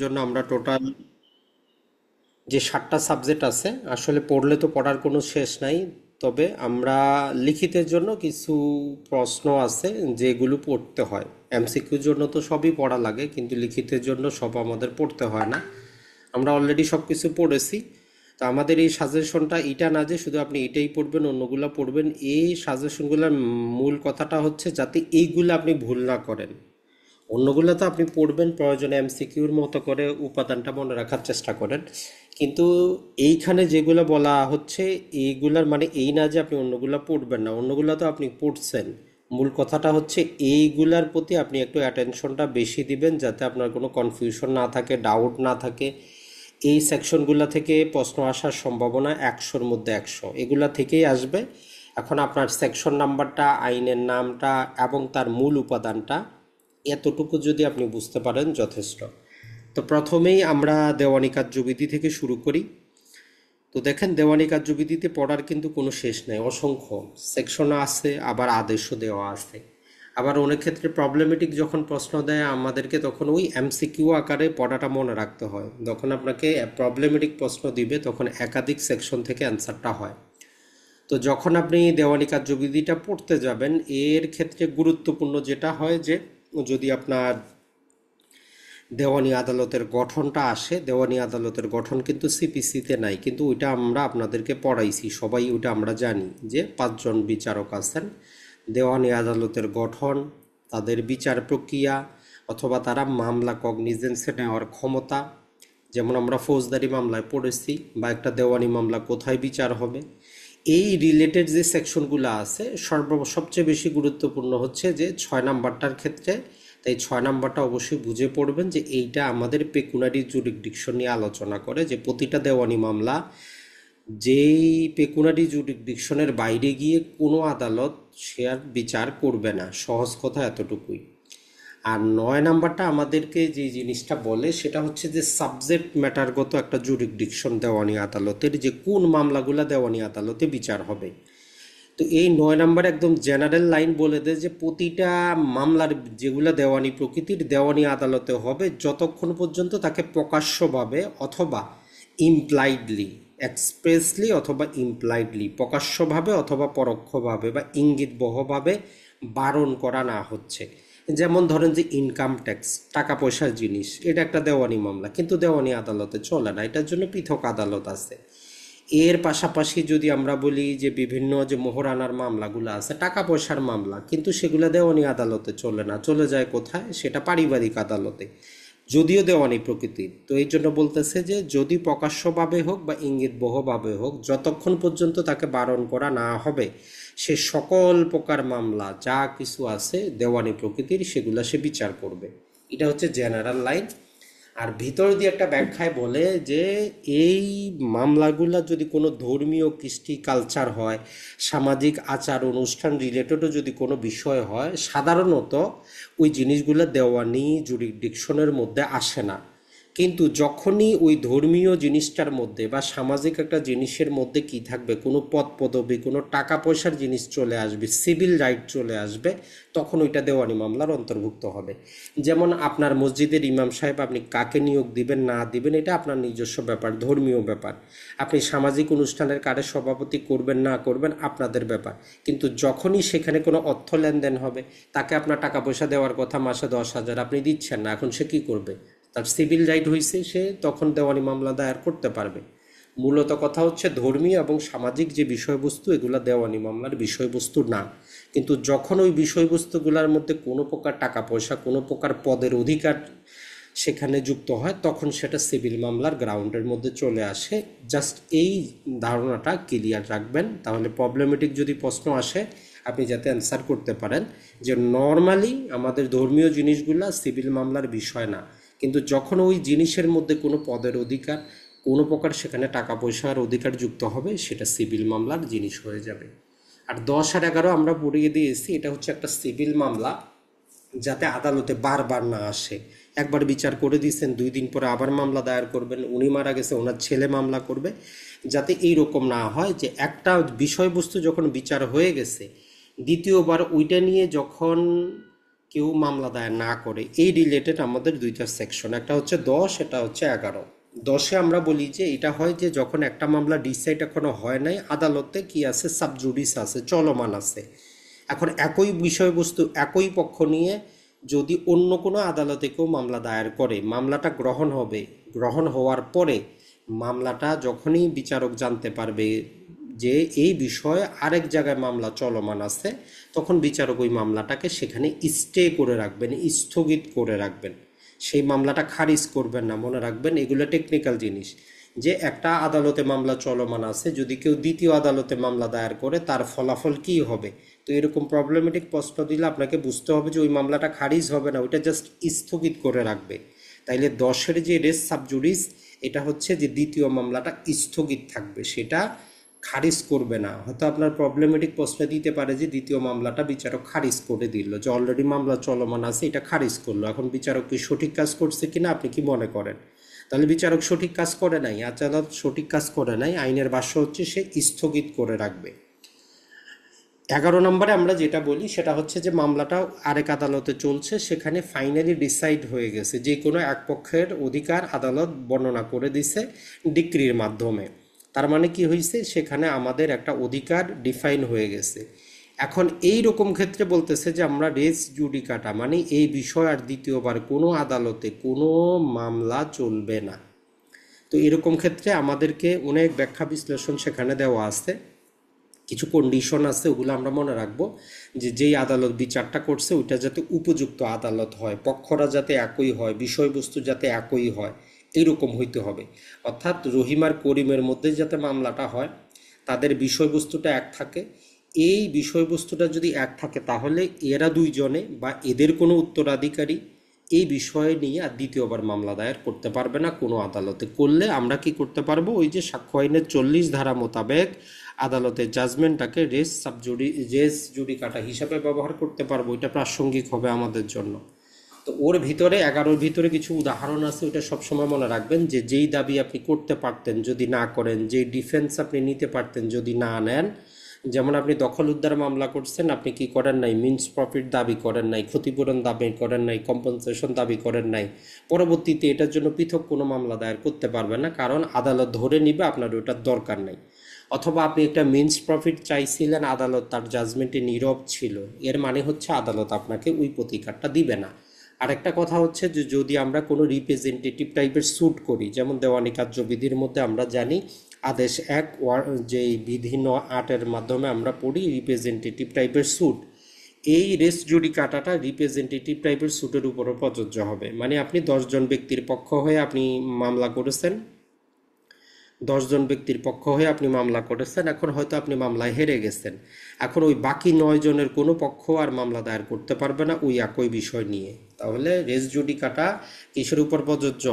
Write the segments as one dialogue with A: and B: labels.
A: জন্য আমরা টোটাল যে 7টা সাবজেক্ট আছে আসলে পড়লে তো পড়ার কোনো শেষ নাই। তবে আমরা লিখিতের জন্য কিছু প্রশ্ন আছে যেগুলো পড়তে হয়। এমসিকিউর জন্য তো সবই পড়া লাগে, কিন্তু লিখিতের জন্য সব আমাদের পড়তে হয় না। আমরা অলরেডি সব কিছু পড়েছি। তো আমাদের এই সাজেশনটা এটা না যে শুধু আপনি এটাই পড়বেন অন্যগুলা পড়বেন। এই সাজেশনগুলোর মূল কথাটা হচ্ছে যাতে এইগুলো আপনি ভুল না করেন। অন্যগুলো তো আপনি পড়বেন, প্রয়োজনে এমসিকিউর মতো করে উপাদানটা মনে রাখার চেষ্টা করেন। কিন্তু এইখানে যেগুলো বলা হচ্ছে এইগুলার মানে এই না যে আপনি অন্যগুলো পড়বেন না, অন্যগুলো তো আপনি পড়ছেন। মূল কথাটা হচ্ছে এইগুলার প্রতি আপনি একটু অ্যাটেনশনটা বেশি দিবেন, যাতে আপনার কোনো কনফিউশন না থাকে, ডাউট না থাকে। এই সেকশনগুলো থেকে প্রশ্ন আসার সম্ভাবনা 100-র মধ্যে 100 এগুলা থেকেই আসবে। এখন আপনার সেকশন নাম্বারটা, আইনের নামটা এবং তার মূল উপাদানটা এতটুকু যদি আপনি বুঝতে পারেন যথেষ্ট। তো প্রথমেই আমরা দেওয়ানি কার্যবিধি থেকে শুরু করি। তো দেখেন, দেওয়ানি কার্যবিধিতে পড়ার কিন্তু কোনো শেষ নেই, অসংখ্য সেকশন আছে, আবার আদেশও দেওয়া আছে। আবার অনেক ক্ষেত্রে প্রবলেমেটিক যখন প্রশ্ন দেয় আমাদেরকে, তখন ওই এমসিকিউ আকারে পড়াটা মনে রাখতে হয়। যখন আপনাকে প্রবলেমেটিক প্রশ্ন দিবে তখন একাধিক সেকশন থেকে অ্যান্সারটা হয়। তো যখন আপনি দেওয়ানি কার্যবিধিটা পড়তে যাবেন, এর ক্ষেত্রে গুরুত্বপূর্ণ যেটা হয় যে যদি আপনার দেওয়ানি আদালতের গঠনটা আসে, দেওয়ানি আদালতের গঠন কিন্তু সিপিসিতে নাই, কিন্তু ওইটা আমরা আপনাদেরকে পড়াইছি, সবাই ওইটা আমরা জানি যে 5জন বিচারক আছেন। দেওয়ানি আদালতের গঠন, তাদের বিচার প্রক্রিয়া, অথবা তারা মামলা কগনিজেন্সে নেওয়ার ক্ষমতা, যেমন আমরা ফৌজদারি মামলায় পড়েছি, বা একটা দেওয়ানি মামলা কোথায় বিচার হবে, এই রিলেটেড যে সেকশনগুলো আছে সবচেয়ে বেশি গুরুত্বপূর্ণ হচ্ছে যে 6 নাম্বারটার ক্ষেত্রে। তাই 6 নাম্বারটা অবশ্যই বুঝে পড়বেন যে এইটা আমাদের পেকুনারি জুরিসডিকশন নিয়ে আলোচনা করে, যে প্রতিটা দেওয়ানি মামলা যেই পেকুনারি জুরিসডিকশনের বাইরে গিয়ে কোনো আদালত সে আর বিচার করবে না, সহজ কথা এতটুকুই। আর 9 নাম্বারটা আমাদেরকে যে জিনিসটা বলে সেটা হচ্ছে যে সাবজেক্ট ম্যাটারগত একটা জুরিসডিকশন দেওয়ানি আদালতের, যে কোন মামলাগুলো দেওয়ানি আদালতে বিচার হবে। তো এই 9 নাম্বার একদম জেনারেল লাইন বলে দেয় যে প্রতিটা মামলার যেগুলো দেওয়ানি প্রকৃতির, দেওয়ানি আদালতে হবে যতক্ষণ পর্যন্ত তাকে প্রকাশ্যভাবে অথবা ইমপ্লাইডলি, এক্সপ্রেসলি অথবা ইমপ্লাইডলি, প্রকাশ্যভাবে অথবা পরোক্ষভাবে বা ইঙ্গিতবহভাবে বারণ করা না হচ্ছে। যেমন ধরেন যে ইনকাম ট্যাক্স, টাকা পয়সার জিনিস, এটা একটা দেওয়ানি মামলা, কিন্তু দেওয়ানি আদালতে চলে না, এটার জন্য পৃথক আদালত আছে। এর পাশাপাশি যদি আমরা বলি যে বিভিন্ন যে মোহরানার মামলাগুলো আছে, টাকা পয়সার মামলা, কিন্তু সেগুলো দেওয়ানি আদালতে চলে না, চলে যায় কোথায়, সেটা পারিবারিক আদালতে, যদিও দেওয়ানি প্রকৃতির। তো এই জন্য বলতেছে যে যদি প্রকাশ্যভাবে হোক বা ইঙ্গিতবহভাবে হোক, যতক্ষণ পর্যন্ত তাকে বারণ করা না হবে, সে সকল প্রকার মামলা যা কিছু আছে দেওয়ানি প্রকৃতির সেগুলো সে বিচার করবে। এটা হচ্ছে জেনারেল লাইন। আর ভিতর দিয়ে একটা ব্যাখ্যায় বলে যে এই মামলাগুলো যদি কোনো ধর্মীয় কৃষ্টি কালচার হয়, সামাজিক আচার অনুষ্ঠান রিলেটেডও যদি কোনো বিষয় হয়, সাধারণত ওই জিনিসগুলো দেওয়ানি জুরিসডিকশনের মধ্যে আসে না। কিন্তু যখনই ওই ধর্মীয় জিনিসটার মধ্যে বা সামাজিক একটা জিনিসের মধ্যে কি থাকবে, কোনো পদ পদবি, কোনো টাকা পয়সার জিনিস চলে আসবে, সিভিল রাইট চলে আসবে, তখন ওইটা দেওয়ানি মামলার অন্তর্ভুক্ত হবে। যেমন আপনার মসজিদের ইমাম সাহেব, আপনি কাকে নিয়োগ দিবেন না দিবেন এটা আপনার নিজস্ব ব্যাপার, ধর্মীয় ব্যাপার। আপনি সামাজিক অনুষ্ঠানের কারে সভাপতি করবেন না করবেন আপনাদের ব্যাপার। কিন্তু যখনই সেখানে কোনো অর্থ লেনদেন হবে, তাকে আপনার টাকা পয়সা দেওয়ার কথা, মাসে 10,000 আপনি দিচ্ছেন না, এখন সে কী করবে? তার সিভিল রাইট হয়েছে, সে তখন দেওয়ানি মামলা দায়ের করতে পারবে। মূলত কথা হচ্ছে ধর্মীয় এবং সামাজিক যে বিষয়বস্তু, এগুলো দেওয়ানি মামলার বিষয়বস্তু না। কিন্তু যখন ওই বিষয়বস্তুগুলোর মধ্যে কোনো প্রকার টাকা পয়সা, কোনো প্রকার পদের অধিকার সেখানে যুক্ত হয়, তখন সেটা সিভিল মামলার গ্রাউন্ডের মধ্যে চলে আসে। জাস্ট এই ধারণাটা ক্লিয়ার রাখবেন, তাহলে প্রবলেমেটিক যদি প্রশ্ন আসে আপনি যাতে অ্যান্সার করতে পারেন যে নর্মালি আমাদের ধর্মীয় জিনিসগুলো সিভিল মামলার বিষয় না, কিন্তু যখন ওই জিনিসের মধ্যে কোনো পদের অধিকার, কোনো প্রকার সেখানে টাকা পয়সার অধিকার যুক্ত হবে, সেটা সিভিল মামলার জিনিস হয়ে যাবে। আর 10 আর 11 আমরা পড়িয়ে দিয়েছি, এটা হচ্ছে একটা সিভিল মামলা, যাতে আদালতে বারবার না আসে। একবার বিচার করে দিয়েছেন, 2 দিন পরে আবার মামলা দায়ের করবেন, উনি মারা গেছে ওনার ছেলে মামলা করবে, যাতে এই রকম না হয় যে একটা বিষয়বস্তু যখন বিচার হয়ে গেছে, দ্বিতীয়বার ওইটা নিয়ে যখন কেউ মামলা দায়ের না করে, এই রিলেটেড আমাদের দুইটা সেকশন, একটা হচ্ছে 10, এটা হচ্ছে 11। 10-এ আমরা বলি যে এটা হয় যে যখন একটা মামলা ডিসাইড এখনো হয় নাই, আদালতে কি আছে, সাবজুডিস আছে, চলমান আছে। এখন একই বিষয়বস্তু একই পক্ষ নিয়ে যদি অন্য কোনো আদালতে কেউ মামলা দায়ের করে, মামলাটা গ্রহণ হবে। গ্রহণ হওয়ার পরে মামলাটা যখনই বিচারক জানতে পারবে যে এই বিষয়ে আরেক জায়গায় মামলা চলমান আছে, তখন বিচারক ওই মামলাটাকে সেখানে স্টে করে রাখবেন, স্থগিত করে রাখবেন। সেই মামলাটা খারিজ করবেন না। মনে রাখবেন এগুলো টেকনিক্যাল জিনিস, যে একটা আদালতে মামলা চলমান আছে, যদি কেউ দ্বিতীয় আদালতে মামলা দায়ের করে তার ফলাফল কী হবে। তো এরকম প্রবলেমেটিক প্রশ্ন দিলে আপনাকে বুঝতে হবে যে ওই মামলাটা খারিজ হবে না, ওইটা জাস্ট স্থগিত করে রাখবে। তাইলে 10-এর যে রেস সাবজুডিস, এটা হচ্ছে যে দ্বিতীয় মামলাটা স্থগিত থাকবে, সেটা খারিজ করবে না। হয়তো আপনার প্রবলেমেটিক প্রশ্ন দিতে পারে যে দ্বিতীয় মামলাটা বিচারক খারিজ করে দিল, যে অলরেডি মামলা চলমান আছে এটা খারিজ করলো, এখন বিচারক কি সঠিক কাজ করছে কিনা আপনি কি মনে করেন? তাহলে বিচারক সঠিক কাজ করে নাই, আদালত সঠিক কাজ করে নাই, আইনের ভাষ্য হচ্ছে সে স্থগিত করে রাখবে। 11 নম্বরে আমরা যেটা বলি সেটা হচ্ছে যে মামলাটা আরেক আদালতে চলছে, সেখানে ফাইনালি ডিসাইড হয়ে গেছে, যে কোনো এক পক্ষের অধিকার আদালত বর্ণনা করে দিছে ডিক্রির মাধ্যমে। তার মানে কি হয়েছে, সেখানে আমাদের একটা অধিকার ডিফাইন হয়ে গেছে। এখন এই রকম ক্ষেত্রে বলতেছে যে আমরা রেস জুডিকাটা, মানে এই বিষয় আর দ্বিতীয়বার কোনো আদালতে কোনো মামলা চলবে না। তো এরকম ক্ষেত্রে আমাদেরকে অনেক ব্যাখ্যা বিশ্লেষণ সেখানে দেওয়া আছে, কিছু কন্ডিশন আছে, ওগুলো আমরা মনে রাখবো। যে যেই আদালত বিচারটা করছে ওইটা যাতে উপযুক্ত আদালত হয়, পক্ষরা যাতে একই হয়, বিষয়বস্তু যাতে একই হয়, এইরকম হইতে হবে। অর্থাৎ রহিম আর করিমের মধ্যে যাতে মামলাটা হয়, তাদের বিষয়বস্তুটা এক থাকে। এই বিষয়বস্তুটা যদি এক থাকে তাহলে এরা দুইজনে বা এদের কোনো উত্তরাধিকারী এই বিষয়ে নিয়ে আর দ্বিতীয়বার মামলা দায়ের করতে পারবে না কোনো আদালতে। করলে আমরা কি করতে পারবো, ওই যে সাক্ষ্য আইনের 40 ধারা মোতাবেক আদালতের জাজমেন্টটাকে রেস জুডিকাটা হিসাবে ব্যবহার করতে পারবো। এটা প্রাসঙ্গিক হবে আমাদের জন্য। তো ওর ভিতরে 11-র ভিতরে কিছু উদাহরণ আছে, ওটা সবসময় মনে রাখবেন, যে যেই দাবি আপনি করতে পারতেন যদি না করেন, যেই ডিফেন্স আপনি নিতে পারতেন যদি না নেন। যেমন আপনি দখল উদ্ধার মামলা করছেন, আপনি কি করেন নাই, মিনস প্রফিট দাবি করেন নাই, ক্ষতিপূরণ দাবি করেন নাই, কম্পেনসেশন দাবি করেন নাই, পরবর্তীতে এটার জন্য পৃথক কোনো মামলা দায়ের করতে পারবেন না, কারণ আদালত ধরে নিবে আপনার ওটার দরকার নাই। অথবা আপনি একটা মিনস প্রফিট চাইছিলেন, আদালত তার জাজমেন্টে নীরব ছিল, এর মানে হচ্ছে আদালত আপনাকে ওই প্রতিকারটা দিবে না। আরেকটা কথা হচ্ছে যে যদি আমরা কোনো রিপ্রেজেন্টেটিভ টাইপের স্যুট করি, যেমন দেওয়ানি কার্যবিধির মধ্যে আমরা জানি আদেশ 1 যে বিধি 8-এর মাধ্যমে আমরা পড়ি রিপ্রেজেন্টেটিভ টাইপের স্যুট, এই রেস জুডিকাটাটা রিপ্রেজেন্টেটিভ টাইপের স্যুটের উপরও প্রযোজ্য হবে। মানে আপনি 10 জন ব্যক্তির পক্ষ হয়ে আপনি মামলা করেছেন, 10 জন ব্যক্তির পক্ষ হয়ে আপনি মামলা করেছেন, এখন হয়তো আপনি মামলায় হেরে গেছেন, এখন ওই বাকি 9 জনের কোনো পক্ষ আর মামলা দায়ের করতে পারবে না ওই একই বিষয় নিয়ে। তাহলে রেস জুডিকাটা কিসের উপর প্রযোজ্য,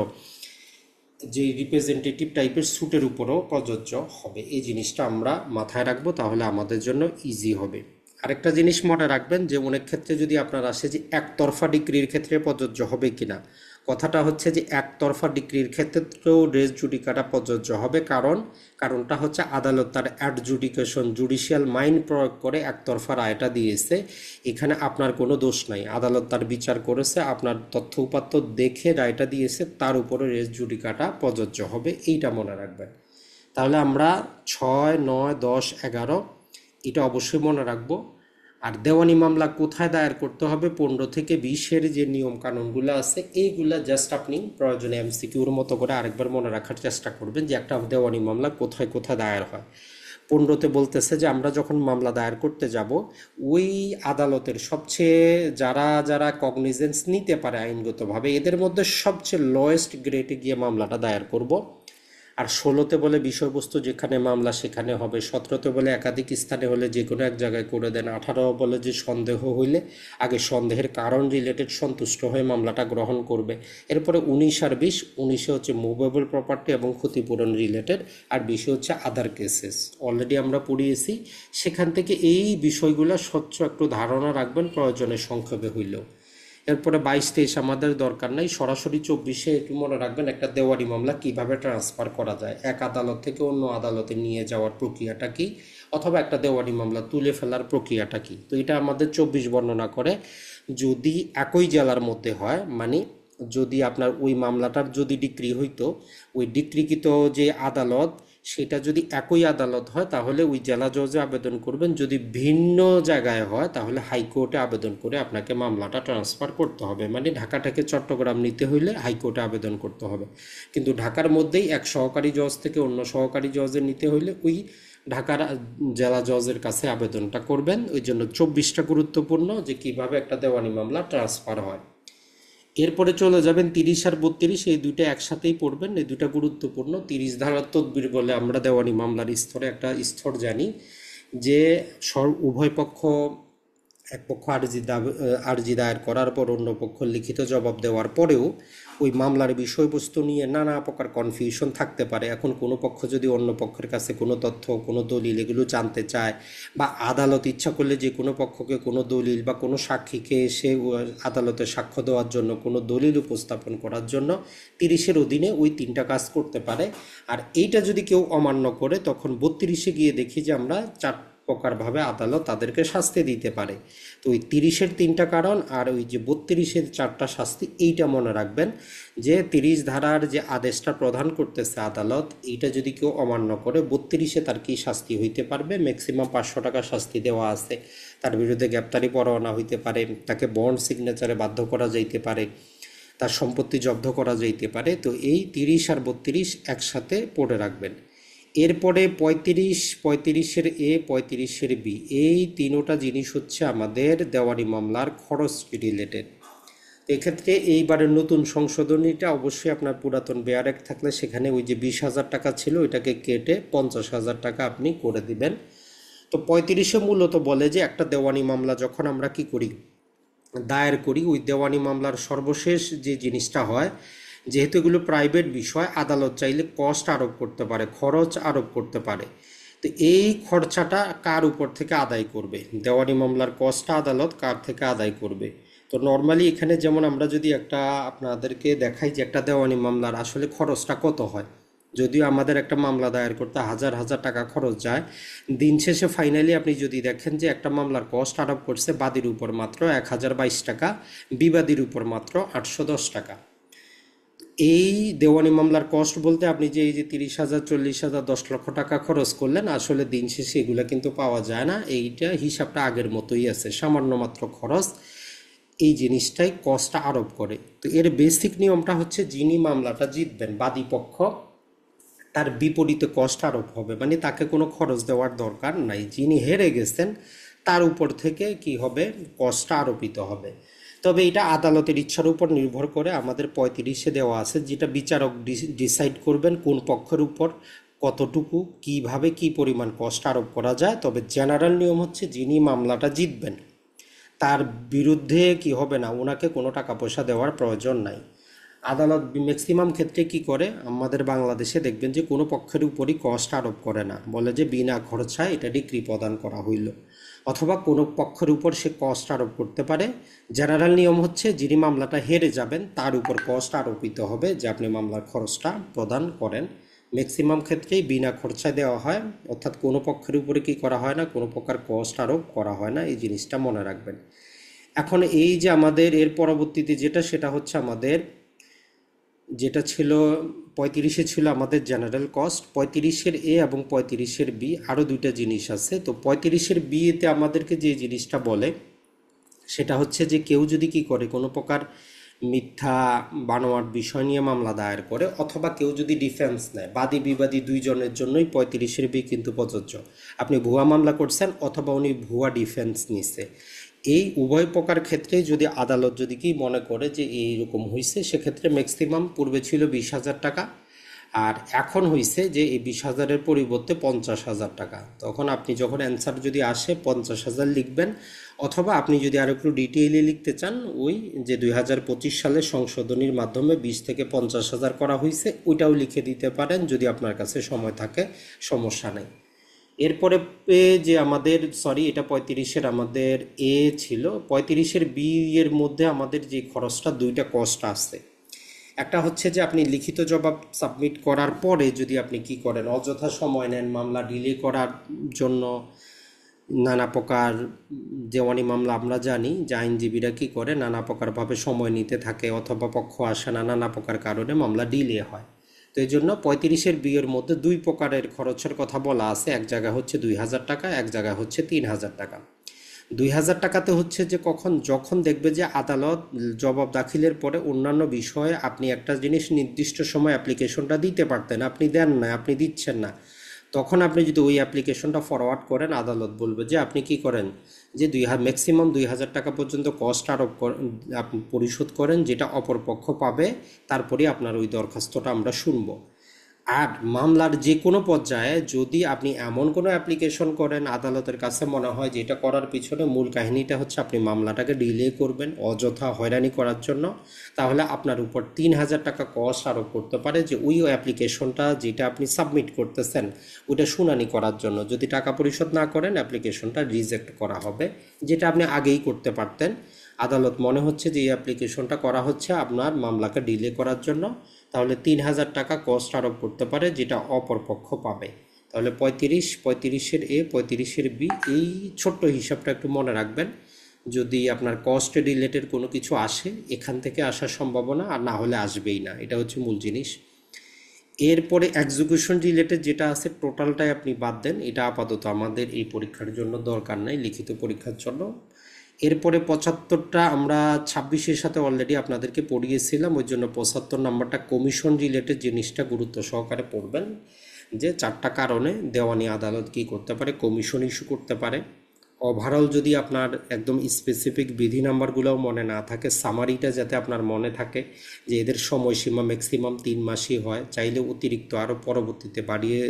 A: যে রিপ্রেজেন্টেটিভ টাইপের স্যুটের উপরও প্রযোজ্য হবে। এই জিনিসটা আমরা মাথায় রাখবো, তাহলে আমাদের জন্য ইজি হবে। আরেকটা জিনিস মনে রাখবেন যে অনেক ক্ষেত্রে যদি আপনার আসে যে একতরফা ডিক্রির ক্ষেত্রে প্রযোজ্য হবে কিনা, কথাটা হচ্ছে যে একতরফা ডিক্রির ক্ষেত্রেও রেস জুডিকাটা প্রযোজ্য হবে, কারণটা হচ্ছে আদালত তার অ্যাডজুডিকেশন জুডিশিয়াল মাইন্ড প্রয়োগ করে একতরফা রায়টা দিয়েছে। এখানে আপনার কোনো দোষ নাই, আদালত তার বিচার করেছে, আপনার তথ্য উপাত্ত দেখে রায়টা দিয়েছে, তার উপরে রেস জুডিকাটা প্রযোজ্য হবে, এইটা মনে রাখবেন। তাহলে আমরা 6, 9, 10, 11 এটা অবশ্যই মনে রাখবো। আর দেওয়ানি মামলা কোথায় দায়ের করতে হবে, 15 থেকে 20-এর যে নিয়ম কানুনগুলো আছে এইগুলা জাস্ট আপনি প্রয়োজনে এমসিকিউর মতো করে আরেকবার মনে রাখার চেষ্টা করবেন, যে একটা দেওয়ানি মামলা কোথায় কোথায় দায়ের হয়। 15তে বলতেছে যে আমরা যখন মামলা দায়ের করতে যাব, ওই আদালতের সবচেয়ে যারা যারা কগনিজেন্স নিতে পারে আইনগতভাবে, এদের মধ্যে সবচেয়ে লোয়েস্ট গ্রেডে গিয়ে মামলাটা দায়ের করব। আর 16তে বলে বিষয়বস্তু যেখানে মামলা সেখানে হবে, 17তে বলে একাধিক স্থানে হলে যে কোনো এক জায়গায় করে দেন, 18 বলে যে সন্দেহ হইলে আগে সন্দেহের কারণ রিলেটেড সন্তুষ্ট হয়ে মামলাটা গ্রহণ করবে। এরপরে 19 আর 20, 19-এ হচ্ছে মুভেবল প্রপার্টি এবং ক্ষতিপূরণ রিলেটেড, আর 20-এ হচ্ছে আদার কেসেস, অলরেডি আমরা পড়িয়েছি। সেখান থেকে এই বিষয়গুলো স্বচ্ছ একটু ধারণা রাখবেন, প্রয়োজনে সংক্ষেপে হইলেও। এরপরে 22-23 আমাদের দরকার নাই, সরাসরি 24-এ একটু মনে রাখবেন একটা দেওয়ানি মামলা কিভাবে ট্রান্সফার করা যায়, এক আদালত থেকে অন্য আদালতে নিয়ে যাওয়ার প্রক্রিয়াটা কি, অথবা একটা দেওয়ানি মামলা তুলে ফেলার প্রক্রিয়াটা কি। তো এটা আমাদের 24 বর্ণনা করে। যদি একই জেলার মধ্যে হয়, মানে যদি আপনার ওই মামলাটার যদি ডিক্রি হইতো, ওই ডিক্রিকৃত যে আদালত সেটা যদি একই আদালত হয় তাহলে ওই জেলা জজে আবেদন করবেন। যদি ভিন্ন জায়গায় হয় তাহলে হাইকোর্টে আবেদন করে আপনাকে মামলাটা ট্রান্সফার করতে হবে, মানে ঢাকা থেকে চট্টগ্রাম নিতে হইলে হাইকোর্টে আবেদন করতে হবে। কিন্তু ঢাকার মধ্যেই এক সহকারী জজ থেকে অন্য সহকারী জজে নিতে হইলে ওই ঢাকার জেলা জজের কাছে আবেদনটা করবেন। ওই জন্য 24টা গুরুত্বপূর্ণ যে কিভাবে একটা দেওয়ানি মামলা ট্রান্সফার হয়। এরপরে চলে যাবেন 30 আর 32, এই দুইটা একসাথেই পড়বেন, এই দুইটা গুরুত্বপূর্ণ। 30 ধারার তদবির বলে আমরা দেওয়ানি মামলার স্তরে একটা স্তর জানি, যে উভয় পক্ষ, এক পক্ষ আর্জি দায়ের করার পর অন্য পক্ষ লিখিত জবাব দেওয়ার পরেও ওই মামলার বিষয়বস্তু নিয়ে নানা প্রকার কনফিউশন থাকতে পারে। এখন কোনো পক্ষ যদি অন্য পক্ষের কাছে কোনো তথ্য, কোনো দলিল এগুলো জানতে চায়, বা আদালত ইচ্ছা করলে যে কোনো পক্ষকে কোনো দলিল বা কোনো সাক্ষীকে এসে আদালতে সাক্ষ্য দেওয়ার জন্য কোনো দলিল উপস্থাপন করার জন্য 30-এর অধীনে ওই 3টা কাজ করতে পারে। আর এইটা যদি কেউ অমান্য করে তখন 32-এ গিয়ে দেখি যে আমরা 4 প্রকারভাবে আদালত তাদেরকে শাস্তি দিতে পারে। তো ওই 30-এর 3টা কারণ আর ওই যে 32-এর 4টা শাস্তি, এইটা মনে রাখবেন যে 30 ধারার যে আদেশটা প্রদান করতেছে আদালত, এইটা যদি কেউ অমান্য করে 32-এ তার কি শাস্তি হইতে পারবে। ম্যাক্সিমাম 500 টাকা শাস্তি দেওয়া আছে, তার বিরুদ্ধে গ্রেপ্তারি পরোয়ানা হইতে পারে, তাকে বন্ড সিগনেচারে বাধ্য করা যাইতে পারে, তার সম্পত্তি জব্দ করা যাইতে পারে। তো এই 30 আর 32 একসাথে পড়ে রাখবেন। এরপরে 35-এর এ, 35-এর বি, এই তিনোটা জিনিস হচ্ছে আমাদের দেওয়ানি মামলার খরচ রিলেটেড। এক্ষেত্রে এইবারের নতুন সংশোধনীটা অবশ্যই আপনার পুরাতন বেয়ার অ্যাক্ট থাকলে সেখানে ওই যে 20,000 টাকা ছিল ওইটাকে কেটে 50,000 টাকা আপনি করে দিবেন। তো 35-এ মূলত বলে যে একটা দেওয়ানি মামলা যখন আমরা কি করি, দায়ের করি, ওই দেওয়ানি মামলার সর্বশেষ যে জিনিসটা হয়, যেহেতু এগুলো প্রাইভেট বিষয়, আদালত চাইলে কস্ট আরোপ করতে পারে, খরচ আরোপ করতে পারে। তো এই খরচাটা কার উপর থেকে আদায় করবে, দেওয়ানি মামলার কস্টটা আদালত কার থেকে আদায় করবে। তো নর্মালি এখানে যেমন আমরা যদি একটা আপনাদেরকে দেখাই যে একটা দেওয়ানি মামলার আসলে খরচটা কত হয়, যদিও আমাদের একটা মামলা দায়ের করতে হাজার হাজার টাকা খরচ যায়, দিন শেষে ফাইনালি আপনি যদি দেখেন যে একটা মামলার কস্ট আরোপ করছে বাদীর উপর মাত্র 1022 টাকা, বিবাদীর উপর মাত্র 810 টাকা। এই দেওয়ানি মামলার কস্ট বলতে আপনি যে এই যে 30,000, 40,000, 10 লক্ষ টাকা খরচ করলেন, আসলে দিন শেষে এগুলো কিন্তু পাওয়া যায় না। এইটা হিসাবটা আগের মতোই আছে, সামান্য মাত্র খরচ এই জিনিসটাই কস্টটা আরোপ করে। তো এর বেসিক নিয়মটা হচ্ছে যিনি মামলাটা জিতবেন, বাদী পক্ষ, তার বিপরীতে কষ্ট আরোপ হবে, মানে তাকে কোনো খরচ দেওয়ার দরকার নাই। যিনি হেরে গেছেন তার উপর থেকে কি হবে, কষ্ট আরোপিত হবে। তবে এটা আদালতের ইচ্ছার উপর নির্ভর করে। আমাদের 35-এ দেওয়া আছে যেটা বিচারক ডিসাইড করবেন কোন পক্ষের উপর কতটুকু কিভাবে কি পরিমাণ কষ্ট আরোপ করা যায়। তবে জেনারেল নিয়ম হচ্ছে যিনি মামলাটা জিতবেন তার বিরুদ্ধে কি হবে না, ওনাকে কোনো টাকা পয়সা দেওয়ার প্রয়োজন নাই। আদালত ম্যাক্সিমাম ক্ষেত্রে কি করে, আমাদের বাংলাদেশে দেখবেন যে কোনো পক্ষের উপরই কষ্ট আরোপ করে না, বলে যে বিনা খরচায় এটা ডিক্রি প্রদান করা হইল, অথবা কোনো পক্ষের উপর সে কষ্ট আরোপ করতে পারে। জেনারেল নিয়ম হচ্ছে যিনি মামলাটা হেরে যাবেন তার উপর কষ্ট আরোপিত হবে যে আপনি মামলার খরচটা প্রদান করেন। ম্যাক্সিমাম ক্ষেত্রেই বিনা খরচায় দেওয়া হয়, অর্থাৎ কোনো পক্ষের উপরে কি করা হয় না, কোনো প্রকার কষ্ট আরোপ করা হয় না। এই জিনিসটা মনে রাখবেন। এখন এই যে আমাদের এর পরবর্তীতে যেটা, সেটা হচ্ছে আমাদের যেটা ছিল 35-এ ছিল আমাদের জেনারেল কস্ট, 35-এর এ এবং 35-এর বি, আরও দুইটা জিনিস আছে। তো 35-এর বিতে আমাদেরকে যে জিনিসটা বলে সেটা হচ্ছে যে কেউ যদি কি করে কোনো প্রকার মিথ্যা বানোয়াট বিষয় নিয়ে মামলা দায়ের করে, অথবা কেউ যদি ডিফেন্স নেয়, বাদী বিবাদী দুইজনের জন্যই 35-এর বি কিন্তু প্রযোজ্য। আপনি ভুয়া মামলা করছেন অথবা উনি ভুয়া ডিফেন্স নিছে, এই উভয় প্রকার ক্ষেত্রে যদি আদালত যদি কি মনে করে যে এইরকম হয়েছে, সেক্ষেত্রে ম্যাক্সিমাম পূর্বে ছিল 20,000 টাকা, আর এখন হয়েছে যে এই 20,000-এর পরিবর্তে 50,000 টাকা। তখন আপনি যখন অ্যান্সার যদি আসে 50,000 লিখবেন, অথবা আপনি যদি আরও একটু ডিটেইলে লিখতে চান, ওই যে 2025 সালের সংশোধনীর মাধ্যমে 20 থেকে 50,000 করা হয়েছে ওইটাও লিখে দিতে পারেন যদি আপনার কাছে সময় থাকে, সমস্যা নেই। এরপরে যে আমাদের এটা 35-এর আমাদের এ ছিল, 35-এর বি এর মধ্যে আমাদের যে খরচটা, দুইটা কষ্ট আছে। একটা হচ্ছে যে আপনি লিখিত জবাব সাবমিট করার পরে যদি আপনি কি করেন, অযথা সময় নেন মামলা ডিলে করার জন্য, নানা প্রকার দেওয়ানি মামলা আমরা জানি যে আইনজীবীরা কী করে, নানা প্রকারভাবে সময় নিতে থাকে অথবা পক্ষ আসে না, নানা প্রকার কারণে মামলা ডিলে হয়। তো এই জন্য 35-এর বিয়ের মধ্যে দুই প্রকারের খরচের কথা বলা আছে। এক জায়গা হচ্ছে 2,000 টাকা, এক জায়গা হচ্ছে 3,000 টাকা। 2,000 টাকাতে হচ্ছে যে যখন দেখবে যে আদালত জবাব দাখিলের পরে অন্যান্য বিষয়ে আপনি একটা জিনিস নির্দিষ্ট সময় অ্যাপ্লিকেশনটা দিতে পারতেন, আপনি দেন না, আপনি দিচ্ছেন না, তখন আপনি যদি ওই অ্যাপ্লিকেশনটা ফরওয়ার্ড করেন, আদালত বলবে যে আপনি কি করেন, যে ম্যাক্সিমাম 2,000 টাকা পর্যন্ত কস্ট আরোপ আপনি পরিশোধ করেন, যেটা অপরপক্ষ পাবে, তারপরে আপনার ওই দরখাস্তটা আমরা শুনবো। আর মামলার যে কোনো পর্যায়ে যদি আপনি এমন কোনো অ্যাপ্লিকেশন করেন, আদালতের কাছে মনে হয় যে এটা করার পিছনে মূল কাহিনীটা হচ্ছে আপনি মামলাটাকে ডিলে করবেন অযথা হয়রানি করার জন্য, তাহলে আপনার উপর 3,000 টাকা কস্ট আরোপ করতে পারে, যে ওই অ্যাপ্লিকেশনটা যেটা আপনি সাবমিট করতেছেন ওইটা শুনানি করার জন্য। যদি টাকা পরিশোধ না করেন, অ্যাপ্লিকেশনটা রিজেক্ট করা হবে, যেটা আপনি আগেই করতে পারতেন। আদালত মনে হচ্ছে যে এই অ্যাপ্লিকেশনটা করা হচ্ছে আপনার মামলাকে ডিলে করার জন্য, তাহলে 3,000 টাকা কস্ট আরোপ করতে পারে, যেটা অপরপক্ষ পাবে। তাহলে 35-এর এ, 35-এর বি, এই ছোট্ট হিসাবটা একটু মনে রাখবেন। যদি আপনার কস্ট রিলেটেড কোনো কিছু আসে, এখান থেকে আসার সম্ভাবনা, আর না হলে আসবেই না, এটা হচ্ছে মূল জিনিস। এরপরে এক্সিকিউশন রিলেটেড যেটা আছে টোটালটাই আপনি বাদ দেন, এটা আপাতত আমাদের এই পরীক্ষার জন্য দরকার নাই, লিখিত পরীক্ষার জন্য। এরপরে 75টা আমরা 26-এর সাথে অলরেডি আপনাদেরকে পড়িয়েছিলাম, ওই জন্য 75 নাম্বারটা কমিশন রিলেটেড জিনিসটা গুরুত্ব সহকারে পড়বেন, যে 4টা কারণে দেওয়ানি আদালত কি করতে পারে, কমিশন ইস্যু করতে পারে। ওভারঅল যদি আপনার একদম স্পেসিফিক বিধি নাম্বারগুলোও মনে না থাকে, সামারিটা যাতে আপনার মনে থাকে, যে এদের সময়সীমা ম্যাক্সিমাম 3 মাসই হয়, চাইলে অতিরিক্ত আরও পরবর্তীতে বাড়িয়ে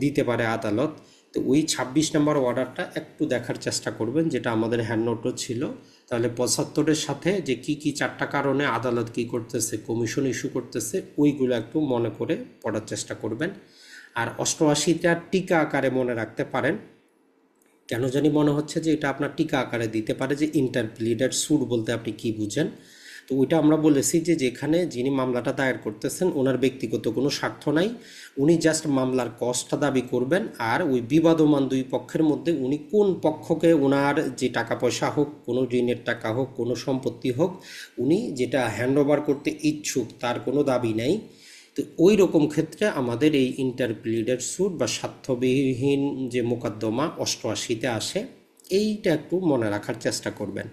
A: দিতে পারে আদালত। তো ওই 26 নম্বর অর্ডারটা একটু দেখার চেষ্টা করবেন, যেটা আমাদের হ্যান্ড নোটও ছিল। তাহলে 75-এর সাথে যে কি কি 4টা কারণে আদালত কি করতেছে, কমিশন ইস্যু করতেছে, ওইগুলো একটু মনে করে পড়ার চেষ্টা করবেন। আর 88টা টিকা আকারে মনে রাখতে পারেন। কেন জানি মনে হচ্ছে যে এটা আপনার টিকা আকারে দিতে পারে, যে ইন্টারপ্লিডেড স্যুট বলতে আপনি কি বুঝেন। তো ওইটা আমরা বলেছি যে যেখানে যিনি মামলাটা দায়ের করতেছেন ওনার ব্যক্তিগত কোনো স্বার্থ নাই, উনি জাস্ট মামলার কস্টটা দাবি করবেন, আর ওই বিবাদমান দুই পক্ষের মধ্যে উনি কোন পক্ষকে ওনার যে টাকা পয়সা হোক, কোনো ঋণের টাকা হোক, কোনো সম্পত্তি হোক, উনি যেটা হ্যান্ড ওভার করতে ইচ্ছুক তার কোনো দাবি নাই। তো ওই রকম ক্ষেত্রে আমাদের এই ইন্টারপ্লিডেড স্যুট বা স্বার্থবিহীন যে মোকদ্দমা 88-তে আসে, এইটা একটু মনে রাখার চেষ্টা করবেন।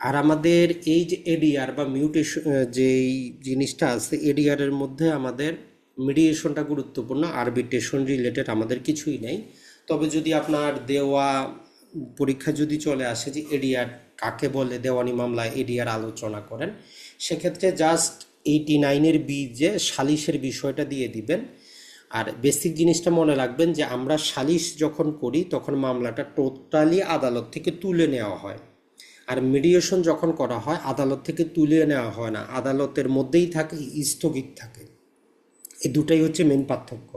A: আর আমাদের এই যে এডিআর বা মিউটেশন যেই জিনিসটা আছে, এডিআরের মধ্যে আমাদের মিডিয়েশনটা গুরুত্বপূর্ণ, আরবিট্রেশন রিলেটেড আমাদের কিছুই নেই। তবে যদি আপনার দেওয়া পরীক্ষা যদি চলে আসে যে এডিআর কাকে বলে, দেওয়ানি মামলায় এডিআর আলোচনা করেন, সেক্ষেত্রে জাস্ট 89-এর বি যে সালিশের বিষয়টা দিয়ে দিবেন। আর বেসিক জিনিসটা মনে রাখবেন যে আমরা সালিশ যখন করি তখন মামলাটা টোটালি আদালত থেকে তুলে নেওয়া হয়, আর মিডিয়েশন যখন করা হয় আদালত থেকে তুলে নেওয়া হয় না, আদালতের মধ্যেই থাকে, স্থগিত থাকে। এই দুটাই হচ্ছে মেন পার্থক্য।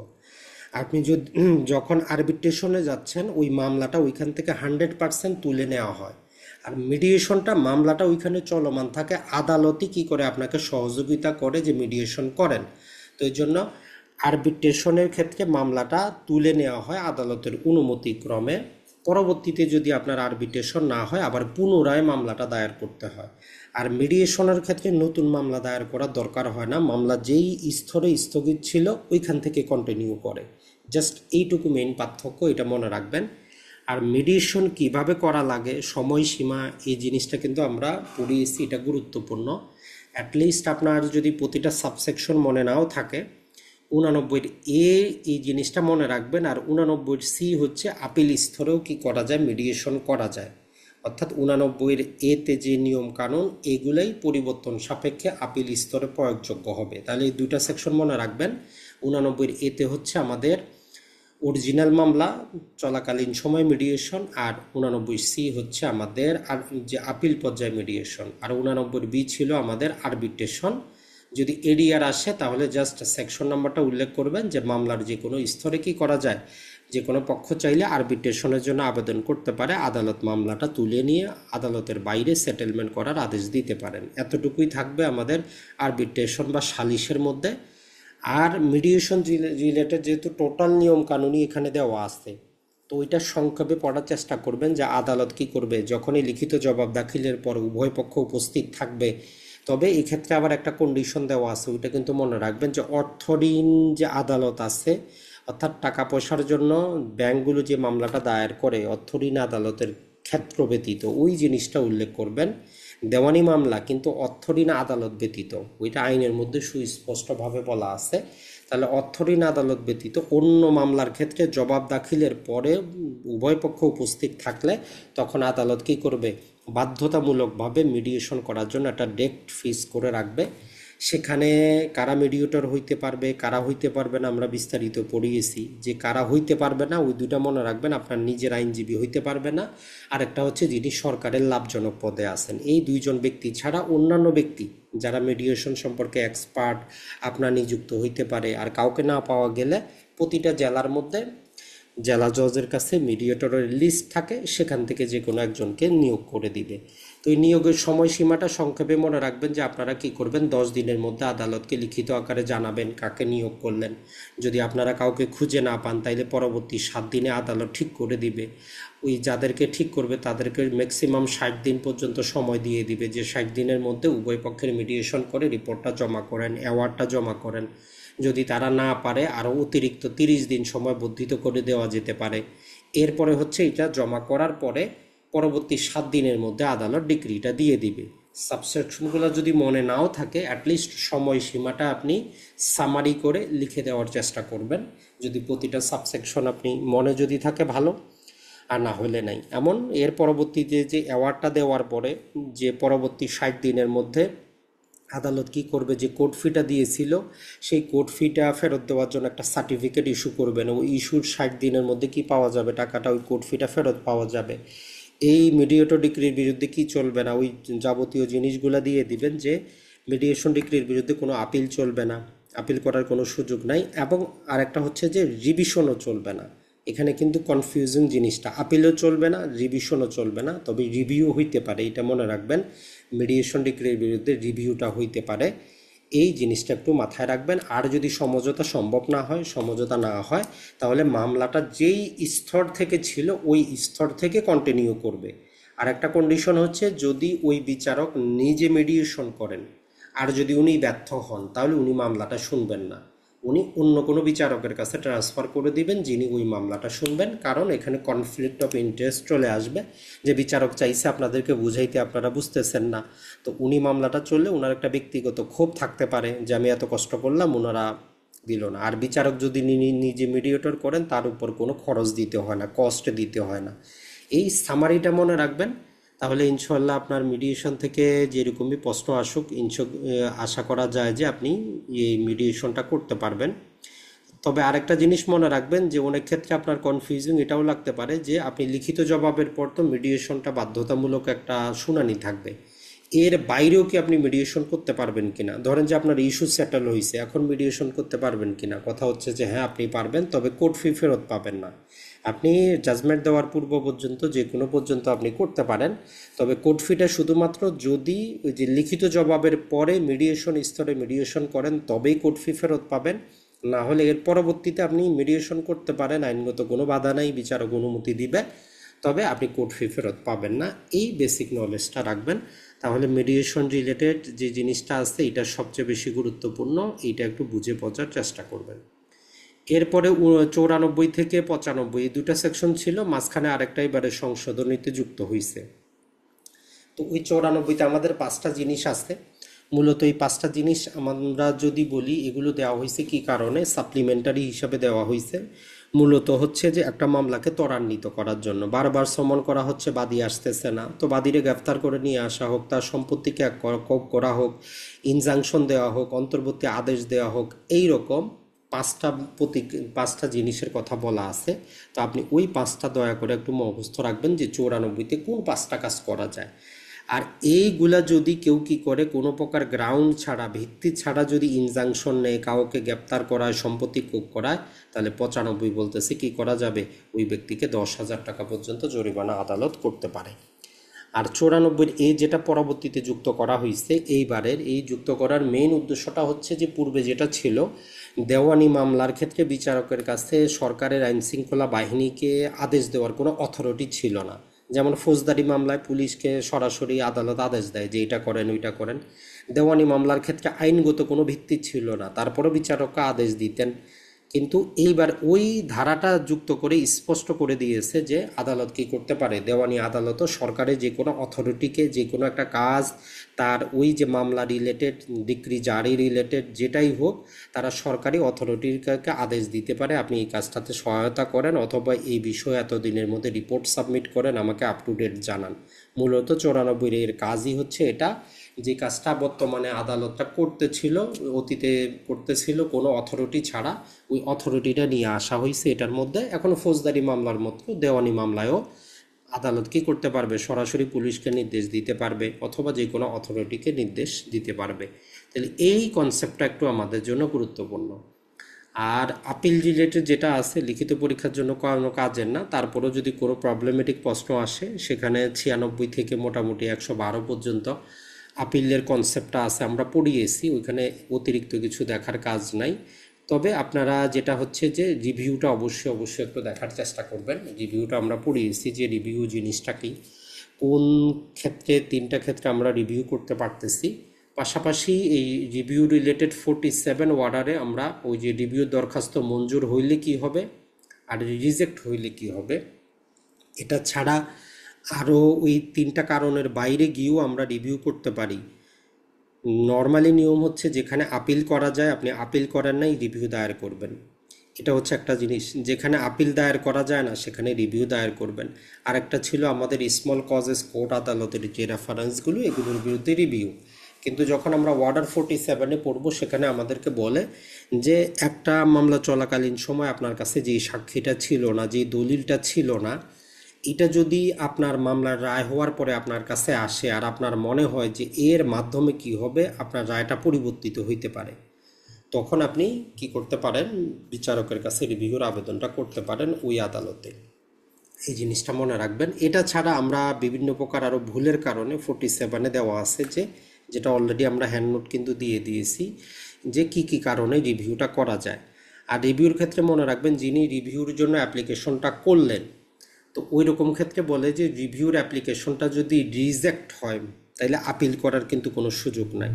A: আপনি যদি যখন আরবিট্রেশনে যাচ্ছেন, ওই মামলাটা ওইখান থেকে 100% তুলে নেওয়া হয়, আর মিডিয়েশনটা মামলাটা ওইখানে চলমান থাকে, আদালতই কি করে আপনাকে সহযোগিতা করে যে মিডিয়েশন করেন। তো এই জন্য আরবিট্রেশনের ক্ষেত্রে মামলাটা তুলে নেওয়া হয় আদালতের অনুমতিক্রমে, পরবর্তীতে যদি আপনার আরবিট্রেশন না হয় আবার পুনরায় মামলাটা দায়ের করতে হয়। আর মিডিয়েশনের ক্ষেত্রে নতুন মামলা দায়ের করার দরকার হয় না, মামলা যেই স্তরে স্থগিত ছিল ওইখান থেকে কন্টিনিউ করে। জাস্ট এইটুকু মেইন পার্থক্য, এটা মনে রাখবেন। আর মিডিয়েশন কিভাবে করা লাগে, সময়সীমা, এই জিনিসটা কিন্তু আমরা পড়িয়েছি, এটা গুরুত্বপূর্ণ। অ্যাটলিস্ট আপনার যদি প্রতিটা সাবসেকশন মনে নাও থাকে, 89-এর এ এই জিনিসটা মনে রাখবেন, আর 89-এর সি হচ্ছে আপিল স্তরেও কি করা যায়, মিডিয়েশন করা যায়। অর্থাৎ 89-এর এতে যে নিয়ম কানুন এগুলাই পরিবর্তন সাপেক্ষে আপিল স্তরে প্রয়োগযোগ্য হবে। তাহলে এই দুইটা সেকশন মনে রাখবেন। 89-এর এতে হচ্ছে আমাদের অরিজিনাল মামলা চলাকালীন সময় মিডিয়েশন, আর 89 সি হচ্ছে আমাদের আর যে আপিল পর্যায়ে মিডিয়েশন, আর 89 বি ছিল আমাদের আরবিট্রেশন। যদি এডিআর আসে তাহলে জাস্ট সেকশন নাম্বারটা উল্লেখ করবেন, যে মামলার যে কোনো স্তরে কি করা যায়, যে কোনো পক্ষ চাইলে আরবিট্রেশনের জন্য আবেদন করতে পারে, আদালত মামলাটা তুলে নিয়ে আদালতের বাইরে সেটেলমেন্ট করার আদেশ দিতে পারেন। এতটুকুই থাকবে আমাদের আরবিট্রেশন বা সালিশের মধ্যে। আর মিডিয়েশন রিলেটেড যেহেতু টোটাল নিয়ম কানুনই এখানে দেওয়া আছে, তো ওইটা সংক্ষেপে পড়ার চেষ্টা করবেন যে আদালত কি করবে যখনই লিখিত জবাব দাখিলের পর উভয় পক্ষ উপস্থিত থাকবে। তবে এই ক্ষেত্রে আবার একটা কন্ডিশন দেওয়া আছে, ওইটা কিন্তু মনে রাখবেন যে অর্থঋণ যে আদালত আছে, অর্থাৎ টাকা পয়সার জন্য ব্যাংকগুলো যে মামলাটা দায়ের করে অর্থঋণ আদালতের ক্ষেত্র ব্যতীত ওই জিনিসটা উল্লেখ করবেন। দেওয়ানি মামলা কিন্তু অর্থঋণ আদালত ব্যতীত, ওইটা আইনের মধ্যে সুস্পষ্টভাবে বলা আছে। তাহলে অর্থঋণ আদালত ব্যতীত অন্য মামলার ক্ষেত্রে জবাব দাখিলের পরে উভয় পক্ষ উপস্থিত থাকলে তখন আদালত কী করবে, বাধ্যতামূলকভাবে মিডিয়েশন করার জন্য একটা ডেট ফিক্স করে রাখবে। সেখানে কারা মিডিয়েটর হইতে পারবে, কারা হইতে পারবে না, আমরা বিস্তারিত পড়িয়েছি। যে কারা হইতে পারবে না ওই দুটা মনে রাখবেন, আপনার নিজের আইনজীবী হইতে পারবে না, আরেকটা হচ্ছে যিনি সরকারের লাভজনক পদে আছেন। এই দুইজন ব্যক্তি ছাড়া অন্যান্য ব্যক্তি যারা মিডিয়েশন সম্পর্কে এক্সপার্ট আপনার নিযুক্ত হইতে পারে। আর কাউকে না পাওয়া গেলে প্রতিটা জেলার মধ্যে জেলা জজের কাছে মিডিয়েটরের লিস্ট থাকে, সেখান থেকে যে কোনো একজনকে নিয়োগ করে দিবে। তো এই নিয়োগের সময়সীমাটা সংক্ষেপে মনে রাখবেন যে আপনারা কি করবেন, 10 দিনের মধ্যে আদালতকে লিখিত আকারে জানাবেন কাকে নিয়োগ করলেন। যদি আপনারা কাউকে খুঁজে না পান তাইলে পরবর্তী 7 দিনে আদালত ঠিক করে দিবে। ওই যাদেরকে ঠিক করবে তাদেরকে ম্যাক্সিমাম 60 দিন পর্যন্ত সময় দিয়ে দিবে, যে 60 দিনের মধ্যে উভয় পক্ষের মিডিয়েশন করে রিপোর্টটা জমা করেন, অ্যাওয়ার্ডটা জমা করেন। যদি তারা না পারে আরও অতিরিক্ত 30 দিন সময় বর্ধিত করে দেওয়া যেতে পারে। এরপরে হচ্ছে এটা জমা করার পরে পরবর্তী 7 দিনের মধ্যে আদালত ডিক্রিটা দিয়ে দিবে। সাবসেকশনগুলো যদি মনে নাও থাকে অ্যাটলিস্ট সময়সীমাটা আপনি সামারি করে লিখে দেওয়ার চেষ্টা করবেন। যদি প্রতিটা সাবসেকশন আপনি মনে যদি থাকে ভালো, আর না হলে নাই। এমন এর পরবর্তীতে যে অ্যাওয়ার্ডটা দেওয়ার পরে যে পরবর্তী 60 দিনের মধ্যে আদালত কি করবে, যে কোর্ট ফিটা দিয়েছিল সেই কোর্ট ফিটা ফেরত দেওয়ার জন্য একটা সার্টিফিকেট ইস্যু করবেন। ওই ইস্যুর 60 দিনের মধ্যে কি পাওয়া যাবে, টাকাটা ওই কোর্ট ফিটা ফেরত পাওয়া যাবে। এই মিডিয়েটর ডিক্রির বিরুদ্ধে কি চলবে না, ওই যাবতীয় জিনিসগুলো দিয়ে দিবেন। যে মিডিয়েশন ডিক্রির বিরুদ্ধে কোনো আপিল চলবে না, আপিল করার কোনো সুযোগ নাই। এবং আরেকটা হচ্ছে যে রিভিশনও চলবে না। এখানে কিন্তু কনফিউজিং জিনিসটা, আপিলও চলবে না, রিভিশনও চলবে না, তবে রিভিউ হইতে পারে, এটা মনে রাখবেন। মিডিয়েশন ডিক্রির বিরুদ্ধে রিভিউটা হইতে পারে, এই জিনিসটা একটু মাথায় রাখবেন। আর যদি সমঝোতা সম্ভব না হয়, সমঝোতা না হয়, তাহলে মামলাটা যেই স্তর থেকে ছিল ওই স্তর থেকে কন্টিনিউ করবে। আর একটা কন্ডিশন হচ্ছে যদি ওই বিচারক নিজে মিডিয়েশন করেন আর যদি উনি ব্যর্থ হন তাহলে উনি মামলাটা শুনবেন না, উনি অন্য কোনো বিচারকের কাছে ট্রান্সফার করে দিবেন যিনি ওই মামলাটা শুনবেন। কারণ এখানে কনফ্লিক্ট অফ ইন্টারেস্ট চলে আসবে, যে বিচারক চাইছে আপনাদেরকে বুঝাইতে আপনারা বুঝতেছেন না। তো উনি মামলাটা চললে ওনার একটা ব্যক্তিগত ক্ষোভ থাকতে পারে যে আমি এত কষ্ট করলাম ওনারা দিল না। আর বিচারক যদি নিজে মিডিয়েটর করেন তার উপর কোনো খরচ দিতে হয় না, কস্ট দিতে হয় না। এই সামারিটা মনে রাখবেন, তাহলে ইনশাল্লাহ আপনার মিডিয়েশন থেকে যেরকমই প্রশ্ন আসুক আশা করা যায় যে আপনি এই মিডিয়েশনটা করতে পারবেন। তবে আরেকটা জিনিস মনে রাখবেন যে অনেক ক্ষেত্রে আপনার কনফিউজিং এটাও লাগতে পারে যে আপনি লিখিত জবাবের পর তো মিডিয়েশনটা বাধ্যতামূলক একটা শুনানি থাকবে, এর বাইরেও কি আপনি মিডিয়েশন করতে পারবেন কিনা। ধরেন যে আপনার ইস্যু সেটেল হয়েছে, এখন মিডিয়েশন করতে পারবেন কিনা। কথা হচ্ছে যে হ্যাঁ আপনি পারবেন, তবে কোর্ট ফি ফেরত পাবেন না। আপনি জাজমেন্ট দেওয়ার পূর্ব পর্যন্ত যে কোনো পর্যন্ত আপনি করতে পারেন, তবে কোর্ট ফিটা শুধুমাত্র যদি ওই যে লিখিত জবাবের পরে মিডিয়েশন স্তরে মিডিয়েশন করেন তবেই কোর্ট ফি ফেরত পাবেন। না হলে এর পরবর্তীতে আপনি মিডিয়েশন করতে পারেন, আইনগত কোনো বাধা নাই, বিচারক অনুমতি দিবে, তবে আপনি কোর্ট ফি ফেরত পাবেন না। এই বেসিক নলেজটা রাখবেন, তাহলে মিডিয়েশন রিলেটেড যে জিনিসটা আছে এটা সবচেয়ে বেশি গুরুত্বপূর্ণ, এইটা একটু বুঝে বোঝার চেষ্টা করবেন। এরপরে 94 থেকে 95 এই দুটা সেকশন ছিল, মাঝখানে আরেকটা এবারে সংশোধনীতে যুক্ত হয়েছে। তো ওই 94তে আমাদের 5টা জিনিস আছে। মূলত এই 5টা জিনিস আমরা যদি বলি এগুলো দেওয়া হয়েছে কি কারণে, সাপ্লিমেন্টারি হিসাবে দেওয়া হয়েছে। মূলত হচ্ছে যে একটা মামলাকে ত্বরান্বিত করার জন্য বারবার সমন করা হচ্ছে, বাদী আসতেছে না, তো বাদীরে গ্রেফতার করে নিয়ে আসা হোক, তার সম্পত্তিকে কোপ করা হোক, ইনজাংশন দেওয়া হোক, অন্তর্বর্তী আদেশ দেওয়া হোক, এই রকম 5টা জিনিসের কথা বলা আছে। তো আপনি ওই 5টা দয়া করে একটু মুখস্থ রাখবেন যে 94তে কোন 5টা কাজ করা যায়। আর এইগুলা যদি কেউ কি করে কোনো প্রকার গ্রাউন্ড ছাড়া, ভিত্তি ছাড়া যদি ইনজাংশন নেয়, কাউকে গ্রেপ্তার করায়, সম্পত্তি কোপ করায়, তাহলে 95 বলতেছে কি করা যাবে, ওই ব্যক্তিকে 10,000 টাকা পর্যন্ত জরিমানা আদালত করতে পারে। আর 94 এই যেটা পরবর্তীতে যুক্ত করা হয়েছে, এইবারের এই যুক্ত করার মেইন উদ্দেশ্যটা হচ্ছে যে পূর্বে যেটা ছিল দেওয়ানি মামলার ক্ষেত্রে বিচারকের কাছে সরকারের আইন শৃঙ্খলা বাহিনীকে আদেশ দেওয়ার কোনো অথরিটি ছিল না। যেমন ফৌজদারি মামলায় পুলিশকে সরাসরি আদালত আদেশ দেয় যে এটা করেন ওইটা করেন। দেওয়ানি মামলার ক্ষেত্রে আইনগত কোনো ভিত্তি ছিল না, তারপরও বিচারকরা আদেশ দিতেন। কিন্তু এইবার ওই ধারাটা যুক্ত করে স্পষ্ট করে দিয়েছে যে আদালত কি করতে পারে, দেওয়ানি আদালতও সরকারের যে কোনো অথরিটিকে যে কোনো একটা কাজ, তার ওই যে মামলা রিলেটেড, ডিক্রি জারি রিলেটেড যেটাই হোক, তারা সরকারি অথরিটিকে আদেশ দিতে পারে আপনি এই কাজটাতে সহায়তা করেন, অথবা এই বিষয়ে এতদিনের মধ্যে রিপোর্ট সাবমিট করেন, আমাকে আপ টু ডেট জানান। মূলত 94 এর কাজই হচ্ছে এটা, যে কাজটা বর্তমানে আদালতটা করতেছিল, অতীতে করতেছিল কোনো অথরিটি ছাড়া, ওই অথরিটিটা নিয়ে আসা হয়েছে এটার মধ্যে। এখন ফৌজদারি মামলার মতো দেওয়ানি মামলায়ও আদালত কী করতে পারবে, সরাসরি পুলিশকে নির্দেশ দিতে পারবে অথবা যে কোনো অথরিটিকে নির্দেশ দিতে পারবে। তাহলে এই কনসেপ্টটা একটু আমাদের জন্য গুরুত্বপূর্ণ। আর আপিল রিলেটেড যেটা আছে, লিখিত পরীক্ষার জন্য কোনো কাজের না, তারপরেও যদি কোনো প্রবলেমেটিক প্রশ্ন আসে, সেখানে 96 থেকে মোটামুটি 112 পর্যন্ত আপিলের কনসেপ্টটা আছে, আমরা পড়িয়েছি, ওইখানে অতিরিক্ত কিছু দেখার কাজ নাই। তবে আপনারা যেটা হচ্ছে যে রিভিউটা অবশ্যই একটু দেখার চেষ্টা করবেন। রিভিউটা আমরা পড়িয়েছি যে রিভিউ জিনিসটা কি, কোন ক্ষেত্রে, 3টা ক্ষেত্রে আমরা রিভিউ করতে পারতেছি। পাশাপাশি এই রিভিউ রিলেটেড 47 অর্ডারে আমরা ওই যে রিভিউ দরখাস্ত মঞ্জুর হইলে কি হবে আর রিজেক্ট হইলে কি হবে, এটা ছাড়া আরও ওই 3টা কারণের বাইরে গিয়েও আমরা রিভিউ করতে পারি। নর্মালি নিয়ম হচ্ছে যেখানে আপিল করা যায় আপনি আপিল করেন নাই, রিভিউ দায়ের করবেন। এটা হচ্ছে একটা জিনিস। যেখানে আপিল দায়ের করা যায় না সেখানে রিভিউ দায়ের করবেন। আরেকটা ছিল আমাদের স্মল কজেস কোর্ট আদালতের যে রেফারেন্সগুলো, এগুলোর বিরুদ্ধে রিভিউ। কিন্তু যখন আমরা অর্ডার 47-এ পড়ব, সেখানে আমাদেরকে বলে যে একটা মামলা চলাকালীন সময় আপনার কাছে যেই সাক্ষীটা ছিল না, যেই দলিলটা ছিল না, এটা যদি আপনার মামলার রায় হওয়ার পরে আপনার কাছে আসে আর আপনার মনে হয় যে এর মাধ্যমে কি হবে, আপনার রায়টা পরিবর্তিত হইতে পারে, তখন আপনি কি করতে পারেন, বিচারকের কাছে রিভিউর আবেদনটা করতে পারেন ওই আদালতে। এই জিনিসটা মনে রাখবেন। এটা ছাড়া আমরা বিভিন্ন প্রকার আরও ভুলের কারণে 47-এ দেওয়া আছে যে, যেটা অলরেডি আমরা হ্যান্ড নোট কিন্তু দিয়ে দিয়েছি, যে কি কি কারণে রিভিউটা করা যায়। আর রিভিউর ক্ষেত্রে মনে রাখবেন, যিনি রিভিউর জন্য অ্যাপ্লিকেশনটা করলেন, তো ওই রকম ক্ষেত্রে বলে যে রিভিউর অ্যাপ্লিকেশনটা যদি রিজেক্ট হয় তাহলে আপিল করার কিন্তু কোনো সুযোগ নাই।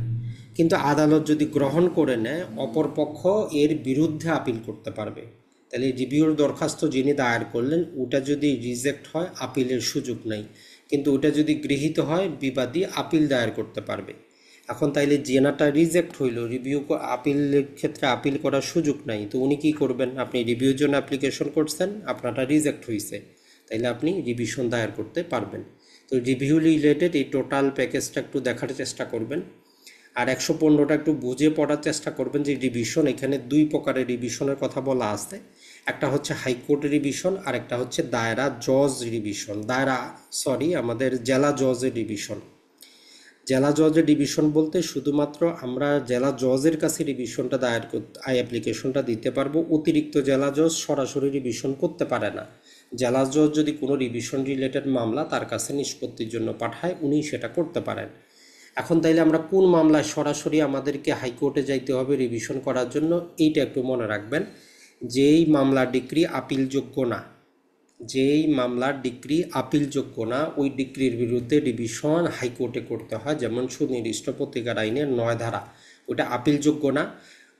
A: কিন্তু আদালত যদি গ্রহণ করে নেয়, অপরপক্ষ এর বিরুদ্ধে আপিল করতে পারবে। তাহলে রিভিউর দরখাস্ত যিনি দায়ের করলেন, ওটা যদি রিজেক্ট হয় আপিলের সুযোগ নাই, কিন্তু ওটা যদি গৃহীত হয় বিবাদী আপিল দায়ের করতে পারবে। এখন তাইলে জেনাটা রিজেক্ট হইল, রিভিউ আপিলের ক্ষেত্রে আপিল করার সুযোগ নাই, তো উনি কী করবেন, আপনি রিভিউর জন্য অ্যাপ্লিকেশন করছেন, আপনারটা রিজেক্ট হয়েছে, তাইলে আপনি রিভিশন দায়ের করতে পারবেন। তো রিভিউ রিলেটেড এই টোটাল প্যাকেজটা একটু দেখার চেষ্টা করবেন। আর 115টা একটু বুঝে পড়ার চেষ্টা করবেন যে রিভিশন, এখানে 2 প্রকারের রিভিশনের কথা বলা আছে। একটা হচ্ছে হাইকোর্ট রিভিশন, আর একটা হচ্ছে দায়রা জজ রিভিশন, আমাদের জেলা জজের রিভিশন। জেলা জজের রিভিশন বলতে শুধুমাত্র আমরা জেলা জজের কাছে রিভিশনটা দায়ের করতে, অ্যাপ্লিকেশনটা দিতে পারবো। অতিরিক্ত জেলা জজ সরাসরি রিভিশন করতে পারে না। জেলা জজ যদি কোনো রিভিশন রিলেটেড মামলা তার কাছে নিষ্পত্তির জন্য পাঠায়, উনি সেটা করতে পারেন। এখন তাইলে আমরা কোন মামলায় সরাসরি আমাদেরকে হাইকোর্টে যাইতে হবে রিভিশন করার জন্য, এইটা একটু মনে রাখবেন। যেই মামলার ডিক্রি আপিলযোগ্য না, যেই মামলার ডিক্রি আপিলযোগ্য না, ওই ডিক্রির বিরুদ্ধে রিভিশন হাইকোর্টে করতে হয়। যেমন সুনির্দিষ্ট প্রতিকার আইনের 9 ধারা, ওইটা আপিলযোগ্য না,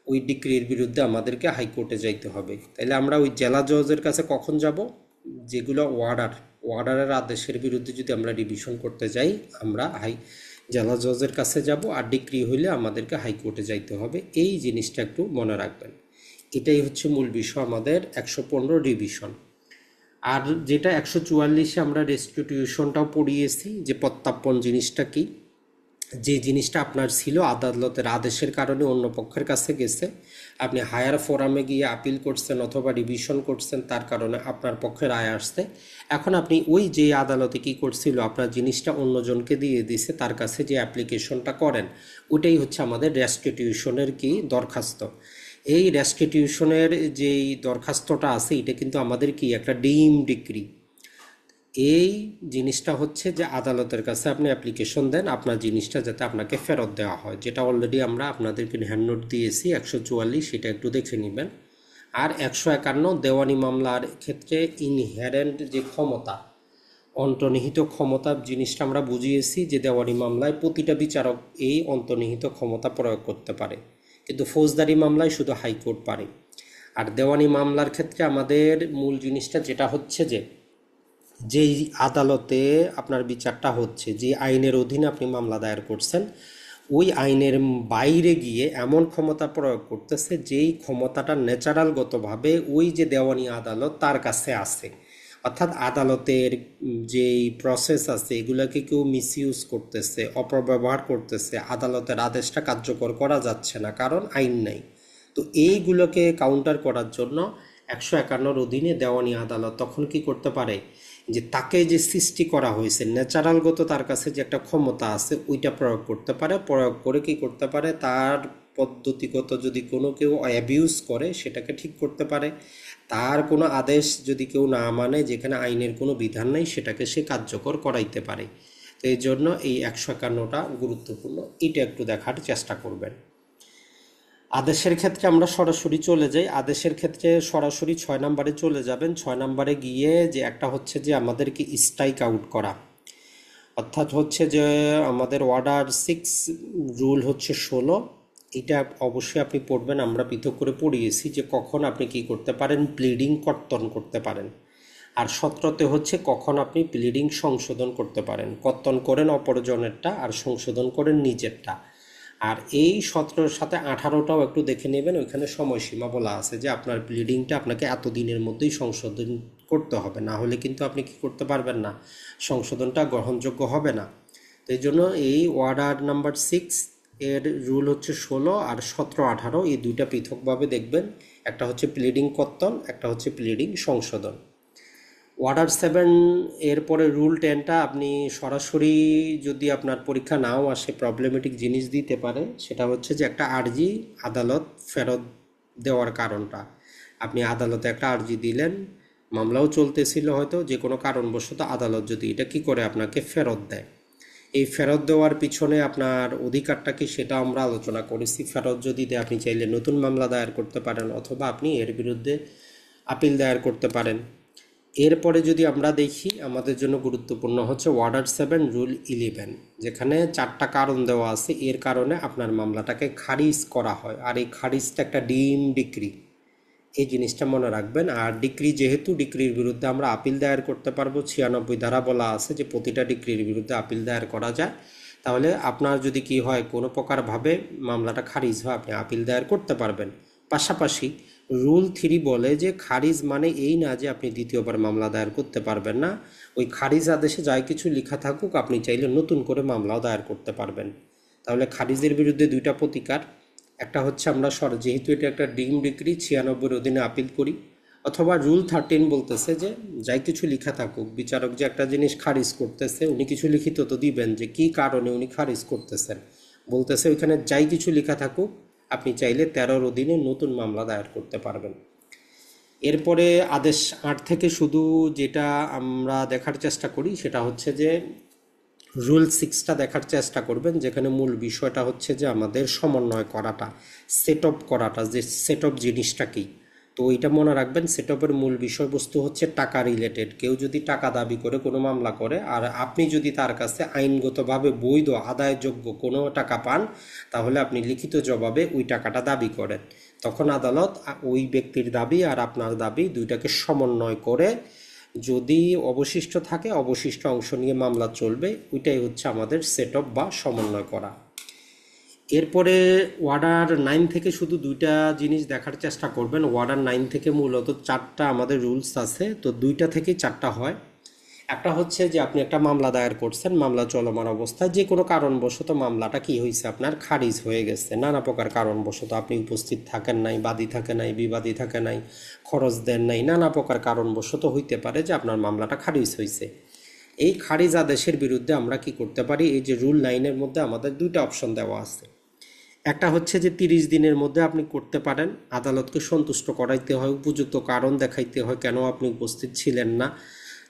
A: ওই ডিক্রির বিরুদ্ধে আমাদেরকে হাইকোর্টে যাইতে হবে। তাইলে আমরা ওই জেলা জজের কাছে কখন যাব, যেগুলো অর্ডারের আদেশের বিরুদ্ধে যদি আমরা রিভিশন করতে যাই, আমরা জেলা জজের কাছে যাব, আর ডিক্রি হইলে আমাদেরকে হাইকোর্টে যাইতে হবে। এই জিনিসটা একটু মনে রাখবেন। এটাই হচ্ছে মূল বিষয় আমাদের 115 রিভিশন। আর যেটা 144-এ আমরা রেস্টিটিউশনটাও পড়িয়েছি, যে প্রত্যার্পণ জিনিসটা কি। যে জিনিসটা আপনার ছিল আদালতের আদেশের কারণে অন্য পক্ষের কাছে গেছে, আপনি হায়ার ফোরামে গিয়ে আপিল করছেন অথবা রিভিশন করছেন, তার কারণে আপনার পক্ষে রায় আসছে। এখন আপনি ওই যে আদালতে কি করছিল, আপনার জিনিসটা অন্যজনকে দিয়ে দিছে, তার কাছে যে অ্যাপ্লিকেশনটা করেন, ওটাই হচ্ছে আমাদের রেস্টিটিউশনের কি দরখাস্ত। এই রেস্টিটিউশনের যেই দরখাস্তটা আছে, এটা কিন্তু আমাদের কি একটা ডিম ডিক্রি। এই জিনিসটা হচ্ছে যে আদালতের কাছে আপনি অ্যাপ্লিকেশন দেন আপনার জিনিসটা যাতে আপনাকে ফেরত দেওয়া হয়, যেটা অলরেডি আমরা আপনাদেরকে হ্যান্ড নোট দিয়েছি 144, সেটা একটু দেখে নেবেন। আর 151 দেওয়ানি মামলার ক্ষেত্রে ইনহেরেন্ট যে ক্ষমতা, অন্তর্নিহিত ক্ষমতা জিনিসটা আমরা বুঝিয়েছি যে দেওয়ানি মামলায় প্রতিটা বিচারক এই অন্তর্নিহিত ক্ষমতা প্রয়োগ করতে পারে, কিন্তু ফৌজদারি মামলায় শুধু হাইকোর্ট পারে। আর দেওয়ানি মামলার ক্ষেত্রে আমাদের মূল জিনিসটা যেটা হচ্ছে যে যেই আদালতে আপনার বিচারটা হচ্ছে, যে আইনের অধীনে আপনি মামলা দায়ের করছেন, ওই আইনের বাইরে গিয়ে এমন ক্ষমতা প্রয়োগ করতেছে যেই ক্ষমতাটা ন্যাচারালগতভাবে ওই যে দেওয়ানি আদালত তার কাছে আছে। অর্থাৎ আদালতের যেই প্রসেস আছে এগুলোকে কেউ মিসইউজ করতেছে, অপব্যবহার করতেছে, আদালতের আদেশটা কার্যকর করা যাচ্ছে না কারণ আইন নাই। তো এইগুলোকে কাউন্টার করার জন্য 151 অধীনে দেওয়ানি আদালত তখন কি করতে পারে, যে তাকে যে সৃষ্টি করা হয়েছে ন্যাচারালগত তার কাছে যে একটা ক্ষমতা আছে ওইটা প্রয়োগ করতে পারে। প্রয়োগ করে কি করতে পারে, তার পদ্ধতিগত যদি কোনো কেউ অ্যাবিউজ করে সেটাকে ঠিক করতে পারে। তার কোনো আদেশ যদি কেউ না মানে, যেখানে আইনের কোনো বিধান নেই, সেটাকে সে কার্যকর করাইতে পারে। তো এই জন্য এই 151টা গুরুত্বপূর্ণ, এটা একটু দেখার চেষ্টা করবেন। আদেশের ক্ষেত্রে আমরা সরাসরি চলে যাই। আদেশের ক্ষেত্রে সরাসরি 6 নম্বরে চলে যাবেন। 6 নম্বরে গিয়ে যে একটা হচ্ছে যে আমাদেরকে স্ট্রাইক আউট করা, অর্থাৎ হচ্ছে যে আমাদের অর্ডার 6 রুল হচ্ছে 16। এটা অবশ্যই আপনি পড়বেন, আমরা পৃথক করে পড়িয়েছি যে কখন আপনি কি করতে পারেন, প্লিডিং কর্তন করতে পারেন। আর 17তে হচ্ছে কখন আপনি প্লিডিং সংশোধন করতে পারেন। কর্তন করেন অপরজনেরটা আর সংশোধন করেন নিজেরটা। আর এই 17-র সাথে 18টাও একটু দেখে নেবেন, ওইখানে সময়সীমা বলা আছে যে আপনার প্লিডিংটা আপনাকে এত দিনের মধ্যেই সংশোধন করতে হবে, না হলে কিন্তু আপনি কি করতে পারবেন না, সংশোধনটা গ্রহণযোগ্য হবে না। তো এই জন্য এই অর্ডার নাম্বার 6 এর রুল হচ্ছে 16 আর 17-18, এই দুইটা পৃথকভাবে দেখবেন। একটা হচ্ছে প্লিডিং কর্তন, একটা হচ্ছে প্লিডিং সংশোধন। অর্ডার 7 এরপরে রুল 10টা আপনি সরাসরি, যদি আপনার পরীক্ষা নাও আসে, প্রবলেমেটিক জিনিস দিতে পারে। সেটা হচ্ছে যে একটা আর্জি আদালত ফেরত দেওয়ার কারণটা, আপনি আদালতে একটা আর্জি দিলেন, মামলাও চলতেছিল, হয়তো যে কোনো কারণবশত আদালত যদি এটা কি করে আপনাকে ফেরত দেয়, এই ফেরত দেওয়ার পিছনে আপনার অধিকারটা কি সেটা আমরা আলোচনা করেছি। ফেরত যদি দেয় আপনি চাইলে নতুন মামলা দায়ের করতে পারেন, অথবা আপনি এর বিরুদ্ধে আপিল দায়ের করতে পারেন। এরপরে যদি আমরা দেখি, আমাদের জন্য গুরুত্বপূর্ণ হচ্ছে অর্ডার 7 রুল 11, যেখানে 4টা কারণ দেওয়া আছে এর কারণে আপনার মামলাটাকে খারিজ করা হয়। আর এই খারিজটা একটা ডিম ডিক্রি, এই জিনিসটা মনে রাখবেন। আর ডিক্রি যেহেতু, ডিক্রির বিরুদ্ধে আমরা আপিল দায়ের করতে পারবো। 96 ধারা বলা আছে যে প্রতিটা ডিক্রির বিরুদ্ধে আপিল দায়ের করা যায়। তাহলে আপনার যদি কি হয়, কোনো প্রকারভাবে মামলাটা খারিজ হয়, আপনি আপিল দায়ের করতে পারবেন। পাশাপাশি রুল 3 বলে যে খারিজ মানে এই না যে আপনি দ্বিতীয়বার মামলা দায়ের করতে পারবেন না। ওই খারিজ আদেশে যাই কিছু লেখা থাকুক, আপনি চাইলে নতুন করে মামলাও দায়ের করতে পারবেন। তাহলে খারিজের বিরুদ্ধে দুইটা প্রতিকার, একটা হচ্ছে আমরা যেহেতু এটা একটা ডিম ডিক্রি, 96-এর অধীনে আপিল করি। অথবা রুল 13 বলতেছে যে যাই কিছু লেখা থাকুক, বিচারক যে একটা জিনিস খারিজ করতেছে, উনি কিছু লিখিত তো দিবেন যে কি কারণে উনি খারিজ করতেছেন। বলতেছে ওইখানে যাই কিছু লেখা থাকুক, আপনি চাইলে 13-র অধীনে নতুন মামলা দায়ের করতে পারবেন। এরপরে আদেশ 8 থেকে শুধু যেটা আমরা দেখার চেষ্টা করি সেটা হচ্ছে যে রুল 6টা দেখার চেষ্টা করবেন, যেখানে মূল বিষয়টা হচ্ছে যে আমাদের সমন্বয় করাটা, সেট আপ করাটা, যে সেট আপ জিনিসটা কি। তো এইটা মনে রাখবেন, সেট আপের মূল বিষয়বস্তু হচ্ছে টাকা রিলেটেড। কেউ যদি টাকা দাবি করে কোনো মামলা করে, আর আপনি যদি তার কাছে আইনগতভাবে বৈধ আদায়যোগ্য কোনো টাকা পান, তাহলে আপনি লিখিত জবাবে ওই টাকাটা দাবি করেন। তখন আদালত ওই ব্যক্তির দাবি আর আপনার দাবি দুইটাকে সমন্বয় করে, যদি অবশিষ্ট থাকে অবশিষ্ট অংশ নিয়ে মামলা চলবে। ওইটাই হচ্ছে আমাদের সেট আপ বা সমন্বয় করা। এরপরে অর্ডার 9 থেকে শুধু দুইটা জিনিস দেখার চেষ্টা করবেন। অর্ডার 9 থেকে মূলত 4টা আমাদের রুলস আছে, তো 2টা থেকে 4টা হয়। একটা হচ্ছে যে আপনি একটা মামলা দায়ের করছেন, মামলা চলমান অবস্থায় যে কোনো কারণবশত মামলাটা কি হয়েছে, আপনার খারিজ হয়ে গেছে। নানা প্রকার কারণবশত আপনি উপস্থিত থাকেন নাই, বাদী থাকে নাই, বিবাদী থাকে নাই, খরচ দেন নাই, নানা প্রকার কারণবশত হইতে পারে যে আপনার মামলাটা খারিজ হয়েছে। এই খারিজ আদেশের বিরুদ্ধে আমরা কি করতে পারি, এই যে রুল 9-এর মধ্যে আমাদের দুইটা অপশন দেওয়া আছে। একটা হচ্ছে যে 30 দিনের মধ্যে আপনি করতে পারেন, আদালতকে সন্তুষ্ট করাইতে হয়, উপযুক্ত কারণ দেখাইতে হয় কেন আপনি উপস্থিত ছিলেন না।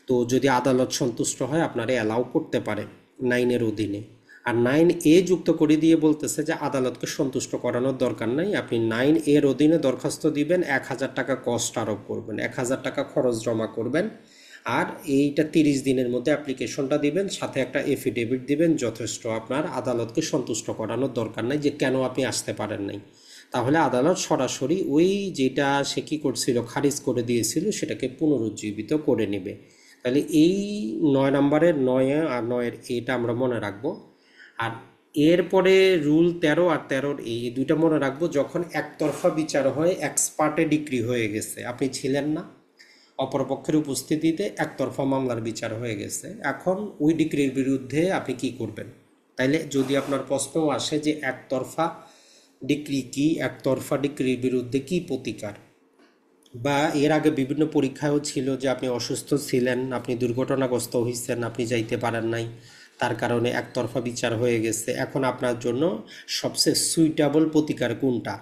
A: তো যদি আদালত সন্তুষ্ট হয় আপনারা অ্যালাউ করতে পারে 9-এর অধীনে। আর 9A যুক্ত করে দিয়ে বলতেছে যে আদালতকে সন্তুষ্ট করানোর দরকার নাই, আপনি 9A-র অধীনে দরখাস্ত দিবেন, 1,000 টাকা কস্ট আরোপ করবেন, 1,000 টাকা খরচ জমা করবেন, আর এইটা 30 দিনের মধ্যে অ্যাপ্লিকেশনটা দিবেন, সাথে একটা এফিডেভিট দিবেন, যথেষ্ট। আপনার আদালতকে সন্তুষ্ট করানোর দরকার নাই যে কেন আপনি আসতে পারেন নাই। তাহলে আদালত সরাসরি ওই যেটা সে কী করছিল, খারিজ করে দিয়েছিল, সেটাকে পুনরুজ্জীবিত করে নেবে। তাহলে এই 9 নম্বরের 9 আর 9-এর এটা আমরা মনে রাখবো। আর এরপরে রুল 13 আর 13-র এই দুইটা মনে রাখবো। যখন একতরফা বিচার হয়, এক্সপার্টে ডিক্রি হয়ে গেছে, আপনি ছিলেন না, অপরপক্ষের উপস্থিতিতে একতরফা মামলার বিচার হয়ে গেছে, এখন ওই ডিক্রির বিরুদ্ধে আপনি কি করবেন? তাইলে যদি আপনার প্রশ্ন আসে যে একতরফা ডিক্রি কি, একতরফা ডিক্রির বিরুদ্ধে কি প্রতিকার, বা এর আগে বিভিন্ন পরীক্ষায়ও ছিল যে আপনি অসুস্থ ছিলেন, আপনি দুর্ঘটনাগ্রস্ত হয়েছেন, আপনি যাইতে পারেন নাই, তার কারণে একতরফা বিচার হয়ে গেছে, এখন আপনার জন্য সবচেয়ে সুইটেবল প্রতিকার কোনটা?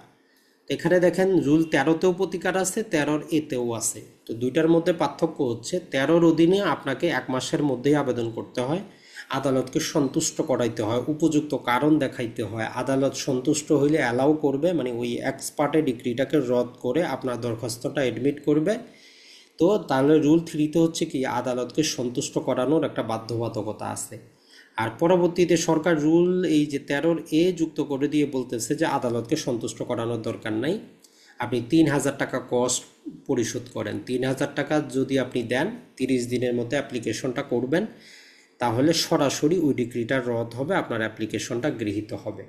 A: এখানে দেখেন রুল 13-তেও প্রতিকার আছে, 13-র এতেও আছে। তো দুইটার মধ্যে পার্থক্য হচ্ছে 13-র অধীনে আপনাকে 1 মাসের মধ্যেই আবেদন করতে হয়, আদালতকে সন্তুষ্ট করাইতে হয়, উপযুক্ত কারণ দেখাইতে হয়, আদালত সন্তুষ্ট হইলে অ্যালাউ করবে, মানে ওই এক্সপার্টের ডিগ্রিটাকে রদ করে আপনার দরখাস্তটা এডমিট করবে। তো তাহলে রুল 3-তে হচ্ছে কি, আদালতকে সন্তুষ্ট করানোর একটা বাধ্যবাধকতা আছে। আর পরবর্তীতে সরকার রুল এই যে 13-র যুক্ত করে দিয়ে বলতেছে যে আদালতকে সন্তুষ্ট করানোর দরকার নাই, আপনি 3,000 টাকা কস্ট পরিশোধ করেন। 3,000 টাকা যদি আপনি দেন, 30 দিনের মধ্যে অ্যাপ্লিকেশনটা করবেন, তাহলে সরাসরি ওই ডিগ্রিটা রদ হবে, আপনার অ্যাপ্লিকেশনটা গৃহীত হবে।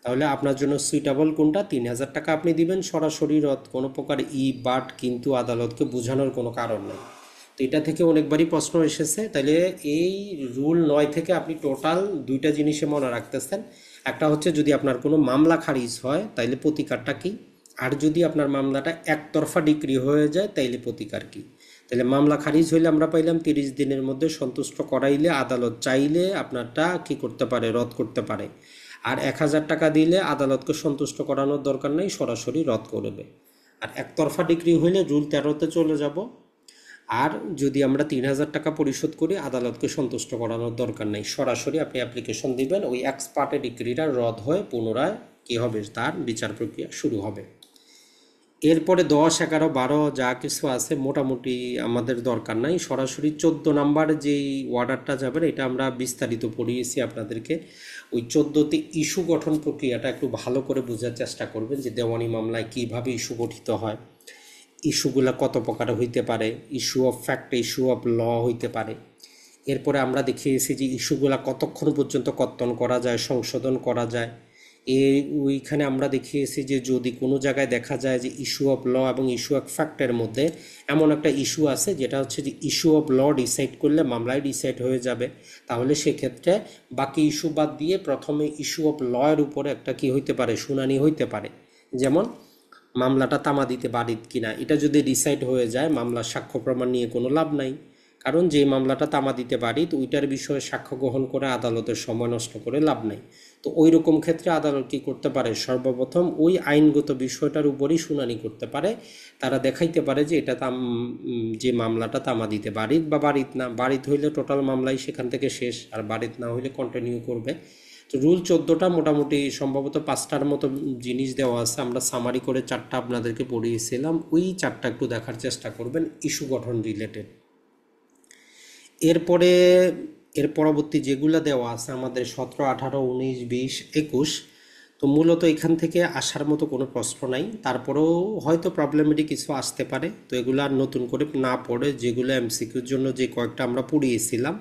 A: তাহলে আপনার জন্য সুইটেবল কোনটা? 3,000 টাকা আপনি দিবেন, সরাসরি রদ, কোনো প্রকার বাট কিন্তু আদালতকে বোঝানোর কোনো কারণ নেই। তো এটা থেকে অনেকবারই প্রশ্ন এসেছে। তাহলে এই রুল 9 থেকে আপনি টোটাল দুইটা জিনিসে মনে রাখতেছেন। একটা হচ্ছে যদি আপনার কোনো মামলা খারিজ হয় তাইলে প্রতিকারটা কি, আর যদি আপনার মামলাটা একতরফা ডিক্রি হয়ে যায় তাইলে প্রতিকার কি। তাহলে মামলা খারিজ হইলে আমরা পাইলাম 30 দিনের মধ্যে সন্তুষ্ট করাইলে আদালত চাইলে আপনারটা কি করতে পারে, রদ করতে পারে। আর 1,000 টাকা দিলে আদালতকে সন্তুষ্ট করানোর দরকার নেই, সরাসরি রদ করবে। আর একতরফা ডিক্রি হইলে রুল 13-তে চলে যাব। আর যদি আমরা 3,000 টাকা পরিশোধ করি, আদালতকে সন্তুষ্ট করানোর দরকার নেই, সরাসরি আপনি অ্যাপ্লিকেশন দিবেন, ওই এক্সপার্টের ডিগ্রিটা রদ হয়ে পুনরায় কী হবে, তার বিচার প্রক্রিয়া শুরু হবে। এরপরে 10, 11, 12 যা কিছু আছে মোটামুটি আমাদের দরকার নাই, সরাসরি 14 নাম্বার যেই অর্ডারটা যাবেন, এটা আমরা বিস্তারিত পড়িয়েছি আপনাদেরকে। ওই 14-তে ইস্যু গঠন প্রক্রিয়াটা একটু ভালো করে বোঝার চেষ্টা করবেন, যে দেওয়ানি মামলায় কীভাবে ইস্যু গঠিত হয়, ইস্যুগুলা কত প্রকার হইতে পারে, issue of fact, issue of law হইতে পারে। এরপরে আমরা দেখিয়েছি যে ইস্যুগুলা কতক্ষণ পর্যন্ত কর্তন করা যায়, সংশোধন করা যায়। ওইখানে আমরা দেখিয়েছি যে যদি কোনো জায়গায় দেখা যায় যে ইস্যু অফ ল এবং ইস্যু অফ ফ্যাক্টের মধ্যে এমন একটা ইস্যু আছে যেটা হচ্ছে যে ইস্যু অফ ল ডিসাইড করলে মামলায় ডিসাইড হয়ে যাবে, তাহলে সেক্ষেত্রে বাকি ইস্যু বাদ দিয়ে প্রথমে ইস্যু অফ ল এর উপরে একটা কি হইতে পারে, শুনানি হইতে পারে। যেমন মামলাটা তামাদিতে বারিত কিনা, এটা যদি ডিসাইড হয়ে যায়, মামলার সাক্ষ্য প্রমাণ নিয়ে কোনো লাভ নাই, কারণ যে মামলাটা তামাদিতে বারিত ওইটার বিষয়ে সাক্ষ্য গ্রহণ করে আদালতের সময় নষ্ট করে লাভ নাই। তো ওই রকম ক্ষেত্রে আদালত কী করতে পারে, সর্বপ্রথম ওই আইনগত বিষয়টার উপরই শুনানি করতে পারে। তারা দেখাইতে পারে যে এটা যে মামলাটা তামাদিতে বারিত বা বারিত না, বারিত হইলে টোটাল মামলাই সেখান থেকে শেষ, আর বারিত না হইলে কন্টিনিউ করবে। তো রুল 14টা মোটামুটি সম্ভবত 5টার মতো জিনিস দেওয়া আছে, আমরা সামারি করে 4টা আপনাদেরকে পড়িয়েছিলাম, ওই 4টা একটু দেখার চেষ্টা করবেন ইস্যু গঠন রিলেটেড। এরপরে এর পরবর্তী যেগুলো দেওয়া আছে আমাদের 17, 18, 19, 20, 21, তো মূলত এখান থেকে আসার মতো কোনো প্রশ্ন নাই, তারপরেও হয়তো প্রবলেমেটিক কিছু আসতে পারে। তো এগুলো আর নতুন করে না পড়ে যেগুলো এমসিকিউর জন্য যে কয়েকটা আমরা পড়িয়েছিলাম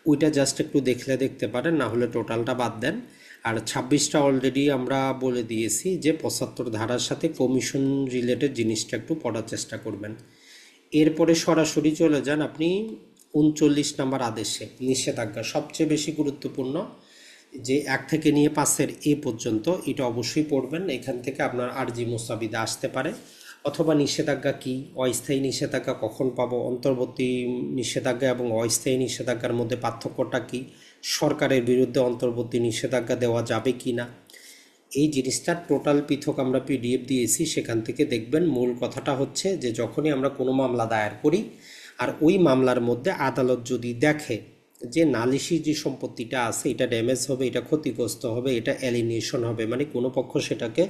A: ওইটা জাস্ট একটু দেখতে পারেন, না হলে টোটালটা বাদ দেন। আর 26টা অলরেডি আমরা বলে দিয়েছি যে 75 ধারার সাথে কমিশন রিলেটেড জিনিসটা একটু পড়ার চেষ্টা করবেন। এরপরে সরাসরি চলে যান আপনি 39 নম্বর আদেশে, নিষেধাজ্ঞা সবচেয়ে বেশি গুরুত্বপূর্ণ, যে 1 থেকে নিয়ে 5-এর পর্যন্ত, এটা অবশ্যই পড়বেন। এখান থেকে আপনার আরজি মুস্তাবিদা আসতে পারে, অথবা নিষেধাজ্ঞা কি, অস্থায়ী নিষেধাজ্ঞা কখন পাবো, অন্তর্বর্তী নিষেধাজ্ঞা এবং অস্থায়ী নিষেধাজ্ঞার মধ্যে পার্থক্যটা কি, সরকারের বিরুদ্ধে অন্তর্বর্তী নিষেধাজ্ঞা দেওয়া যাবে কি না, এই জিনিসটা টোটাল পৃথক আমরা পিডিএফ দিয়েছি, সেখান থেকে দেখবেন। মূল কথাটা হচ্ছে যে যখনই আমরা কোনো মামলা দায়ের করি, আর ওই মামলার মধ্যে আদালত যদি দেখে যে নালিশি যে সম্পত্তিটা আছে এটা ড্যামেজ হবে, এটা ক্ষতিগ্রস্ত হবে, এটা অ্যালিনিয়েশন হবে, মানে কোনো পক্ষ সেটাকে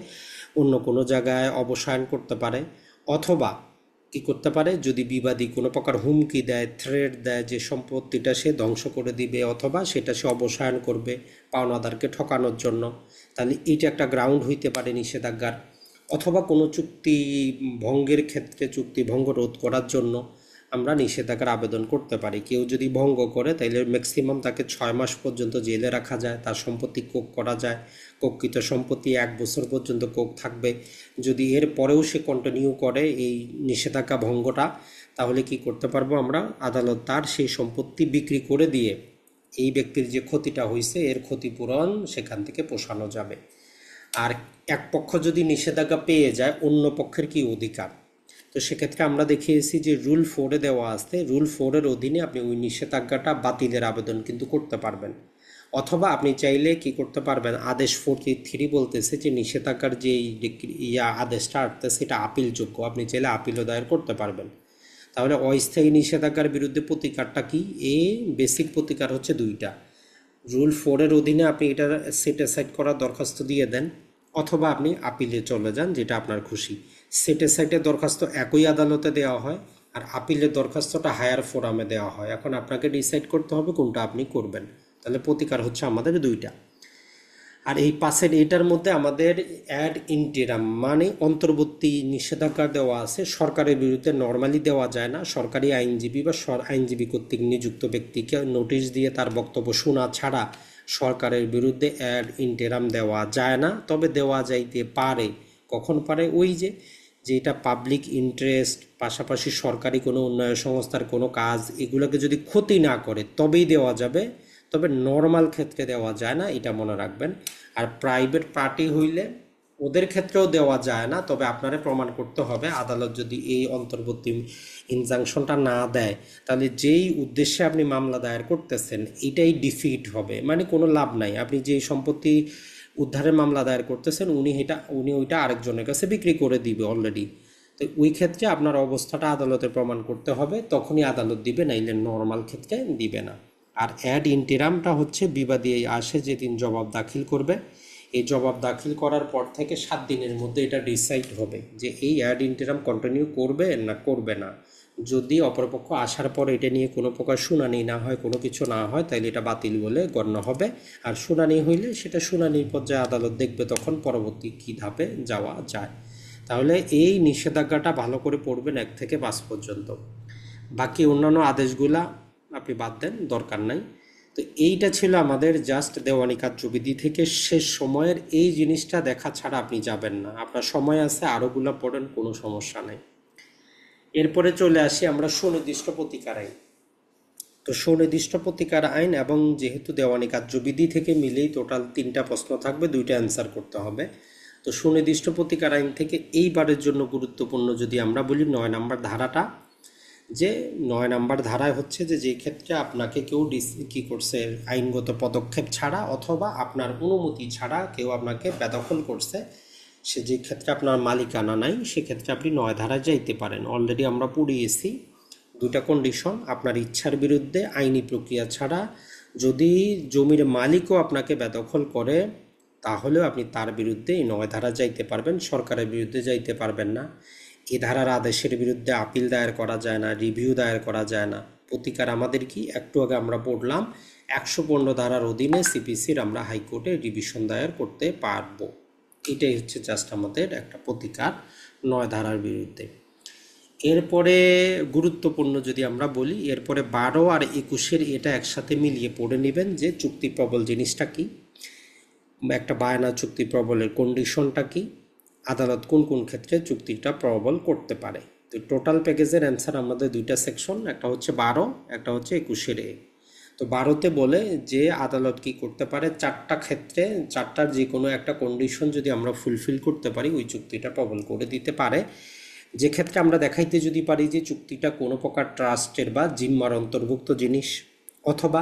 A: অন্য কোনো জায়গায় অবসায়ন করতে পারে, অথবা কি করতে পারে, যদি বিবাদী কোনো প্রকার হুমকি দেয়, থ্রেট দেয় যে সম্পত্তিটা সে ধ্বংস করে দিবে অথবা সেটা সে অবসায়ন করবে পাওনাদারকে ঠকানোর জন্য, তাহলে এটা একটা গ্রাউন্ড হইতে পারে নিষেধাজ্ঞার। অথবা কোনো চুক্তি ভঙ্গের ক্ষেত্রে চুক্তি ভঙ্গ রোধ করার জন্য আমরা নিষেধাজ্ঞার আবেদন করতে পারি। কেউ যদি ভঙ্গ করে তাহলে ম্যাক্সিমাম তাকে 6 মাস পর্যন্ত জেলে রাখা যায়, তার সম্পত্তি কোক করা যায়, কোককৃত সম্পত্তি 1 বছর পর্যন্ত কোক থাকবে। যদি এর পরেও সে কন্টিনিউ করে এই নিষেধাজ্ঞা ভঙ্গটা, তাহলে কি করতে পারবো আমরা, আদালত তার সেই সম্পত্তি বিক্রি করে দিয়ে এই ব্যক্তির যে ক্ষতিটা হয়েছে এর ক্ষতিপূরণ সেখান থেকে পোষানো যাবে। আর এক পক্ষ যদি নিষেধাজ্ঞা পেয়ে যায়, অন্য পক্ষের কি অধিকার, তো সেক্ষেত্রে আমরা দেখিয়েছি যে রুল 4-এ দেওয়া আছে, রুল 4-এর অধীনে আপনি ওই নিষেধাজ্ঞাটা বাতিলের আবেদন কিন্তু করতে পারবেন। অথবা আপনি চাইলে কি করতে পারবেন, আদেশ 43 বলতেছে যে নিষেধাজ্ঞার যে আদেশটা আসতেছে এটা আপিলযোগ্য, আপনি চাইলে আপিলও দায়ের করতে পারবেন। তাহলে অস্থায়ী নিষেধাজ্ঞার বিরুদ্ধে প্রতিকারটা কি, বেসিক প্রতিকার হচ্ছে দুইটা। রুল 4-এর অধীনে আপনি এটা সেট অ্যাসাইড করার দরখাস্ত দিয়ে দেন, অথবা আপনি আপিলে চলে যান, যেটা আপনার খুশি। সেট অ্যাসাইডের দরখাস্ত একই আদালতে দেওয়া হয়, আর আপিলের দরখাস্তটা হায়ার ফোরামে দেওয়া হয়। এখন আপনাকে ডিসাইড করতে হবে কোনটা আপনি করবেন। তাহলে প্রতিকার হচ্ছে আমাদের দুইটা। আর এই পাশের এটার মধ্যে আমাদের অ্যাড ইন্টেরাম মানে অন্তর্বর্তী নিষেধাজ্ঞা দেওয়া আছে। সরকারের বিরুদ্ধে নর্মালি দেওয়া যায় না, সরকারি আইনজীবী বা আইনজীবী কর্তৃক নিযুক্ত ব্যক্তিকে নোটিশ দিয়ে তার বক্তব্য শোনা ছাড়া সরকারের বিরুদ্ধে অ্যাড ইন্টেরাম দেওয়া যায় না। তবে দেওয়া যাইতে পারে, কখন পারে, ওই যে যেটা পাবলিক ইন্টারেস্ট, পাশাপাশি সরকারি কোনো উন্নয়ন সংস্থার কোনো কাজ, এগুলোকে যদি ক্ষতি না করে তবেই দেওয়া যাবে, তবে নর্মাল ক্ষেত্রে দেওয়া যায় না, এটা মনে রাখবেন। আর প্রাইভেট পার্টি হইলে ওদের ক্ষেত্রেও দেওয়া যায় না, তবে আপনারা প্রমাণ করতে হবে। আদালত যদি এই অন্তর্বর্তী ইনজাংশনটা না দেয়, তাহলে যেই উদ্দেশ্যে আপনি মামলা দায়ের করতেছেন এটাই ডিফিট হবে, মানে কোনো লাভ নাই। আপনি যেই সম্পত্তি উদ্ধারের মামলা দায়ের করতেছেন উনি ওইটা আরেকজনের কাছে বিক্রি করে দিবে অলরেডি। তো ওই ক্ষেত্রে আপনার অবস্থাটা আদালতে প্রমাণ করতে হবে, তখনই আদালত দিবে, নাইলে নর্মাল ক্ষেত্রে দিবে না। আর অ্যাড ইন্টেরামটা হচ্ছে বিবাদী আসে যেদিন জবাব দাখিল করবে, এই জবাব দাখিল করার পর থেকে 7 দিনের মধ্যে এটা ডিসাইড হবে যে এই অ্যাড ইন্টেরাম কন্টিনিউ করবে না করবে না। যদি অপরপক্ষ আসার পর এটা নিয়ে কোনো প্রকার শুনানি না হয়, কোনো কিছু না হয়, তাহলে এটা বাতিল বলে গণ্য হবে। আর শুনানি হইলে সেটা শুনানির পর্যায়ে আদালত দেখবে তখন পরবর্তী কী ধাপে যাওয়া যায়। তাহলে এই নিষেধাজ্ঞাটা ভালো করে পড়বেন 1 থেকে 5 পর্যন্ত। বাকি অন্যান্য আদেশগুলা আপনি বাদ দেন, দরকার নাই। তো এইটা ছিল আমাদের জাস্ট দেওয়ানি কার্যবিধি থেকে শেষ সময়ের এই জিনিসটা দেখা ছাড়া আপনি যাবেন না। আপনার সময় আছে, আরোগুলো পড়েন, কোনো সমস্যা নাই। এরপরে চলে আসি আমরা সুনির্দিষ্ট প্রতিকার আইন। তো সুনির্দিষ্ট প্রতিকার আইন এবং যেহেতু দেওয়ানি কার্যবিধি থেকে মিলেই টোটাল 3টা প্রশ্ন থাকবে, 2টা অ্যান্সার করতে হবে। তো সুনির্দিষ্ট প্রতিকার আইন থেকে এইবারের জন্য গুরুত্বপূর্ণ যদি আমরা বলি 9 নম্বর ধারাটা, যে 9 নম্বর ধারায় হচ্ছে যে যে ক্ষেত্রে আপনাকে কেউ কী করছে আইনগত পদক্ষেপ ছাড়া অথবা আপনার অনুমতি ছাড়া কেউ আপনাকে বেদখল করছে, সে যে ক্ষেত্রে আপনার মালিকানা নাই, সেক্ষেত্রে আপনি 9 ধারায় যাইতে পারেন। অলরেডি আমরা পড়িয়েছি 2টা কন্ডিশন, আপনার ইচ্ছার বিরুদ্ধে আইনি প্রক্রিয়া ছাড়া যদি জমির মালিকও আপনাকে বেদখল করে তাহলেও আপনি তার বিরুদ্ধে এই 9 ধারা যাইতে পারবেন, সরকারের বিরুদ্ধে যাইতে পারবেন না। এ ধারার আদেশের বিরুদ্ধে আপিল দায়ের করা যায় না, রিভিউ দায়ের করা যায় না। প্রতিকার আমাদের কি, একটু আগে আমরা পড়লাম 115 ধারার অধীনে সিপিসির আমরা হাইকোর্টে রিভিশন দায়ের করতে পারবো। এটাই হচ্ছে জাস্ট আমাদের একটা প্রতিকার 9 ধারার বিরুদ্ধে। এরপরে গুরুত্বপূর্ণ যদি আমরা বলি, এরপরে 12 আর 21-এর এটা একসাথে মিলিয়ে পড়ে নেবেন যে চুক্তি প্রবল জিনিসটা কি, একটা বায়না চুক্তি প্রবলের কন্ডিশনটা কি, আদালত কোন কোন ক্ষেত্রে চুক্তিটা প্রবল করতে পারে। তো টোটাল প্যাকেজের অ্যান্সার আমাদের 2টা সেকশন, একটা হচ্ছে 12, একটা হচ্ছে 21-এর। তো 12তে বলে যে আদালত কি করতে পারে, 4টা ক্ষেত্রে 4টার যে কোনো একটা কন্ডিশন যদি আমরা ফুলফিল করতে পারি ওই চুক্তিটা প্রবল করে দিতে পারে। যে ক্ষেত্রে আমরা দেখাইতে যদি পারি যে চুক্তিটা কোনো প্রকার ট্রাস্টের বা জিম্মার অন্তর্ভুক্ত জিনিস, অথবা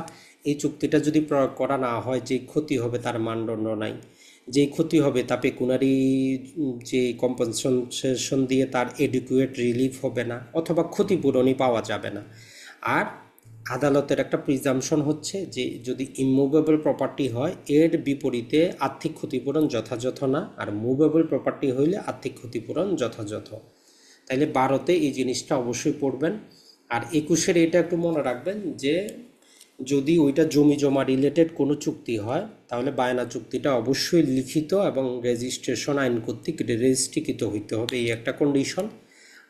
A: এই চুক্তিটা যদি প্রয়োগ করা না হয় যে ক্ষতি হবে তার মানদণ্ড নাই, যেই ক্ষতি হবে তা পেকুনারি যে কম্পেনসেশন দিয়ে তার এডিকুয়েট রিলিফ হবে না, অথবা ক্ষতিপূরণই পাওয়া যাবে না। আর আদালতের একটা প্রিজাম্পশন হচ্ছে যে যদি ইমুভেবল প্রপার্টি হয় এর বিপরীতে আর্থিক ক্ষতিপূরণ যথাযথ না, আর মুভেবল প্রপার্টি হইলে আর্থিক ক্ষতিপূরণ যথাযথ। তাইলে 12তে এই জিনিসটা অবশ্যই পড়বেন। আর 21-এর এটা একটু মনে রাখবেন যে যদি ওইটা জমি জমা রিলেটেড কোনো চুক্তি হয় তাহলে বায়না চুক্তিটা অবশ্যই লিখিত এবং রেজিস্ট্রেশন আইন কর্তৃক রেজিস্ট্রিকৃত হইতে হবে, এই একটা কন্ডিশন।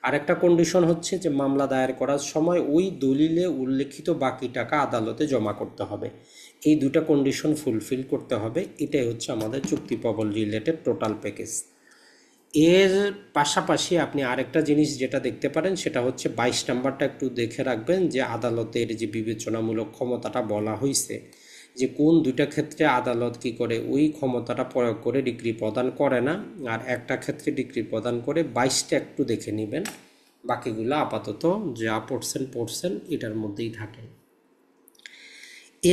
A: আর একটা কন্ডিশন হচ্ছে যে মামলা দায়ের করার সময় ওই দলিলে উল্লেখিত বাকি টাকা আদালতে জমা করতে হবে। এই দুটা কন্ডিশন ফুলফিল করতে হবে। এটাই হচ্ছে আমাদের চুক্তি প্রবল রিলেটেড টোটাল প্যাকেজ। এর পাশাপাশি আপনি আরেকটা জিনিস যেটা দেখতে পারেন সেটা হচ্ছে 22 নাম্বারটা একটু দেখে রাখবেন, যে আদালতের যে বিবেচনামূলক ক্ষমতাটা বলা হয়েছে, যে কোন দুইটা ক্ষেত্রে আদালত কি করে ওই ক্ষমতাটা প্রয়োগ করে ডিক্রি প্রদান করে না, আর একটা ক্ষেত্রে ডিক্রি প্রদান করে। 22টা একটু দেখে নেবেন, বাকিগুলো আপাতত যা পড়ছেন এটার মধ্যেই থাকে।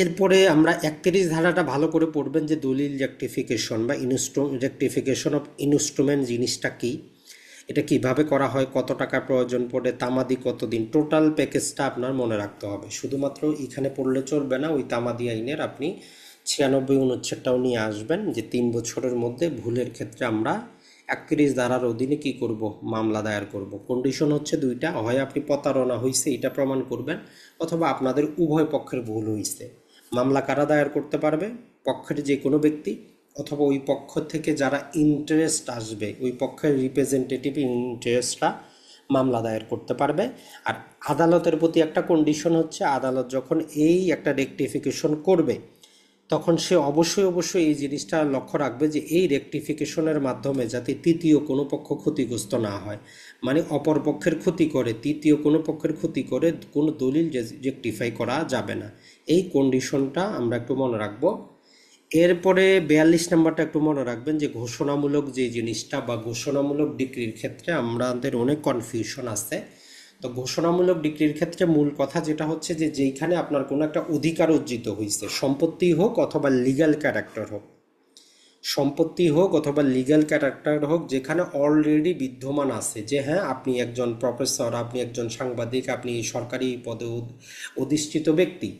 A: এরপরে আমরা 31 ধারাটা ভালো করে পড়বেন, যে দলিল রেকটিফিকেশন বা রেকটিফিকেশন অফ ইনস্ট্রুমেন্ট জিনিসটা কি, এটা কিভাবে করা হয়, কত টাকা প্রয়োজন পড়ে, তামাদি কতদিন, টোটাল প্যাকেজটা আপনার মনে রাখতে হবে। শুধুমাত্র এখানে পড়লে চলবে না, ওই তামাদি আইনের আপনি 96 অনুচ্ছেদটাও নিয়ে আসবেন, যে 3 বছরের মধ্যে ভুলের ক্ষেত্রে আমরা 31 ধারার অধীনে কি করব, মামলা দায়ের করব। কন্ডিশন হচ্ছে দুইটা, হয় আপনি প্রতারণা হয়েছে এটা প্রমাণ করবেন, অথবা আপনাদের উভয় পক্ষের ভুল হয়েছে। মামলা কারা দায়ের করতে পারবে, পক্ষের যে কোনো ব্যক্তি, অথবা ওই পক্ষ থেকে যারা ইন্টারেস্ট আসবে ওই পক্ষের রিপ্রেজেন্টেটিভ ইন্টারেস্টরা মামলা দায়ের করতে পারবে। আর আদালতের প্রতি একটা কন্ডিশন হচ্ছে, আদালত যখন এই একটা রেকটিফিকেশন করবে তখন সে অবশ্যই এই জিনিসটা লক্ষ্য রাখবে যে এই রেকটিফিকেশনের মাধ্যমে যাতে তৃতীয় কোনো পক্ষ ক্ষতিগ্রস্ত না হয়, মানে অপর পক্ষের ক্ষতি করে তৃতীয় কোনো পক্ষের ক্ষতি করে কোনো দলিল রেকটিফাই করা যাবে না। এই কন্ডিশনটা আমরা একটু মনে রাখবো। এরপরে 42 নাম্বারটা একটু মনে রাখবেন, যে ঘোষণামূলক যে জিনিসটা বা ঘোষণামূলক ডিক্রির ক্ষেত্রে আমাদের অনেক কনফিউশন আছে। তো ঘোষণামূলক ডিক্রির ক্ষেত্রে মূল কথা যেটা হচ্ছে যে যেইখানে আপনার কোনো একটা অধিকার অর্জিত হয়েছে, সম্পত্তি হোক অথবা লিগ্যাল ক্যারেক্টার হোক, সম্পত্তি হোক অথবা লিগ্যাল ক্যারেক্টার হোক, যেখানে অলরেডি বিদ্যমান আছে যে হ্যাঁ আপনি একজন প্রফেসর, আপনি একজন সাংবাদিক, আপনি সরকারি পদে অধিষ্ঠিত ব্যক্তি,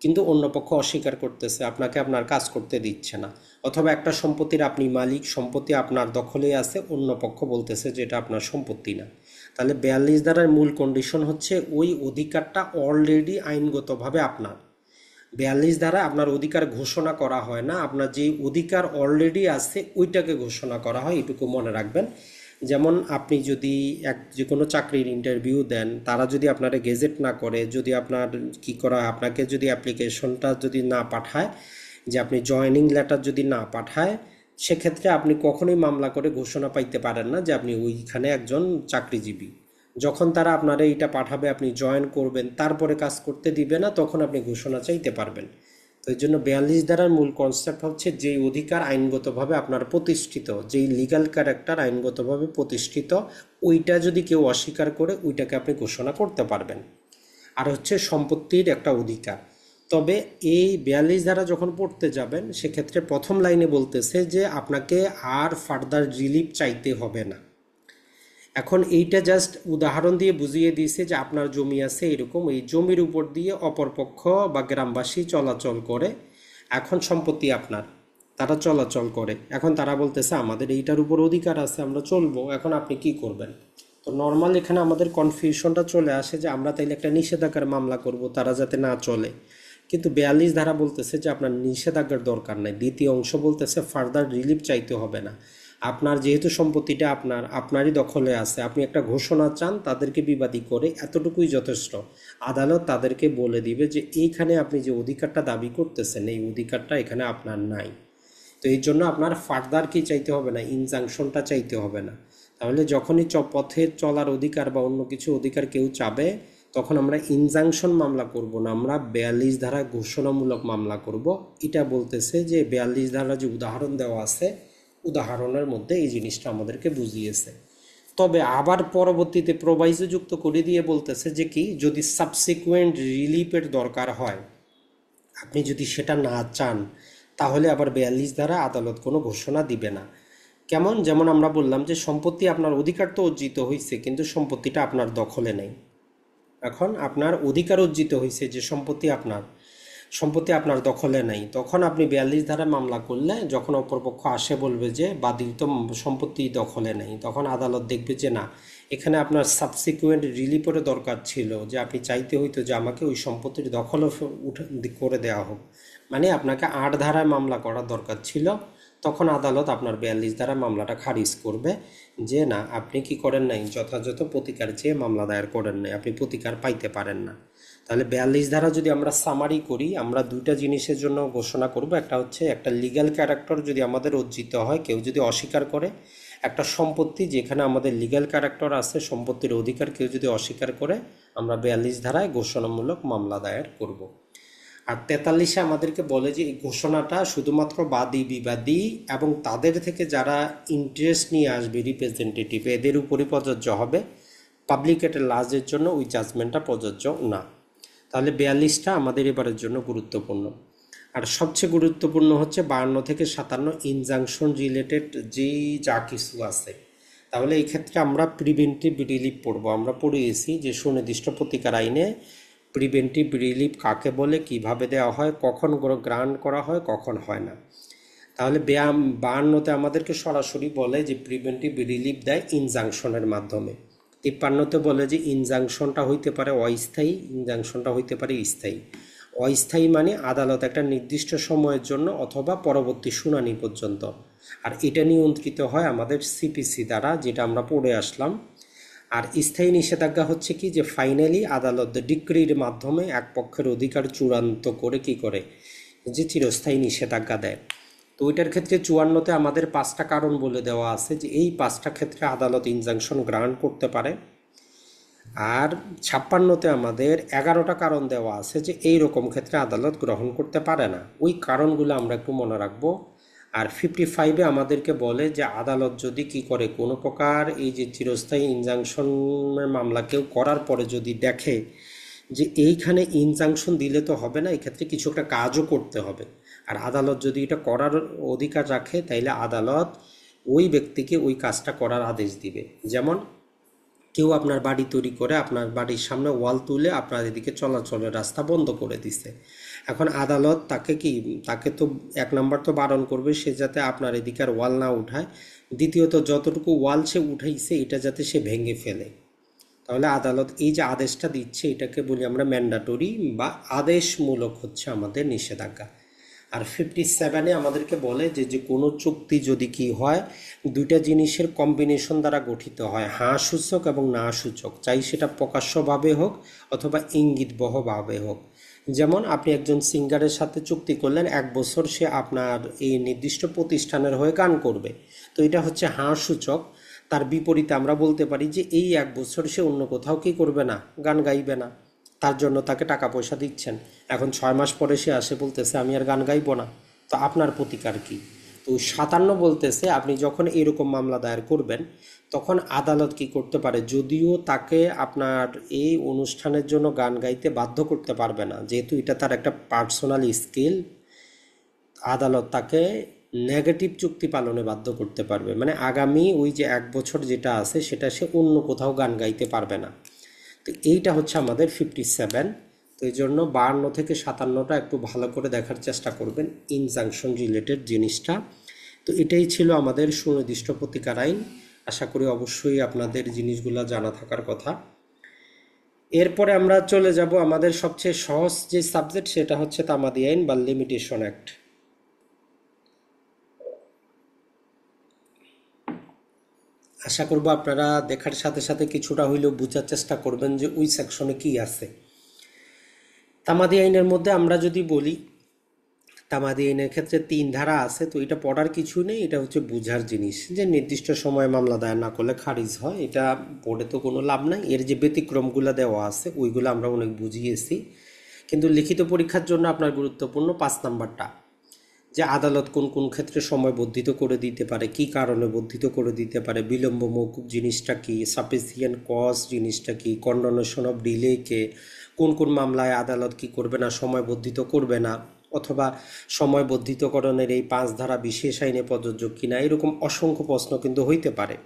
A: কিন্তু অন্য পক্ষ অস্বীকার করতেছে, আপনাকে আপনার কাজ করতে দিচ্ছে না, অথবা একটা সম্পত্তির আপনি মালিক, সম্পত্তি আপনার দখলে আছে, অন্য পক্ষ বলতেছে যে এটা আপনার সম্পত্তি না। তাহলে 42 ধারার মূল কন্ডিশন হচ্ছে ওই অধিকারটা অলরেডি আইনগতভাবে আপনার। 42 ধারা আপনার অধিকার ঘোষণা করা হয় না, আপনার যে অধিকার অলরেডি আছে ওইটাকে ঘোষণা করা হয়, এটুকু মনে রাখবেন। যেমন আপনি যদি যে কোনো চাকরির ইন্টারভিউ দেন, তারা যদি আপনারা গেজেট না করে, যদি আপনার কি করা হয়, আপনাকে যদি অ্যাপ্লিকেশনটা যদি না পাঠায়, যে আপনি জয়েনিং লেটার যদি না পাঠায়, সেক্ষেত্রে আপনি কখনোই মামলা করে ঘোষণা পাইতে পারেন না যে আপনি ওইখানে একজন চাকরিজীবী। যখন তারা আপনারা এইটা পাঠাবে, আপনি জয়েন করবেন, তারপরে কাজ করতে দিবে না, তখন আপনি ঘোষণা চাইতে পারবেন। তো এই জন্য 42 ধারার মূল কনসেপ্ট হচ্ছে যেই অধিকার আইনগতভাবে আপনার প্রতিষ্ঠিত, যেই লিগ্যাল ক্যারেক্টার আইনগতভাবে প্রতিষ্ঠিত, ওইটা যদি কেউ অস্বীকার করে ওইটাকে আপনি ঘোষণা করতে পারবেন। আর হচ্ছে সম্পত্তির একটা অধিকার। তবে এই 42 ধারা যখন পড়তে যাবেন সেক্ষেত্রে প্রথম লাইনে বলতেছে যে আপনাকে আর ফার্দার রিলিফ চাইতে হবে না। এখন এইটা জাস্ট উদাহরণ দিয়ে বুঝিয়ে দিয়েছে যে আপনার জমি আছে এরকম, এই জমির উপর দিয়ে অপরপক্ষ বা গ্রামবাসী চলাচল করে, এখন সম্পত্তি আপনার, তারা চলাচল করে, এখন তারা বলতেছে আমাদের এইটার উপর অধিকার আছে, আমরা চলবো, এখন আপনি কি করবেন। তো নর্মাল এখানে আমাদের কনফিউশনটা চলে আসে যে আমরা তাইলে একটা নিষেধাজ্ঞার মামলা করব তারা যাতে না চলে, কিন্তু 42 ধারা বলতেছে যে আপনার নিষেধাজ্ঞার দরকার নাই। দ্বিতীয় অংশ বলতেছে ফার্দার রিলিফ চাইতে হবে না, আপনার যেহেতু সম্পত্তিটা আপনারই দখলে আছে, আপনি একটা ঘোষণা চান তাদেরকে বিবাদী করে, এতটুকুই যথেষ্ট। আদালত তাদেরকে বলে দিবে যে এইখানে আপনি যে অধিকারটা দাবি করতেছেন এই অধিকারটা এখানে আপনার নাই। তো এই জন্য আপনার ফার্দার কি চাইতে হবে না, ইনজাংশনটা চাইতে হবে না। তাহলে যখনই পথে চলার অধিকার বা অন্য কিছু অধিকার কেউ চাবে, তখন আমরা ইনজাংশন মামলা করব না, আমরা 42 ধারা ঘোষণামূলক মামলা করব। এটা বলতেছে যে 42 ধারা যে উদাহরণ দেওয়া আছে, উদাহরণের মধ্যে এই জিনিসটা আমাদেরকে বুঝিয়েছে। তবে আবার পরবর্তীতে প্রোভাইজো যুক্ত করে দিয়ে বলতেছে যে কি, যদি সাবসিকুয়েন্ট রিলিফের দরকার হয়, আপনি যদি সেটা না চান, তাহলে আবার 42 ধারা আদালত কোনো ঘোষণা দিবে না। কেমন? যেমন আমরা বললাম যে সম্পত্তি আপনার অধিকার তো অর্জিত হয়েছে, কিন্তু সম্পত্তিটা আপনার দখলে নেই। এখন আপনার অধিকার অর্জিত হয়েছে, যে সম্পত্তি আপনার দখলে নাই, তখন আপনি 42 ধারায় মামলা করলে যখন অপরপক্ষ আসে বলবে যে বাদীর তো সম্পত্তি দখলে নেই, তখন আদালত দেখবে যে না, এখানে আপনার সাবসিকুয়েন্ট রিলিফেরও দরকার ছিল, যে আপনি চাইতে হইতো যে আমাকে ওই সম্পত্তির দখলও করে দেওয়া হোক, মানে আপনাকে 8 ধারায় মামলা করার দরকার ছিল। তখন আদালত আপনার 42 ধারায় মামলাটা খারিজ করবে, যে না, আপনি কি করেন নাই, যথাযথ প্রতিকার চেয়ে মামলা দায়ের করেন নাই, আপনি প্রতিকার পাইতে পারেন না। তাহলে 42 ধারা যদি আমরা সামারি করি, আমরা দুইটা জিনিসের জন্য ঘোষণা করব। একটা হচ্ছে একটা লিগ্যাল ক্যারেক্টার যদি আমাদের অর্জিত হয়, কেউ যদি অস্বীকার করে, একটা সম্পত্তি যেখানে আমাদের লিগ্যাল ক্যারেক্টার আছে, সম্পত্তির অধিকার কেউ যদি অস্বীকার করে, আমরা 42 ধারায় ঘোষণামূলক মামলা দায়ের করব। আর 43-এ আমাদেরকে বলে যে এই ঘোষণাটা শুধুমাত্র বাদী বিবাদী এবং তাদের থেকে যারা ইন্টারেস্ট নিয়ে আসবে রিপ্রেজেন্টেটিভ, এদের উপরই প্রযোজ্য হবে। পাবলিক এট লার্জের জন্য ওই জাজমেন্টটা প্রযোজ্য না। তাহলে 42টা আমাদের এবারের জন্য গুরুত্বপূর্ণ। আর সবচেয়ে গুরুত্বপূর্ণ হচ্ছে 52 থেকে 57 ইনজাংশন রিলেটেড যেই যা কিছু আছে। তাহলে এই ক্ষেত্রে আমরা প্রিভেন্টিভ রিলিফ পড়ব। আমরা পড়িয়েছি যে সুনির্দিষ্ট প্রতিকার আইনে প্রিভেন্টিভ রিলিফ কাকে বলে, কিভাবে দেওয়া হয়, কখন গ্রান্ট করা হয়, কখন হয় না। তাহলে 52তে আমাদেরকে সরাসরি বলে যে প্রিভেন্টিভ রিলিফ দেয় ইনজাংশনের মাধ্যমে। 53তে বলে যে ইনজাংশনটা হইতে পারে অস্থায়ী, ইনজাংশনটা হইতে পারে স্থায়ী। অস্থায়ী মানে আদালত একটা নির্দিষ্ট সময়ের জন্য অথবা পরবর্তী শুনানি পর্যন্ত। আর এটা নিয়ন্ত্রিত হয় আমাদের সিপিসি দ্বারা, যেটা আমরা পড়ে আসলাম। আর স্থায়ী নিষেধাজ্ঞা হচ্ছে কি, যে ফাইনালি আদালত ডিক্রির মাধ্যমে এক পক্ষের অধিকার চূড়ান্ত করে কি করে, যে চিরস্থায়ী নিষেধাজ্ঞা দেয়। তো ওইটার ক্ষেত্রে 54তে আমাদের 5টা কারণ বলে দেওয়া আছে, যে এই 5টা ক্ষেত্রে আদালত ইনজাংশন গ্রান্ট করতে পারে। আর 56তে আমাদের 11টা কারণ দেওয়া আছে, যে এই রকম ক্ষেত্রে আদালত গ্রহণ করতে পারে না। ওই কারণগুলো আমরা একটু মনে রাখবো। আর 55-এ আমাদেরকে বলে যে আদালত যদি কি করে, কোনো প্রকার এই যে চিরস্থায়ী ইনজাংশনের মামলা কেউ করার পরে যদি দেখে যে এইখানে ইনজাংশন দিলে তো হবে না, এক্ষেত্রে কিছু একটা কাজও করতে হবে, আর আদালত যদি এটা করার অধিকার রাখে, তাইলে আদালত ওই ব্যক্তিকে ওই কাজটা করার আদেশ দিবে। যেমন কেউ আপনার বাড়ি তৈরি করে আপনার বাড়ির সামনে ওয়াল তুলে আপনার এদিকে চলাচলের রাস্তা বন্ধ করে দিছে। এখন আদালত তাকে তো 1 নম্বর তো বারণ করবে সে যাতে আপনার এদিকে আর ওয়াল না উঠায়, দ্বিতীয়ত যতটুকু ওয়াল সে উঠাইছে এটা যাতে সে ভেঙে ফেলে। তাহলে আদালত এই যে আদেশটা দিচ্ছে, এটাকে বলি আমরা ম্যান্ডাটরি বা আদেশমূলক হচ্ছে আমাদের নিষেধাজ্ঞা। আর 57-এ আমাদেরকে বলে যে যে কোনো চুক্তি যদি কি হয়, দুইটা জিনিসের কম্বিনেশন দ্বারা গঠিত হয়, হাঁ সূচক এবং না সূচক, চাই সেটা প্রকাশ্যভাবে হোক অথবা ইঙ্গিতবহভাবে হোক। যেমন আপনি একজন সিঙ্গারের সাথে চুক্তি করলেন 1 বছর সে আপনার এই নির্দিষ্ট প্রতিষ্ঠানের হয়ে গান করবে, তো এটা হচ্ছে হাঁ সূচক। তার বিপরীতে আমরা বলতে পারি যে এই 1 বছর সে অন্য কোথাও কি করবে না, গান গাইবে না, তার জন্য তাকে টাকা পয়সা দিচ্ছেন। এখন 6 মাস পরে সে আসে বলতেছে আমি আর গান গাইবো না, তো আপনার প্রতিকার কি? তো 57 বলতেছে আপনি যখন এরকম মামলা দায়ের করবেন, তখন আদালত কি করতে পারে, যদিও তাকে আপনার এই অনুষ্ঠানের জন্য গান গাইতে বাধ্য করতে পারবে না, যেহেতু এটা তার একটা পার্সোনাল স্কিল, আদালত তাকে নেগেটিভ চুক্তি পালনে বাধ্য করতে পারবে। মানে আগামী ওই যে 1 বছর যেটা আছে সেটা সে অন্য কোথাও গান গাইতে পারবে না। তো এইটা হচ্ছে আমাদের 57। তো এই জন্য 52 থেকে 57টা একটু ভালো করে দেখার চেষ্টা করবেন, ইনজাংশন রিলেটেড জিনিসটা। তো এটাই ছিল আমাদের সুনির্দিষ্ট প্রতিকার আইন। আশা করি অবশ্যই আপনাদের জিনিসগুলো জানা থাকার কথা। এরপরে আমরা চলে যাব আমাদের সবচেয়ে সহজ যে সাবজেক্ট, সেটা হচ্ছে তামাদি আইন বা লিমিটেশন অ্যাক্ট। আশা করব আপনারা দেখার সাথে সাথে কিছুটা হইলেও বোঝার চেষ্টা করবেন যে ওই সেকশনে কি আছে। তামাদি আইনের মধ্যে আমরা যদি বলি, তামাদি আইনের ক্ষেত্রে 3 ধারা আছে, তো এটা পড়ার কিছু নেই, এটা হচ্ছে বুঝার জিনিস, যে নির্দিষ্ট সময়ে মামলা দায়ের না করলে খারিজ হয়, এটা পড়ে তো কোনো লাভ নাই। এর যে ব্যতিক্রমগুলো দেওয়া আছে ওইগুলো আমরা অনেক বুঝিয়েছি, কিন্তু লিখিত পরীক্ষার জন্য আপনার গুরুত্বপূর্ণ 5 নম্বরটা, যে আদালত কোন কোন ক্ষেত্রে সময় বর্ধিত করে দিতে পারে, কি কারণে বর্ধিত করে দিতে পারে, বিলম্ব মওকুফ জিনিসটা কি, সাফিসিয়েন্ট কজ জিনিসটা কি, কন্ডোনেশন অফ ডিলে কে, কোন কোন মামলায় আদালত কি করবে না, সময় বর্ধিত করবে না, অথবা সময় বর্ধিতকরণের এই 5 ধারা বিশেষ আইনে প্রযোজ্য কিনা, এরকম অসংখ্য প্রশ্ন কিন্তু হইতে পারে।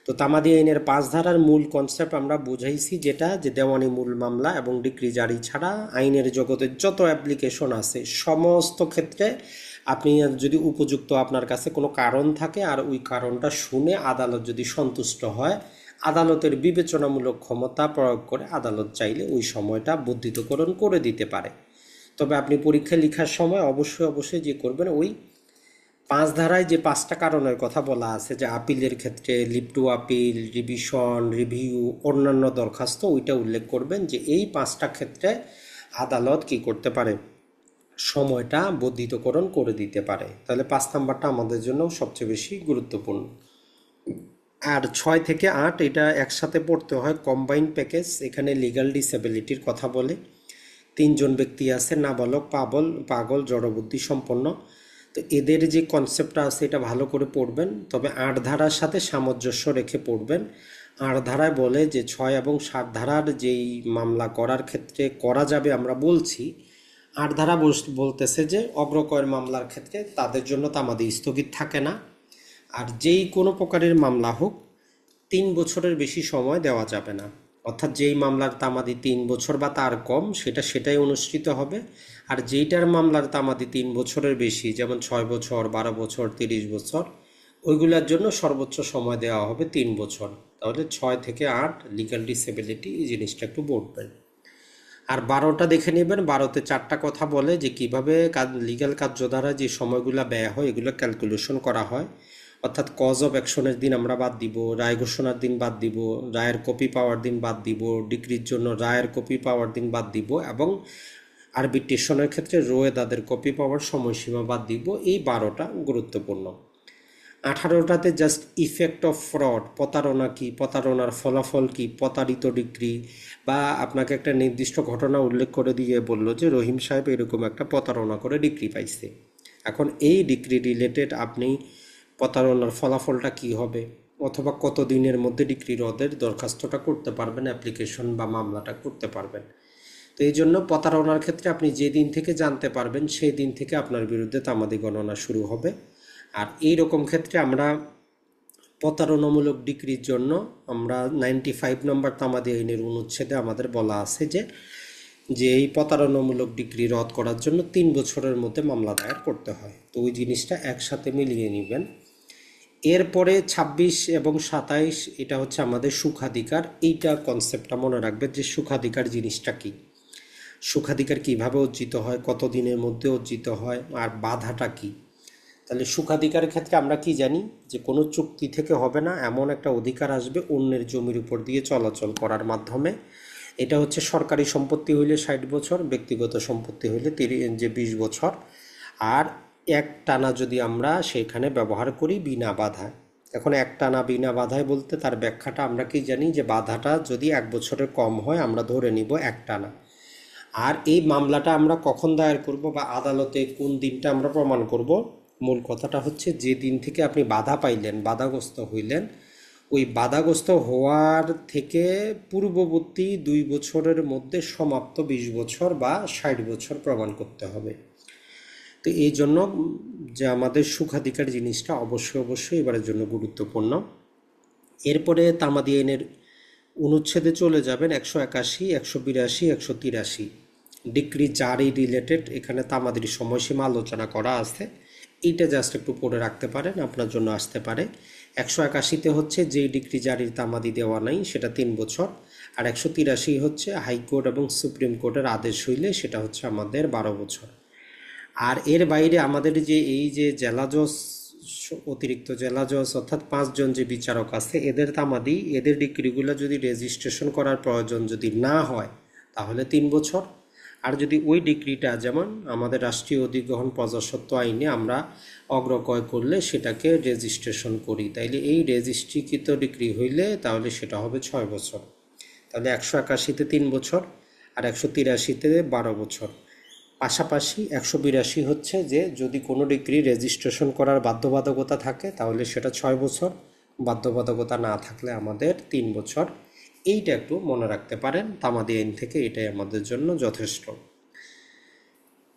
A: তো তামাদি আইনের 5 ধারার মূল কনসেপ্ট আমরা বুঝাইছি, যেটা যে দেওয়ানি মূল মামলা এবং ডিক্রি জারি ছাড়া আইনের জগতে যত অ্যাপ্লিকেশন আছে সমস্ত ক্ষেত্রে আপনি যদি উপযুক্ত আপনার কাছে কোনো কারণ থাকে আর ওই কারণটা শুনে আদালত যদি সন্তুষ্ট হয়, আদালতের বিবেচনামূলক ক্ষমতা প্রয়োগ করে আদালত চাইলে ওই সময়টা বর্ধিতকরণ করে দিতে পারে। তবে আপনি পরীক্ষা লেখার সময় অবশ্যই যে করবেন, ওই 5 ধারায় যে 5টা কারণের কথা বলা আছে, যে আপিলের ক্ষেত্রে leave to appeal, revision, review, অন্যান্য দরখাস্ত, ওইটা উল্লেখ করবেন যে এই 5টা ক্ষেত্রে আদালত কি করতে পারে, সময়টা বর্ধিতকরণ করে দিতে পারে। তাহলে 5 নাম্বারটা আমাদের জন্য সবচেয়ে বেশি গুরুত্বপূর্ণ। আর 6 থেকে 8 এটা একসাথে পড়তে হয়, কম্বাইন্ড প্যাকেজ। এখানে লিগ্যাল ডিসেবিলিটির কথা বলে। 3জন ব্যক্তি আছে, নাবালক, পাগল, জড়বুদ্ধি সম্পন্ন। তো এদের যে কনসেপ্টটা আছে এটা ভালো করে পড়বেন, তবে 8 ধারার সাথে সামঞ্জস্য রেখে পড়বেন। 8 ধারায় বলে যে 6 এবং 7 ধারার যেই মামলা করার ক্ষেত্রে করা যাবে আমরা বলছি, 8 ধারা বলতেছে যে অগ্রকয়ের মামলার ক্ষেত্রে তাদের জন্য তামাদি স্থগিত থাকে না। আর যেই কোনো প্রকারের মামলা হোক 3 বছরের বেশি সময় দেওয়া যাবে না। অর্থাৎ যেই মামলার তামাদি 3 বছর বা তার কম সেটাই অনুষ্ঠিত হবে। আর যেইটার মামলার তামাদি 3 বছরের বেশি, যেমন 6 বছর, 12 বছর, 30 বছর, ওইগুলোর জন্য সর্বোচ্চ সময় দেওয়া হবে 3 বছর। তাহলে 6 থেকে 8 লিগ্যাল ডিসেবিলিটি, এই জিনিসটা একটু বলবেন। আর 12টা দেখে নেবেন। 12তে 4টা কথা বলে যে কিভাবে লিগ্যাল কার্য দ্বারা যে সময়গুলো ব্যয় হয় এগুলো ক্যালকুলেশন করা হয়। অর্থাৎ কজ অফ অ্যাকশনের দিন আমরা বাদ দিব, রায় ঘোষণার দিন বাদ দিব, রায়ের কপি পাওয়ার দিন বাদ দিব, ডিক্রির জন্য রায়ের কপি পাওয়ার দিন বাদ দিব, এবং আরবিট্রেশনের ক্ষেত্রে রোয়েদাদের কপি পাওয়ার সময়সীমা বাদ দিব। এই 12টা গুরুত্বপূর্ণ। 18টাতে জাস্ট ইফেক্ট অফ ফ্রড, প্রতারণা কি, প্রতারণার ফলাফল কি, প্রতারিত ডিক্রি, বা আপনাকে একটা নির্দিষ্ট ঘটনা উল্লেখ করে দিয়ে বলল যে রহিম সাহেব এরকম একটা প্রতারণা করে ডিক্রি পাইছে। এখন এই ডিক্রি রিলেটেড আপনি প্রতারণার ফলাফলটা কি হবে, অথবা কত দিনের মধ্যে ডিক্রি রদের দরখাস্তটা করতে পারবেন, অ্যাপ্লিকেশন বা মামলাটা করতে পারবেন। তো এই জন্য প্রতারণার ক্ষেত্রে আপনি যে দিন থেকে জানতে পারবেন সেই দিন থেকে আপনার বিরুদ্ধে তামাদি গণনা শুরু হবে। আর এই রকম ক্ষেত্রে আমরা প্রতারণামূলক ডিক্রির জন্য আমরা 95 নম্বর তামাদি আইনের অনুচ্ছেদে আমাদের বলা আছে যে এই প্রতারণামূলক ডিক্রি রদ করার জন্য 3 বছরের মধ্যে মামলা দায়ের করতে হয়। তো ওই জিনিসটা একসাথে মিলিয়ে নেবেন। এরপরে 26 এবং 27 এটা হচ্ছে আমাদের সুখাধিকার। এইটা কনসেপ্টটা মনে রাখবেন যে সুখাধিকার জিনিসটা কি, সুখাধিকার কিভাবে অর্জিত হয়, কত দিনের মধ্যে অর্জিত হয়, আর বাধাটা কি। তাহলে সুখাধিকারের ক্ষেত্রে আমরা কি জানি, যে কোনো চুক্তি থেকে হবে না, এমন একটা অধিকার আসবে অন্যের জমির উপর দিয়ে চলাচল করার মাধ্যমে। এটা হচ্ছে সরকারি সম্পত্তি হইলে 60 বছর, ব্যক্তিগত সম্পত্তি হইলে 20 বছর। আর এক টানা যদি আমরা সেখানে ব্যবহার করি বিনা বাধায়। এখন এক টানা বিনা বাধায় বলতে তার ব্যাখ্যাটা আমরা কি জানি, যে বাধাটা যদি 1 বছরের কম হয় আমরা ধরে নিব এক টানা। আর এই মামলাটা আমরা কখন দায়ের করব বা আদালতে কোন দিনটা আমরা প্রমাণ করব, মূল কথাটা হচ্ছে যে দিন থেকে আপনি বাধা পাইলেন, বাধাগ্রস্ত হইলেন, ওই বাধাগ্রস্ত হওয়ার থেকে পূর্ববর্তী 2 বছরের মধ্যে সমাপ্ত 20 বছর বা 60 বছর প্রমাণ করতে হবে। তো এই জন্য যে আমাদের সুখাধিকার জিনিসটা অবশ্যই এবারের জন্য গুরুত্বপূর্ণ। এরপরে তামাদি আইনের অনুচ্ছেদে চলে যাবেন 181, 182, 183 ডিক্রি জারি রিলেটেড। এখানে তামাদির সময়সীমা আলোচনা করা আছে, এইটা জাস্ট একটু পড়ে রাখতে পারেন, আপনার জন্য আসতে পারে। 181তে হচ্ছে যেই ডিক্রি জারির তামাদি দেওয়া নাই সেটা 3 বছর। আর 183 হচ্ছে হাইকোর্ট এবং সুপ্রিম কোর্টের আদেশ হইলে সেটা হচ্ছে আমাদের 12 বছর। আর এর বাইরে আমাদের যে এই যে জেলা জজ, অতিরিক্ত জেলা জজ অর্থাৎ 5 জন যে বিচারক আছে, এদের তামাদি, এদের ডিক্রিগুলো যদি রেজিস্ট্রেশন করার প্রয়োজন যদি না হয় তাহলে 3 বছর। আর যদি ওই ডিক্রিটা, যেমন আমাদের রাষ্ট্রীয় অধিগ্রহণ প্রজাস্বত্ব আইনে আমরা অগ্রক্রয় করলে সেটাকে রেজিস্ট্রেশন করি, তাইলে এই রেজিস্ট্রিকৃত ডিক্রি হইলে তাহলে সেটা হবে 6 বছর। তাহলে 181তে 3 বছর আর 183তে 12 বছর। পাশাপাশি 182 হচ্ছে যে যদি কোনো ডিগ্রি রেজিস্ট্রেশন করার বাধ্যবাধকতা থাকে তাহলে সেটা 6 বছর, বাধ্যবাধকতা না থাকলে আমাদের 3 বছর। এইটা একটু মনে রাখতে পারেন, তামাদি আইন থেকে এটাই আমাদের জন্য যথেষ্ট।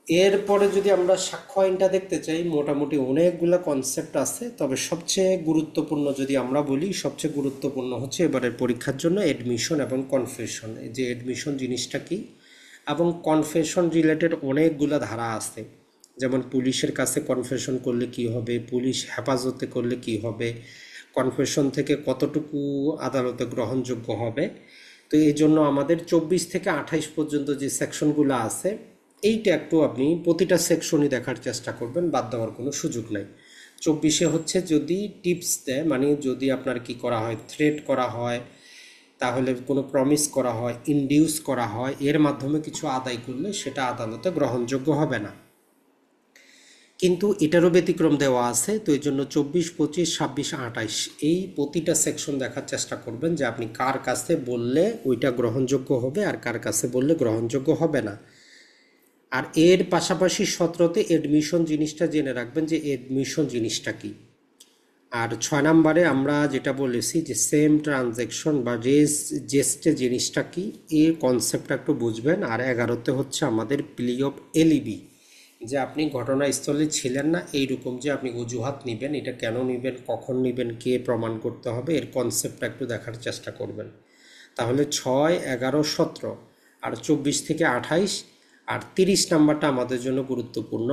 A: এরপরে যদি আমরা সাক্ষ্য আইনটা দেখতে চাই, মোটামুটি অনেকগুলো কনসেপ্ট আছে, তবে সবচেয়ে গুরুত্বপূর্ণ যদি আমরা বলি, সবচেয়ে গুরুত্বপূর্ণ হচ্ছে এবারের পরীক্ষার জন্য এডমিশন এবং কনফেশন। এই যে এডমিশন জিনিসটা কি এবং কনফেশন রিলেটেড অনেকগুলো ধারা আছে, যেমন পুলিশের কাছে কনফেশন করলে কি হবে, পুলিশ হেফাজতে করলে কি হবে, কনফেশন থেকে কতটুকু আদালতে গ্রহণযোগ্য হবে। তো এই জন্য আমাদের 24 থেকে 28 পর্যন্ত যে সেকশনগুলো আছে, এইটা একটু আপনি প্রতিটা সেকশনই দেখার চেষ্টা করবেন, বাদ দেওয়ার কোনো সুযোগ নাই। 24-এ হচ্ছে যদি টিপস দেয়, মানে যদি আপনার কি করা হয়, থ্রেট করা হয়, তাহলে কোনো প্রমিস করা হয়, ইনডিউস করা হয়, এর মাধ্যমে কিছু আদায় করলে সেটা আদালতে গ্রহণযোগ্য হবে না। কিন্তু এটারও ব্যতিক্রম দেওয়া আছে। তো এই জন্য 24, 25, 26, 28 এই প্রতিটা সেকশন দেখার চেষ্টা করবেন যে আপনি কার কাছে বললে ওইটা গ্রহণযোগ্য হবে আর কার কাছে বললে গ্রহণযোগ্য হবে না। আর এর পাশাপাশি 17তে এডমিশন জিনিসটা জেনে রাখবেন যে এডমিশন জিনিসটা কি। আর 6 নম্বরে আমরা যেটা বলেছি যে সেম ট্রানজ্যাকশন বা জেস্টে জিনিসটা কি, এর কনসেপ্টটা একটু বুঝবেন। আর 11তে হচ্ছে আমাদের প্লি অফ এলিবি, যে আপনি ঘটনাস্থলে ছিলেন না, এইরকম যে আপনি অজুহাত নেবেন, এটা কেন নেবেন, কখন নেবেন, কে প্রমাণ করতে হবে, এর কনসেপ্টটা একটু দেখার চেষ্টা করবেন। তাহলে 6, 11, 17 আর 24 থেকে 28 আর 30 নাম্বারটা আমাদের জন্য গুরুত্বপূর্ণ,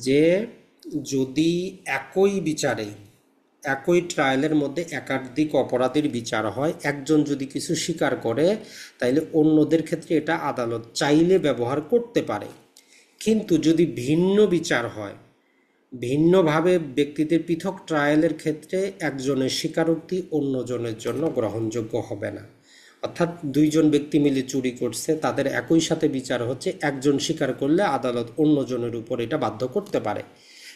A: যে যদি একই বিচারে, একই ট্রায়ালের মধ্যে একাধিক অপরাধীর বিচার হয়, একজন যদি কিছু স্বীকার করে, তাইলে অন্যদের ক্ষেত্রে এটা আদালত চাইলে ব্যবহার করতে পারে। কিন্তু যদি ভিন্ন বিচার হয়, ভিন্নভাবে ব্যক্তিদের পৃথক ট্রায়ালের ক্ষেত্রে একজনের স্বীকারোক্তি অন্যজনের জন্য গ্রহণযোগ্য হবে না। অর্থাৎ দুইজন ব্যক্তি মিলে চুরি করছে, তাদের একই সাথে বিচার হচ্ছে, একজন স্বীকার করলে আদালত অন্যজনের উপর এটা বাধ্য করতে পারে।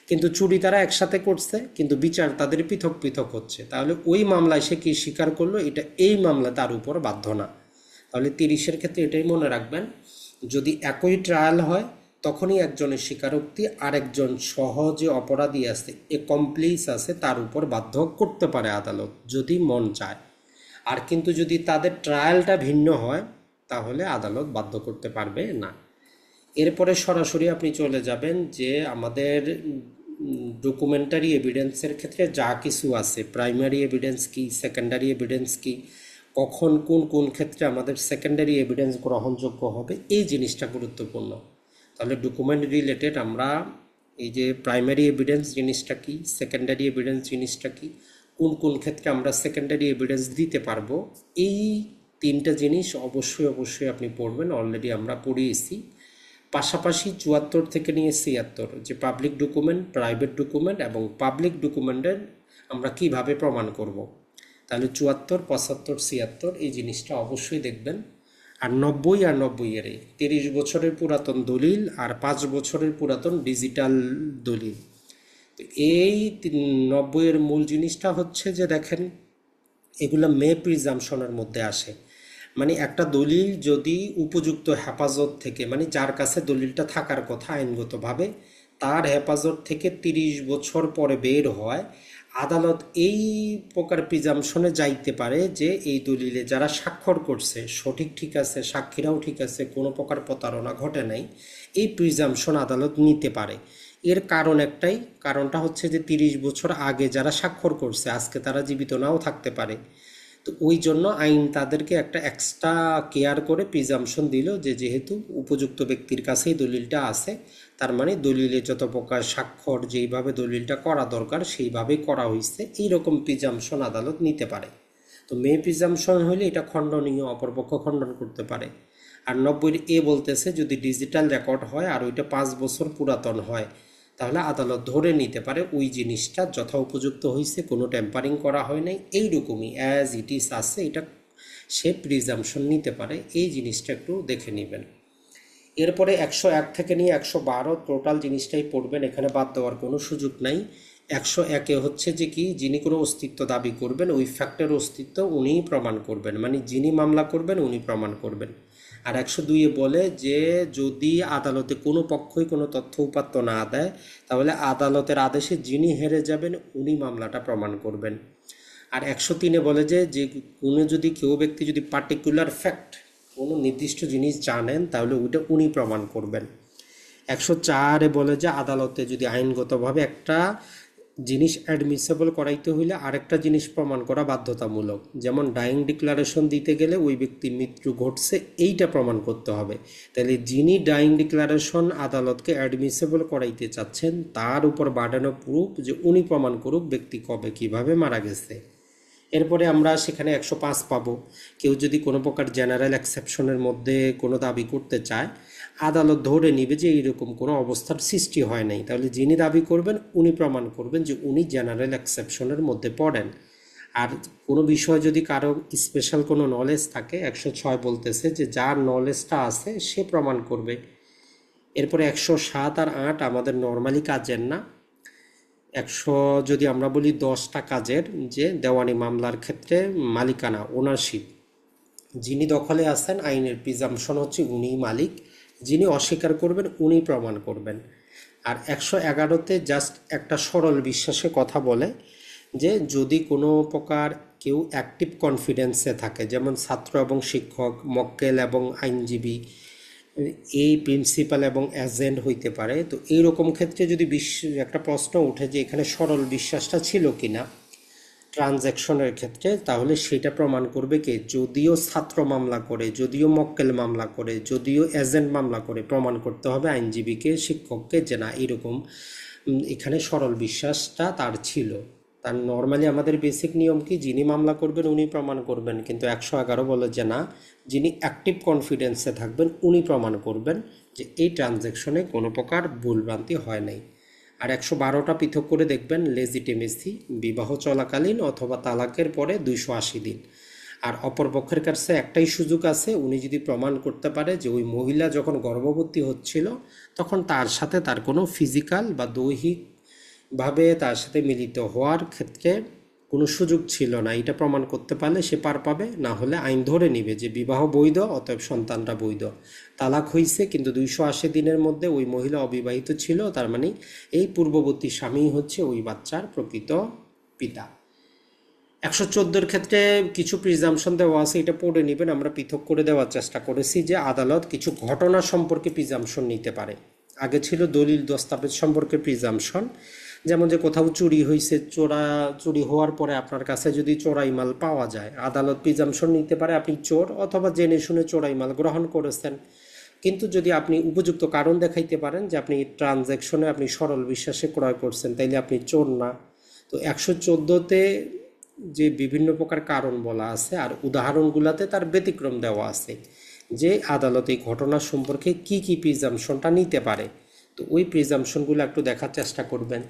A: কিন্তু চুরি তারা একসাথে করছে, কিন্তু বিচার তাদের পৃথক পৃথক হচ্ছে, তাহলে ওই মামলায় সে কি স্বীকার করলো, এটা এই মামলা তার উপর বাধ্য না। তাহলে 30-এর ক্ষেত্রে এটাই মনে রাখবেন, যদি একই ট্রায়াল হয় তখনই একজনের স্বীকারোক্তি আরেকজন সহজে অপরাধী আছে, এ কমপ্লিস আছে, তার উপর বাধ্য করতে পারে আদালত যদি মন চায়। আর কিন্তু যদি তাদের ট্রায়ালটা ভিন্ন হয়, তাহলে আদালত বাধ্য করতে পারবে না। এরপরে সরাসরি আপনি চলে যাবেন যে আমাদের ডকুমেন্টারি এভিডেন্সের ক্ষেত্রে যা কিছু আছে, প্রাইমারি এভিডেন্স কি, সেকেন্ডারি এভিডেন্স কি, কখন কোন কোন ক্ষেত্রে আমাদের সেকেন্ডারি এভিডেন্স গ্রহণযোগ্য হবে, এই জিনিসটা গুরুত্বপূর্ণ। তাহলে ডকুমেন্ট রিলেটেড আমরা এই যে প্রাইমারি এভিডেন্স জিনিসটা কি, সেকেন্ডারি এভিডেন্স জিনিসটা কি, কোন কোন ক্ষেত্রে আমরা সেকেন্ডারি এভিডেন্স দিতে পারবো, এই তিনটা জিনিস অবশ্যই অবশ্যই আপনি পড়বেন, অলরেডি আমরা পড়িয়েছি। পাশাপাশি 74 থেকে নিয়ে 76 যে পাবলিক ডকুমেন্ট, প্রাইভেট ডকুমেন্ট এবং পাবলিক ডকুমেন্টের আমরা কিভাবে প্রমাণ করব, তাহলে 74, 75, 76 এই জিনিসটা অবশ্যই দেখবেন। আর 90 আর 90 এর 30 বছরের পুরাতন দলিল আর 5 বছরের পুরাতন ডিজিটাল দলিল। তো এই 90 এর মূল জিনিসটা হচ্ছে যে দেখেন, এগুলো মে প্রিজাম্পশনের মধ্যে আসে। মানে একটা দলিল যদি উপযুক্ত হেফাজত থেকে, মানে যার কাছে দলিলটা থাকার কথা আইনগতভাবে, তার হেফাজত থেকে 30 বছর পরে বের হয়, আদালত এই প্রকার প্রিজাম্পশনে যাইতে পারে যে এই দলিলে যারা স্বাক্ষর করছে সঠিক ঠিক আছে, সাক্ষীরাও ঠিক আছে, কোনো প্রকার প্রতারণা ঘটে নাই, এই প্রিজাম্পশন আদালত নিতে পারে। এর কারণ একটাই, কারণটা হচ্ছে যে 30 বছর আগে যারা স্বাক্ষর করছে আজকে তারা জীবিত নাও থাকতে পারে। তো ওই জন্য আইন তাদেরকে একটা এক্সট্রা কেয়ার করে প্রিজাম্পশন দিল যে যেহেতু উপযুক্ত ব্যক্তির কাছেই দলিলটা আছে, তার মানে দলিলে যত প্রকার স্বাক্ষর যেইভাবে দলিলটা করা দরকার সেইভাবেই করা হয়েছে, এইরকম প্রিজাম্পশন আদালত নিতে পারে। তো মে প্রিজাম্পশন হলে এটা খণ্ডনীয়, অপরপক্ষ খণ্ডন করতে পারে। আর 90 বলতেছে যদি ডিজিটাল রেকর্ড হয় আর ওইটা 5 বছর পুরাতন হয়, তাহলে আদালত ধরে নিতে পারে ওই জিনিসটা যথা উপযুক্ত হয়েছে, কোনো টেম্পারিং করা হয় নাই, এইরকমই অ্যাজ ইট ইজ আছে, এটা সে প্রিজাম্পশন নিতে পারে। এই জিনিসটা একটু দেখে নেবেন। এরপরে 101 থেকে নিয়ে 112 টোটাল জিনিসটাই পড়বেন, এখানে বাদ দেওয়ার কোনো সুযোগ নাই। 101-এ হচ্ছে যে কি, যিনি কোনো অস্তিত্ব দাবি করবেন ওই ফ্যাক্টের অস্তিত্ব উনিই প্রমাণ করবেন, মানে যিনি মামলা করবেন উনি প্রমাণ করবেন। আর 102-এ বলে যে যদি আদালতে কোনো পক্ষই কোনো তথ্য উপাত্ত না দেয়, তাহলে আদালতের আদেশে যিনি হেরে যাবেন উনি মামলাটা প্রমাণ করবেন। আর 103-এ বলে যে যে কোনো যদি কেউ ব্যক্তি যদি পার্টিকুলার ফ্যাক্ট কোনো নির্দিষ্ট জিনিস জানেন, তাহলে ওইটা উনি প্রমাণ করবেন। 104-এ বলে যে আদালতে যদি আইনগতভাবে একটা জিনিস অ্যাডমিসেবল করাইতে হইলে আরেকটা জিনিস প্রমাণ করা বাধ্যতামূলক। যেমন ডাইং ডিক্লারেশন দিতে গেলে ওই ব্যক্তির মৃত্যু ঘটছে এইটা প্রমাণ করতে হবে। তাহলে যিনি ডাইং ডিক্লারেশন আদালতকে অ্যাডমিসেবল করাইতে চাচ্ছেন তার উপর বার্ডেন অফ প্রুফ যে উনি প্রমাণ করুক ব্যক্তি কবে কিভাবে মারা গেছে। এরপরে আমরা সেখানে 105 পাবো। কেউ যদি কোনো প্রকার জেনারেল এক্সেপশনের মধ্যে কোনো দাবি করতে চায়, আদালত ধরে নিবে যে এইরকম কোনো অবস্থার সৃষ্টি হয় নাই, তাহলে যিনি দাবি করবেন উনি প্রমাণ করবেন যে উনি জেনারেল এক্সেপশনের মধ্যে পড়েন। আর কোনো বিষয় যদি কারো স্পেশাল কোনো নলেজ থাকে, 106 বলতেছে যে যার নলেজটা আছে সে প্রমাণ করবে। এরপরে 107 আর 8 আমাদের নর্মালি কাজের না। 100 যদি আমরা বলি 10টা কাজের, যে দেওয়ানি মামলার ক্ষেত্রে মালিকানা ওনারশিপ, যিনি দখলে আছেন আইনের প্রিজাম্পশন হচ্ছে উনিই মালিক, যিনি অস্বীকার করবেন উনি প্রমাণ করবেন। আর 111-তে জাস্ট একটা সরল বিশ্বাসে কথা বলে যে যদি কোনো প্রকার কেউ অ্যাক্টিভ কনফিডেন্সে থাকে, যেমন ছাত্র এবং শিক্ষক, মক্কেল এবং আইনজীবী, এই প্রিন্সিপাল এবং এজেন্ট হইতে পারে, তো এইরকম ক্ষেত্রে যদি একটা প্রশ্ন ওঠে যে এখানে সরল বিশ্বাসটা ছিল কিনা ট্রানজ্যাকশনের ক্ষেত্রে, তাহলে সেটা প্রমাণ করবে কে? যদিও ছাত্র মামলা করে, যদিও মক্কেল মামলা করে, যদিও এজেন্ট মামলা করে, প্রমাণ করতে হবে আইনজীবীকে, শিক্ষককে যে না এরকম এখানে সরল বিশ্বাসটা তার ছিল। তার নর্মালি আমাদের বেসিক নিয়ম কি, যিনি মামলা করবেন উনি প্রমাণ করবেন, কিন্তু 111 বলে যে না, যিনি অ্যাক্টিভ কনফিডেন্সে থাকবেন উনি প্রমাণ করবেন যে এই ট্রানজ্যাকশনে কোনো প্রকার ভুলভ্রান্তি হয় নাই। আর 112টা পৃথক করে দেখবেন, লেজিটিমেসি বিবাহ চলাকালীন অথবা তালাকের পরে 280 দিন। আর অপরপক্ষের কাছে একটাই সুযোগ আছে, উনি যদি প্রমাণ করতে পারে যে ওই মহিলা যখন গর্ভবতী হচ্ছিল তখন তার সাথে তার কোনো ফিজিক্যাল বা দৈহিকভাবে তার সাথে মিলিত হওয়ার ক্ষেত্রে কোনো সুযোগ ছিল না, এটা প্রমাণ করতে পারলে সে পার পাবে। না হলে আইন ধরে নিবে যে বিবাহ বৈধ, অতএব সন্তানটা বৈধ। তালাক হয়েছে কিন্তু 280 দিনের মধ্যে ওই মহিলা অবিবাহিত ছিল, তার মানে এই পূর্ববর্তী স্বামী হচ্ছে ওই বাচ্চার প্রকৃত পিতা। 114-র ক্ষেত্রে কিছু প্রিজাম্পশন দেওয়া আছে, এটা পড়ে নেবেন, আমরা পৃথক করে দেওয়ার চেষ্টা করেছি যে আদালত কিছু ঘটনা সম্পর্কে প্রিজাম্পশন নিতে পারে। আগে ছিল দলিল দস্তাবেজ সম্পর্কে প্রিজাম্পশন, যেমন যে কোথাও চুরি হয়েছে, চুরি হওয়ার পরে আপনার কাছে যদি চোরাই মাল পাওয়া যায়, আদালত প্রিজাম্পশন নিতে পারে আপনি চোর, অথবা জেনে শুনে চোরাই মাল গ্রহণ করেছেন। কিন্তু যদি আপনি উপযুক্ত কারণ দেখাইতে পারেন যে আপনি ট্রানজ্যাকশনে আপনি সরল বিশ্বাসে ক্রয় করছেন, তাইলে আপনি চোর না। তো 114-তে যে বিভিন্ন প্রকার কারণ বলা আছে আর উদাহরণগুলোতে তার ব্যতিক্রম দেওয়া আছে যে আদালত এই ঘটনা সম্পর্কে কি কি প্রিজাম্পশনটা নিতে পারে। তো ওই প্রিজাম্পশনগুলো একটু দেখার চেষ্টা করবেন।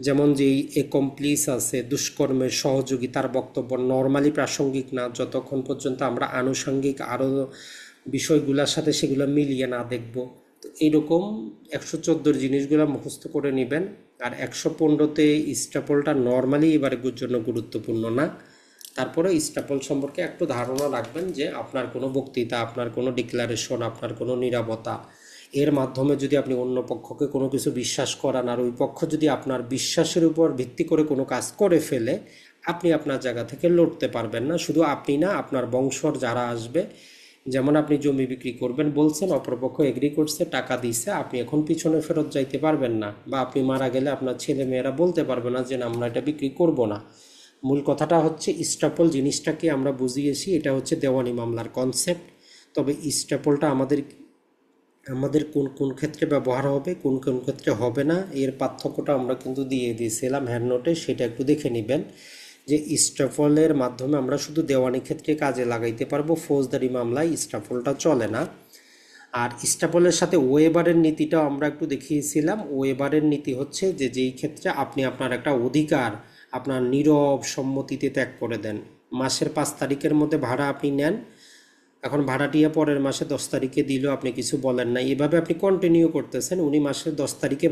A: যেমন যে একমপ্লিস আছে, দুষ্কর্মের সহযোগী, তার বক্তব্য নর্মালি প্রাসঙ্গিক না যতক্ষণ পর্যন্ত আমরা আনুষঙ্গিক আরও বিষয়গুলোর সাথে সেগুলো মিলিয়ে না দেখব। তো এইরকম 114-র জিনিসগুলো মুখস্থ করে নেবেন। আর 115-তে স্ট্যাপলটা নর্মালি এবারের জন্য গুরুত্বপূর্ণ না, তারপরে স্ট্যাপল সম্পর্কে একটু ধারণা রাখবেন যে আপনার কোনো বক্তৃতা, আপনার কোনো ডিক্লারেশন, আপনার কোনো নীরবতা, এর মাধ্যমে যদি আপনি অন্য পক্ষকে কোনো কিছু বিশ্বাস করান আর ওই পক্ষ যদি আপনার বিশ্বাসের উপর ভিত্তি করে কোনো কাজ করে ফেলে, আপনি আপনার জায়গা থেকে লড়তে পারবেন না। শুধু আপনি না, আপনার বংশর যারা আসবে, যেমন আপনি জমি বিক্রি করবেন বলছেন, অপরপক্ষ এগ্রি করছে, টাকা দিচ্ছে, আপনি এখন পিছনে ফেরত যাইতে পারবেন না, বা আপনি মারা গেলে আপনার ছেলে মেয়েরা বলতে পারবে না যে না আমরা এটা বিক্রি করব না। মূল কথাটা হচ্ছে স্ট্যাপল জিনিসটাকে আমরা বুঝিয়েছি, এটা হচ্ছে দেওয়ানি মামলার কনসেপ্ট। তবে স্ট্যাপলটা আমাদের আমাদের কোন কোন ক্ষেত্রে ব্যবহার হবে, কোন কোন ক্ষেত্রে হবে না, এর পার্থক্যটা আমরা কিন্তু দিয়ে দিয়েছিলাম হ্যান্ড নোটে, সেটা একটু দেখে নেবেন। যে স্ট্যাপলের মাধ্যমে আমরা শুধু দেওয়ানি ক্ষেত্রে কাজে লাগাইতে পারবো, ফৌজদারি মামলায় স্ট্যাপলটা চলে না। আর স্ট্যাপলের সাথে ওয়েবারের নীতিটাও আমরা একটু দেখিয়েছিলাম। ওয়েবারের নীতি হচ্ছে যে যেই ক্ষেত্রে আপনি আপনার একটা অধিকার আপনার নীরব সম্মতিতে ত্যাগ করে দেন। মাসের 5 তারিখের মধ্যে ভাড়া আপনি নেন, এখন ভাড়াটিয়া পরের মাসে 10 তারিখে দিল, আপনি কিছু বলেন না, এভাবে আপনি কন্টিনিউ করতেছেন। উনি মাসের 10 তারিখে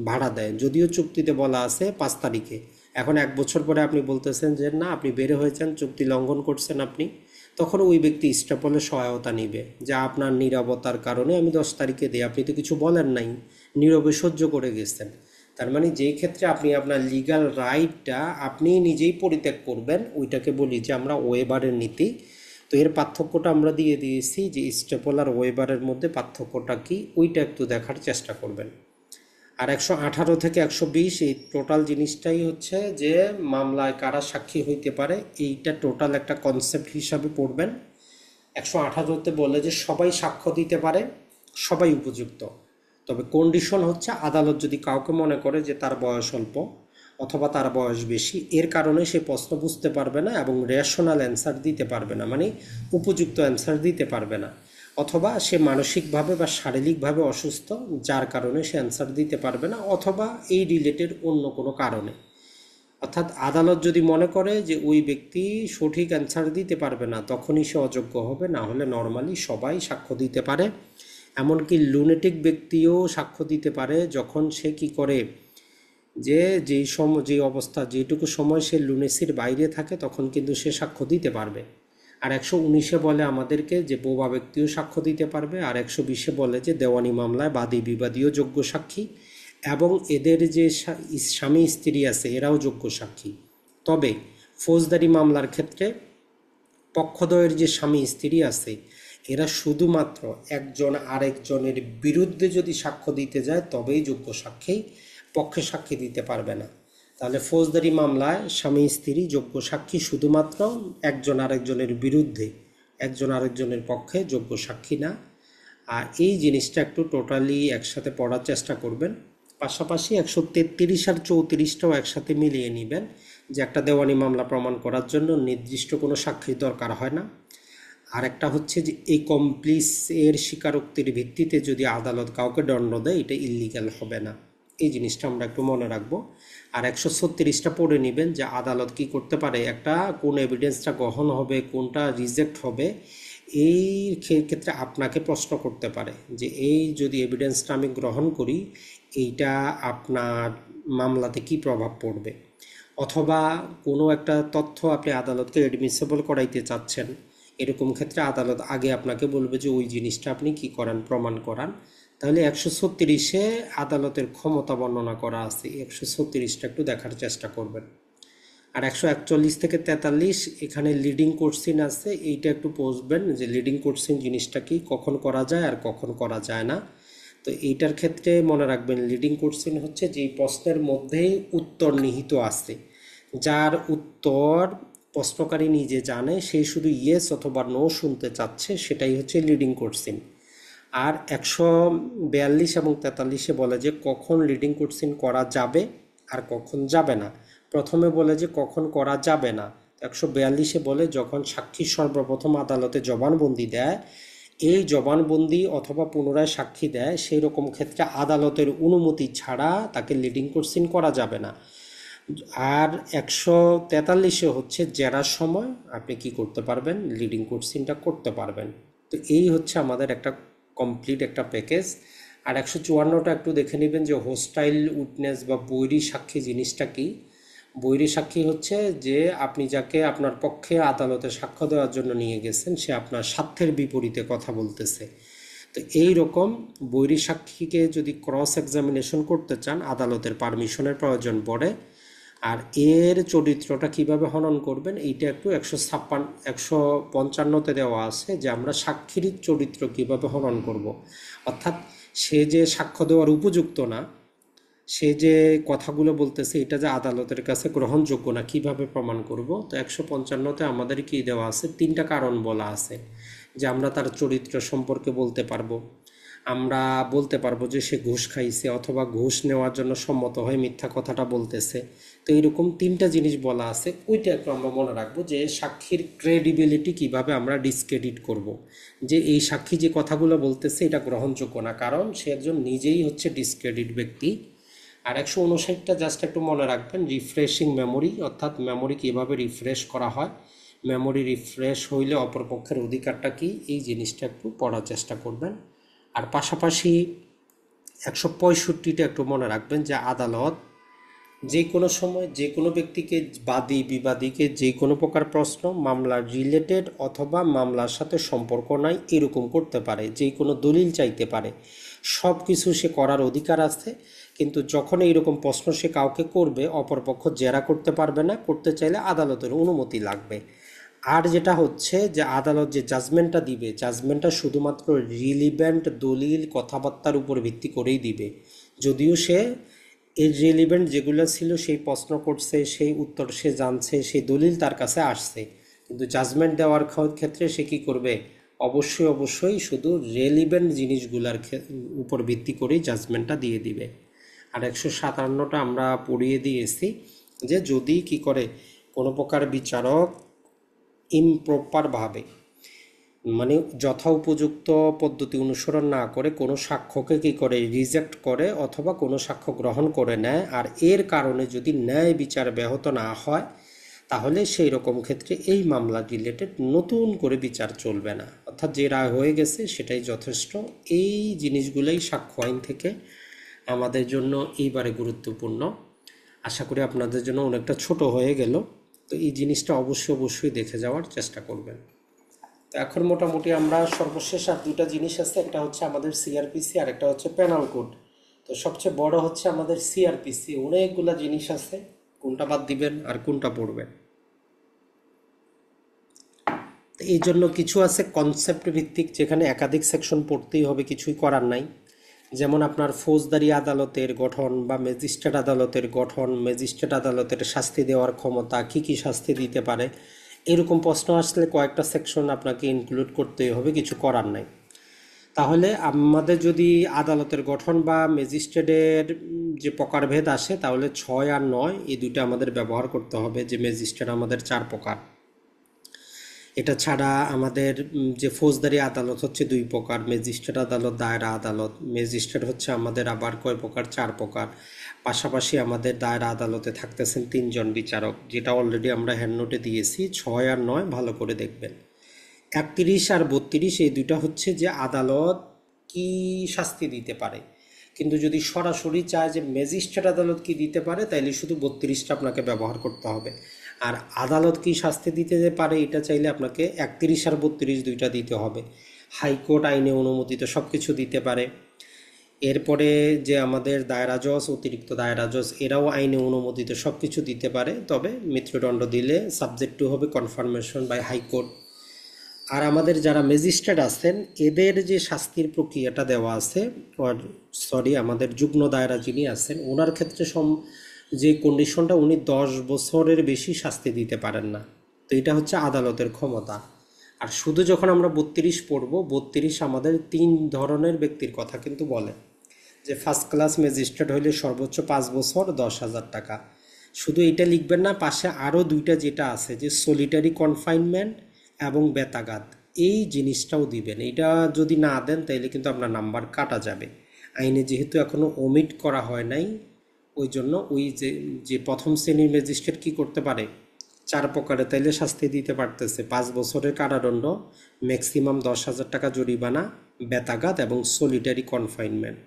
A: ভাড়া দেয়, যদিও চুক্তিতে বলা আছে 5 তারিখে। এখন 1 বছর পরে আপনি বলতেছেন যে না আপনি বের হয়েছেন, চুক্তি লঙ্ঘন করছেন আপনি, তখন ওই ব্যক্তি স্ট্যাপলের সহায়তা নিবে যে আপনার নীরবতার কারণে আমি 10 তারিখে দিই, আপনি তো কিছু বলেন নাই, নীরবে সহ্য করে গেছেন। তার মানে যেই ক্ষেত্রে আপনি আপনার লিগ্যাল রাইটটা আপনি নিজেই পরিত্যাগ করবেন, ওইটাকে বলি যে আমরা ওয়েবারের নীতি। তো এর পার্থক্যটা আমরা দিয়ে দিয়েছি যে স্টেপল আর ওয়েবারের মধ্যে পার্থক্যটা কি, ওইটা একটু দেখার চেষ্টা করবেন। আর 118 থেকে 120 এই টোটাল জিনিসটাই হচ্ছে যে মামলায় কারা সাক্ষী হইতে পারে, এইটা টোটাল একটা কনসেপ্ট হিসাবে পড়বেন। 118তে বলে যে সবাই সাক্ষ্য দিতে পারে, সবাই উপযুক্ত, তবে কন্ডিশন হচ্ছে আদালত যদি কাউকে মনে করে যে তার বয়স অল্প অথবা তার বয়স বেশি, এর কারণে সে প্রশ্ন বুঝতে পারবে না এবং রেশনাল অ্যান্সার দিতে পারবে না, মানে উপযুক্ত অ্যান্সার দিতে পারবে না, অথবা সে মানসিকভাবে বা শারীরিকভাবে অসুস্থ যার কারণে সে অ্যান্সার দিতে পারবে না, অথবা এই রিলেটেড অন্য কোনো কারণে। অর্থাৎ আদালত যদি মনে করে যে ওই ব্যক্তি সঠিক অ্যান্সার দিতে পারবে না, তখনই সে অযোগ্য হবে, না হলে নর্মালি সবাই সাক্ষ্য দিতে পারে। এমনকি লুনেটিক ব্যক্তিও সাক্ষ্য দিতে পারে যখন সে কি করে, যে অবস্থা যেটুকু সময় সে লুনেসির বাইরে থাকে তখন কিন্তু সে সাক্ষ্য দিতে পারবে। আর 119-এ বলে আমাদেরকে যে বোবা ব্যক্তিও সাক্ষ্য দিতে পারবে, আর 120-এ বলে যে দেওয়ানি মামলায় বাদী বিবাদীও যোগ্য সাক্ষী, এবং এদের যে স্বামী স্ত্রী আছে এরাও যোগ্য সাক্ষী। তবে ফৌজদারি মামলার ক্ষেত্রে পক্ষদ্বয়ের যে স্বামী স্ত্রী আছে এরা শুধুমাত্র একজন আরেকজনের বিরুদ্ধে যদি সাক্ষ্য দিতে যায় তবেই যোগ্য সাক্ষী, পক্ষে সাক্ষী দিতে পারবে না। তাহলে ফৌজদারি মামলায় স্বামী স্ত্রী যোগ্য সাক্ষী শুধুমাত্র একজন আরেকজনের বিরুদ্ধে, একজন আরেকজনের পক্ষে যোগ্য সাক্ষী না। আর এই জিনিসটা একটু টোটালি একসাথে পড়ার চেষ্টা করবেন। পাশাপাশি 133 আর 34টাও একসাথে মিলিয়ে নেবেন, যে একটা দেওয়ানি মামলা প্রমাণ করার জন্য নির্দিষ্ট কোনো সাক্ষীর দরকার হয় না। আর একটা হচ্ছে যে এই কমপ্লিস এর স্বীকারোক্তির ভিত্তিতে যদি আদালত কাউকে দণ্ড দেয় এটা ইল্লিগাল হবে না, এই জিনিসটা আমরা একটু মনে রাখবো। আর 136টা পড়ে নেবেন যে আদালত কি করতে পারে, একটা কোন এভিডেন্সটা গ্রহণ হবে কোনটা রিজেক্ট হবে, এই ক্ষেত্রে আপনাকে প্রশ্ন করতে পারে যে এই যদি এভিডেন্সটা আমি গ্রহণ করি এইটা আপনার মামলাতে কি প্রভাব পড়বে, অথবা কোনো একটা তথ্য আপনি আদালতকে অ্যাডমিসেবল করাইতে চাচ্ছেন, এরকম ক্ষেত্রে আদালত আগে আপনাকে বলবে যে ওই জিনিসটা আপনি কি করান, প্রমাণ করান। তাহলে 136-এ আদালতের ক্ষমতা বর্ণনা করা আছে, 136টা একটু দেখার চেষ্টা করবেন। আর 141 থেকে 43 এখানে লিডিং কোশ্চেন আছে, এইটা একটু বুঝবেন যে লিডিং কোশ্চেন জিনিসটা কি, কখন করা যায় আর কখন করা যায় না। তো এইটার ক্ষেত্রে মনে রাখবেন লিডিং কোশ্চেন হচ্ছে যেই প্রশ্নের মধ্যেই উত্তর নিহিত আছে, যার উত্তর প্রশ্নকারী নিজে জানে, সে শুধু ইয়েস অথবা নো শুনতে চাচ্ছে, সেটাই হচ্ছে লিডিং কোশ্চেন। আর 142 এবং 43-এ বলে যে কখন লিডিং কোশ্চেন করা যাবে আর কখন যাবে না। প্রথমে বলে যে কখন করা যাবে না, 142-এ বলে যখন সাক্ষী সর্বপ্রথম আদালতে জবানবন্দি দেয়, এই জবানবন্দি অথবা পুনরায় সাক্ষী দেয়, সেই রকম ক্ষেত্রে আদালতের অনুমতি ছাড়া তাকে লিডিং কোশ্চেন করা যাবে না। আর 143-এ হচ্ছে জেরার সময় আপনি কি করতে পারবেন, লিডিং কোশ্চেনটা করতে পারবেন। তো এই হচ্ছে আমাদের একটা কমপ্লিট একটা প্যাকেজ। আর 154টা একটু দেখে নেবেন যে হোস্টাইল উইটনেস বা বৈরী সাক্ষী জিনিসটা কি। বৈরী সাক্ষী হচ্ছে যে আপনি যাকে আপনার পক্ষে আদালতে সাক্ষ্য দেওয়ার জন্য নিয়ে গেছেন সে আপনার স্বার্থের বিপরীতে কথা বলতেছে। তো এই রকম বৈরী সাক্ষীকে যদি ক্রস এক্সামিনেশন করতে চান আদালতের পারমিশনের প্রয়োজন পড়ে। আর এর চরিত্রটা কিভাবে হনন করবেন এইটা একটু 155তে দেওয়া আছে যে আমরা সাক্ষীর চরিত্র কিভাবে হনন করব। অর্থাৎ সে যে সাক্ষ্য দেওয়ার উপযুক্ত না, সে যে কথাগুলো বলতেছে এটা যে আদালতের কাছে গ্রহণযোগ্য না, কিভাবে প্রমাণ করব। তো 155তে আমাদের কি দেওয়া আছে, 3টা কারণ বলা আছে যে আমরা তার চরিত্র সম্পর্কে বলতে পারবো। আমরা বলতে পারবো যে সে ঘুষ খাইছে অথবা ঘুষ নেওয়ার জন্য সম্মত হয়ে মিথ্যা কথাটা বলতেছে। তো এইরকম 3টা জিনিস বলা আছে, ওইটা একটু আমরা মনে রাখবো যে সাক্ষীর ক্রেডিবিলিটি কিভাবে আমরা ডিসক্রেডিট করব, যে এই সাক্ষী যে কথাগুলো বলতেছে এটা গ্রহণযোগ্য না, কারণ সে একজন নিজেই হচ্ছে ডিসক্রেডিট ব্যক্তি। আর 159টা জাস্ট একটু মনে রাখবেন রিফ্রেশিং মেমোরি, অর্থাৎ মেমোরি কীভাবে রিফ্রেশ করা হয়, মেমোরি রিফ্রেশ হইলে অপরপক্ষের অধিকারটা কি, এই জিনিসটা একটু পড়ার চেষ্টা করবেন। আর পাশাপাশি 165টা একটু মনে রাখবেন যে আদালত যে কোনো সময় যে কোনো ব্যক্তিকে, বাদী বিবাদীকে যে কোনো প্রকার প্রশ্ন মামলার রিলেটেড অথবা মামলার সাথে সম্পর্ক নাই এরকম করতে পারে, যে কোনো দলিল চাইতে পারে, সব কিছু সে করার অধিকার আছে। কিন্তু যখন এইরকম প্রশ্ন সে কাউকে করবে অপরপক্ষ জেরা করতে পারবে না, করতে চাইলে আদালতের অনুমতি লাগবে। আর যেটা হচ্ছে যে আদালত যে জাজমেন্টটা দিবে, জাজমেন্টটা শুধুমাত্র রিলিভেন্ট দলিল কথাবার্তার উপর ভিত্তি করেই দিবে। যদিও সে এই রিলিভেন্ট যেগুলো ছিল সেই প্রশ্ন করছে, সেই উত্তর সে জানছে, সেই দলিল তার কাছে আসছে, কিন্তু জাজমেন্ট দেওয়ার ক্ষেত্রে সে কী করবে, অবশ্যই অবশ্যই শুধু রেলিভেন্ট জিনিসগুলোর উপর ভিত্তি করেই জাজমেন্টটা দিয়ে দিবে। আর 157টা আমরা পড়িয়ে দিয়েছি যে যদি কি করে কোনো প্রকার বিচারক ইমপ্রপারভাবে, মানে যথা উপযুক্ত পদ্ধতি অনুসরণ না করে কোনো সাক্ষ্যকে কী করে রিজেক্ট করে অথবা কোনো সাক্ষ্য গ্রহণ করে নেয়, আর এর কারণে যদি ন্যায় বিচার ব্যাহত না হয়, তাহলে সেই রকম ক্ষেত্রে এই মামলা রিলেটেড নতুন করে বিচার চলবে না, অর্থাৎ যে রায় হয়ে গেছে সেটাই যথেষ্ট। এই জিনিসগুলোই সাক্ষ্য আইন থেকে আমাদের জন্য এইবারে গুরুত্বপূর্ণ। আশা করি আপনাদের জন্য অনেকটা ছোট হয়ে গেল, তো এই জিনিসটা অবশ্যই অবশ্যই দেখে যাওয়ার চেষ্টা করবেন। তো এখন মোটামুটি আমরা সর্বশেষ আর দুটা জিনিস আছে, একটা হচ্ছে আমাদের সিআরপিসি আর একটা হচ্ছে পেনাল কোড। তো সবচেয়ে বড় হচ্ছে আমাদের সিআরপিসি, অনেকগুলা জিনিস আছে, কোনটা বাদ দিবেন আর কোনটা পড়বেন। তো এই জন্য কিছু আছে কনসেপ্ট ভিত্তিক, যেখানে একাধিক সেকশন পড়তেই হবে, কিছুই করার নাই। যেমন আপনার ফৌজদারি আদালতের গঠন বা ম্যাজিস্ট্রেট আদালতের গঠন, ম্যাজিস্ট্রেট আদালতের শাস্তি দেওয়ার ক্ষমতা, কি কি শাস্তি দিতে পারে, এরকম প্রশ্ন আসলে কয়েকটা সেকশন আপনাকে ইনক্লুড করতেই হবে, কিছু করার নাই। তাহলে আমাদের যদি আদালতের গঠন বা ম্যাজিস্ট্রেটের যে প্রকারভেদ আসে, তাহলে 6 আর 9 এই দুটো আমাদের ব্যবহার করতে হবে। যে ম্যাজিস্ট্রেট আমাদের 4 প্রকার, এটা ছাড়া আমাদের যে ফৌজদারি আদালত হচ্ছে 2 প্রকার, ম্যাজিস্ট্রেট আদালত, দায়রা আদালত। ম্যাজিস্ট্রেট হচ্ছে আমাদের আবার কয় প্রকার, 4 প্রকার। পাশাপাশি আমাদের দায়রা আদালতে থাকতেছেন 3 জন বিচারক, যেটা অলরেডি আমরা হ্যান্ড নোটে দিয়েছি। 6 আর 9 ভালো করে দেখবেন। 31 আর 32 এই দুইটা হচ্ছে যে আদালত কি শাস্তি দিতে পারে, কিন্তু যদি সরাসরি চায় যে ম্যাজিস্ট্রেট আদালত কি দিতে পারে, তাইলে শুধু 32টা আপনাকে ব্যবহার করতে হবে। আর আদালত কি শাস্তি দিতে পারে এটা চাইলে আপনাকে 31 আর 32 দুইটা দিতে হবে। হাইকোর্ট আইনে অনুমোদিত সব কিছু দিতে পারে। এরপরে যে আমাদের দায়রা জজ, অতিরিক্ত দায়রা জজ, এরাও আইনে অনুমোদিত সব কিছু দিতে পারে, তবে মৃত্যুদণ্ড দিলে সাবজেক্ট টু হবে কনফার্মেশন বাই হাইকোর্ট। আর আমাদের যারা ম্যাজিস্ট্রেট আছেন, এদের যে শাস্তির প্রক্রিয়াটা দেওয়া আছে, আমাদের যুগ্ম দায়রা যিনি আছেন, ওনার ক্ষেত্রে যে কন্ডিশনটা, উনি 10 বছরের বেশি শাস্তি দিতে পারেন না। তো এটা হচ্ছে আদালতের ক্ষমতা। আর শুধু যখন আমরা 32 পড়ব, 32 আমাদের 3 ধরনের ব্যক্তির কথা কিন্তু বলে, যে ফার্স্ট ক্লাস ম্যাজিস্ট্রেট হইলে সর্বোচ্চ 5 বছর 10,000 টাকা। শুধু এটা লিখবেন না, পাশে আরও দুইটা যেটা আছে, যে সলিটারি কনফাইনমেন্ট এবং বেতাগাত, এই জিনিসটাও দিবেন। এটা যদি না দেন তাইলে কিন্তু আপনার নাম্বার কাটা যাবে। আইনে যেহেতু এখনও ওমিট করা হয় নাই, ওই জন্য ওই যে প্রথম শ্রেণীর ম্যাজিস্ট্রেট কী করতে পারে, 4 প্রকারে তাইলে শাস্তি দিতে পারতেছে: 5 বছরের কারাদণ্ড, ম্যাক্সিমাম 10,000 টাকা জরিমানা, বেতাগাত এবং সলিটারি কনফাইনমেন্ট।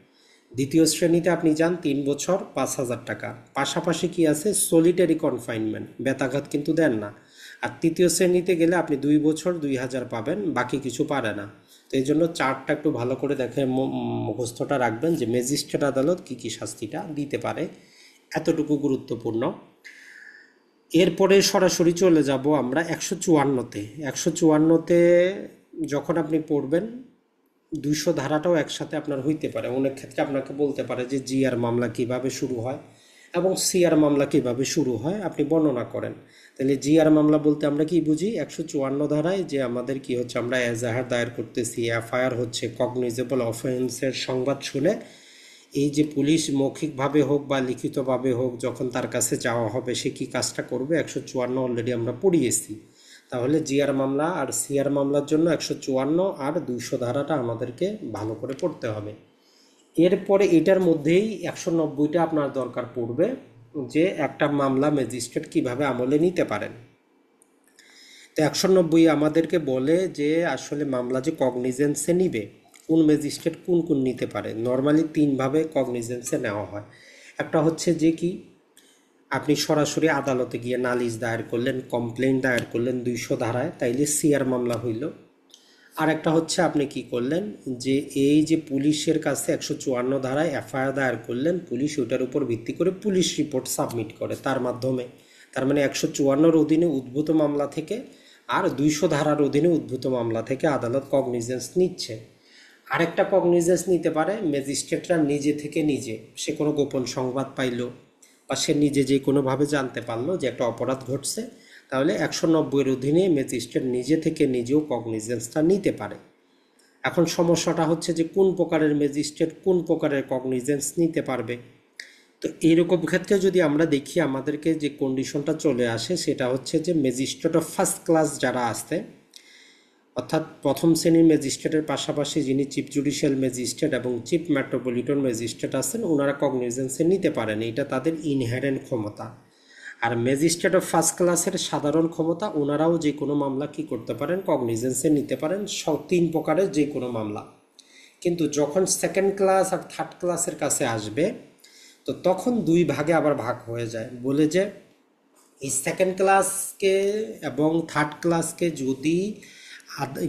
A: দ্বিতীয় শ্রেণীতে আপনি যান 3 বছর 5,000 টাকা, পাশাপাশি কি আছে, সলিটারি কনফাইনমেন্ট, বেতাঘাত কিন্তু দেন না। আর তৃতীয় শ্রেণীতে গেলে আপনি 2 বছর 2,000 পাবেন, বাকি কিছু পারে না। তো এই জন্য চার্টটা একটু ভালো করে দেখে মুখস্থটা রাখবেন, যে ম্যাজিস্ট্রেট আদালত কী কী শাস্তিটা দিতে পারে, এতটুকু গুরুত্বপূর্ণ। এরপরে সরাসরি চলে যাব আমরা 154-তে। 154-তে যখন আপনি পড়বেন, 200 ধারাটাও একসাথে আপনার হইতে পারে। অনেক ক্ষেত্রে আপনাকে বলতে পারে যে জিআর মামলা কিভাবে শুরু হয় এবং সিআর মামলা কিভাবে শুরু হয়, আপনি বর্ণনা করেন। তাহলে জিআর মামলা বলতে আমরা কি বুঝি, 154 ধারায় যে আমাদের কি হচ্ছে, আমরা এজাহার দায়ের করতেছি, এফআইআর হচ্ছে কগনিজেবল অফেন্সের সংবাদ শুনে, এই যে পুলিশ মৌখিকভাবে হোক বা লিখিতভাবে হোক, যখন তার কাছে যাওয়া হবে, সে কি কাজটা করবে, 154 অলরেডি আমরা পড়িয়েছি। তাহলে জিআর মামলা আর সিআর মামলার জন্য 154 আর 200 ধারাটা আমাদেরকে ভালো করে পড়তে হবে। এরপরে এটার মধ্যেই 190টা আপনার দরকার পড়বে, যে একটা মামলা ম্যাজিস্ট্রেট কিভাবে আমলে নিতে পারেন। তো 190 আমাদেরকে বলে যে আসলে মামলা যে কগনিজেন্সে নিবে, কোন ম্যাজিস্ট্রেট কোন কোন নিতে পারে। নর্মালি 3ভাবে কগনিজেন্সে নেওয়া হয়। একটা হচ্ছে যে কি, আপনি সরাসরি আদালতে গিয়ে নালিশ দায়ের করলেন, কমপ্লেইন দায়ের করলেন 200 ধারায়, তাইলে সিআর মামলা হইল। আর একটা হচ্ছে আপনি কি করলেন, যে এই যে পুলিশের কাছে 154 ধারায় এফআইআর দায়ের করলেন, পুলিশ ওইটার উপর ভিত্তি করে পুলিশ রিপোর্ট সাবমিট করে তার মাধ্যমে। তার মানে 154-র অধীনে উদ্ভূত মামলা থেকে আর 200 ধারার অধীনে উদ্ভূত মামলা থেকে আদালত কগনিজেন্স নিচ্ছে। আরেকটা কগনিজেন্স নিতে পারে ম্যাজিস্ট্রেটরা নিজে থেকে নিজে, সে কোনো গোপন সংবাদ পাইলো বা সে নিজে যে কোনোভাবে জানতে পারলো যে একটা অপরাধ ঘটছে, তাহলে 190-এর অধীনে ম্যাজিস্ট্রেট নিজে থেকে নিজেও কগনিজেন্সটা নিতে পারে। এখন সমস্যাটা হচ্ছে যে কোন প্রকারের ম্যাজিস্ট্রেট কোন প্রকারের কগনিজেন্স নিতে পারবে। তো এইরকম ক্ষেত্রে যদি আমরা দেখি, আমাদেরকে যে কন্ডিশনটা চলে আসে সেটা হচ্ছে যে ম্যাজিস্ট্রেট অফ ফার্স্ট ক্লাস যারা আছে, অর্থাৎ প্রথম শ্রেণীর ম্যাজিস্ট্রেটের পাশাপাশি যিনি চিফ জুডিশিয়াল ম্যাজিস্ট্রেট এবং চিফ মেট্রোপলিটন ম্যাজিস্ট্রেট আছেন, ওনারা কগনিজেন্সে নিতে পারেন, এটা তাদের ইনহেরেন্ট ক্ষমতা। আর ম্যাজিস্ট্রেট অফ ফার্স্ট ক্লাসের সাধারণ ক্ষমতা, ওনারাও যে কোনো মামলা কি করতে পারেন, কগনিজেন্সে নিতে পারেন, 3 প্রকারের যে কোনো মামলা। কিন্তু যখন সেকেন্ড ক্লাস আর থার্ড ক্লাসের কাছে আসবে, তো তখন 2 ভাগে আবার ভাগ হয়ে যায়, বলে যে এই সেকেন্ড ক্লাসকে এবং থার্ড ক্লাসকে যদি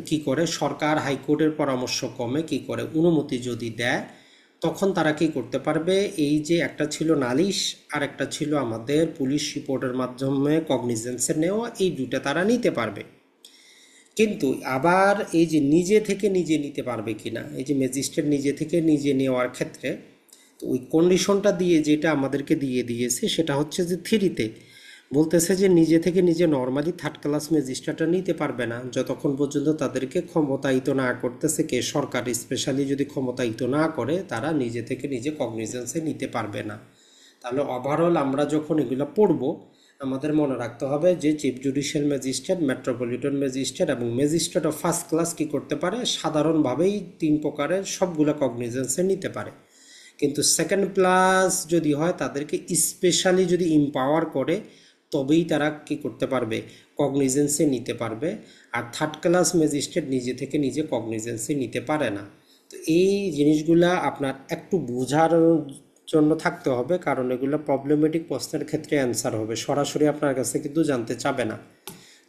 A: কি করে সরকার হাইকোর্টের পরামর্শ ক্রমে কি করে অনুমতি যদি দেয়, তখন তারা কি করতে পারবে, এই যে একটা ছিল নালিশ আর একটা ছিল আমাদের পুলিশ রিপোর্টের মাধ্যমে কগনিজেন্সে নেওয়া, এই দুটো তারা নিতে পারবে। কিন্তু আবার এই যে নিজে থেকে নিজে নিতে পারবে কিনা, এই যে ম্যাজিস্ট্রেট নিজে থেকে নিজে নেওয়ার ক্ষেত্রে, তো ওই কন্ডিশনটা দিয়ে যেটা আমাদেরকে দিয়ে দিয়েছে সেটা হচ্ছে যে 3-তে বলতেছে যে নিজে থেকে নিজে নর্মালি থার্ড ক্লাস ম্যাজিস্ট্রেটরা নিতে পারবে না যতক্ষণ পর্যন্ত তাদেরকে ক্ষমতায়িত না করতেছে কে সরকার, স্পেশালি যদি ক্ষমতায়িত না করে তারা নিজে থেকে নিজে কগনিজেন্সে নিতে পারবে না। তাহলে ওভারঅল আমরা যখন এগুলো পড়ব, আমাদের মনে রাখতে হবে যে chief judicial magistrate, metropolitan magistrate এবং ম্যাজিস্ট্রেট অফ ফার্স্ট ক্লাস কী করতে পারে, সাধারণভাবেই 3 প্রকারের সবগুলো কগনিজেন্সে নিতে পারে। কিন্তু সেকেন্ড ক্লাস যদি হয়, তাদেরকে স্পেশালি যদি ইম্পাওয়ার করে তবেই তারা কি করতে পারবে, কগনিজেন্সে নিতে পারবে। আর থার্ড ক্লাস ম্যাজিস্ট্রেট নিজে থেকে নিজে কগনিজেন্সে নিতে পারে না। তো এই জিনিসগুলা আপনার একটু বোঝার জন্য থাকতে হবে, কারণ এগুলো প্রবলেমেটিক প্রশ্নের ক্ষেত্রে অ্যান্সার হবে, সরাসরি আপনার কাছে কিন্তু জানতে চাবে না।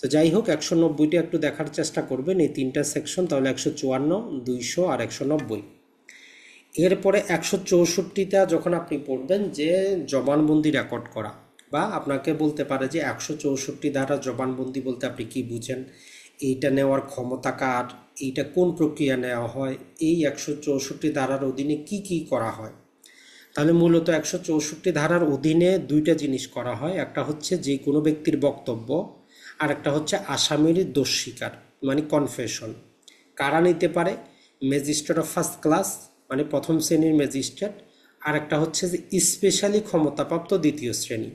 A: তো যাই হোক, 190টা একটু দেখার চেষ্টা করবেন, এই 3টা সেকশন, তাহলে 154, 200 আর 190। এরপরে 164টা যখন আপনি পড়বেন যে জবানবন্দি রেকর্ড করা, বা আপনাকে বলতে পারে যে 164 ধারা জবানবন্দি বলতে আপনি কি বুঝেন, এইটা নেওয়ার ক্ষমতা কার, এইটা কোন প্রক্রিয়া নেওয়া হয়, এই 164 ধারার অধীনে কি কি করা হয়। তাহলে মূলত 164 ধারার অধীনে 2টা জিনিস করা হয়, একটা হচ্ছে যে কোনো ব্যক্তির বক্তব্য, আর একটা হচ্ছে আসামির দোষ স্বীকার মানে কনফেশন। কারা নিতে পারে, ম্যাজিস্ট্রেট অফ ফার্স্ট ক্লাস মানে প্রথম শ্রেণীর ম্যাজিস্ট্রেট, আর একটা হচ্ছে যে স্পেশালি ক্ষমতাপ্রাপ্ত দ্বিতীয় শ্রেণী।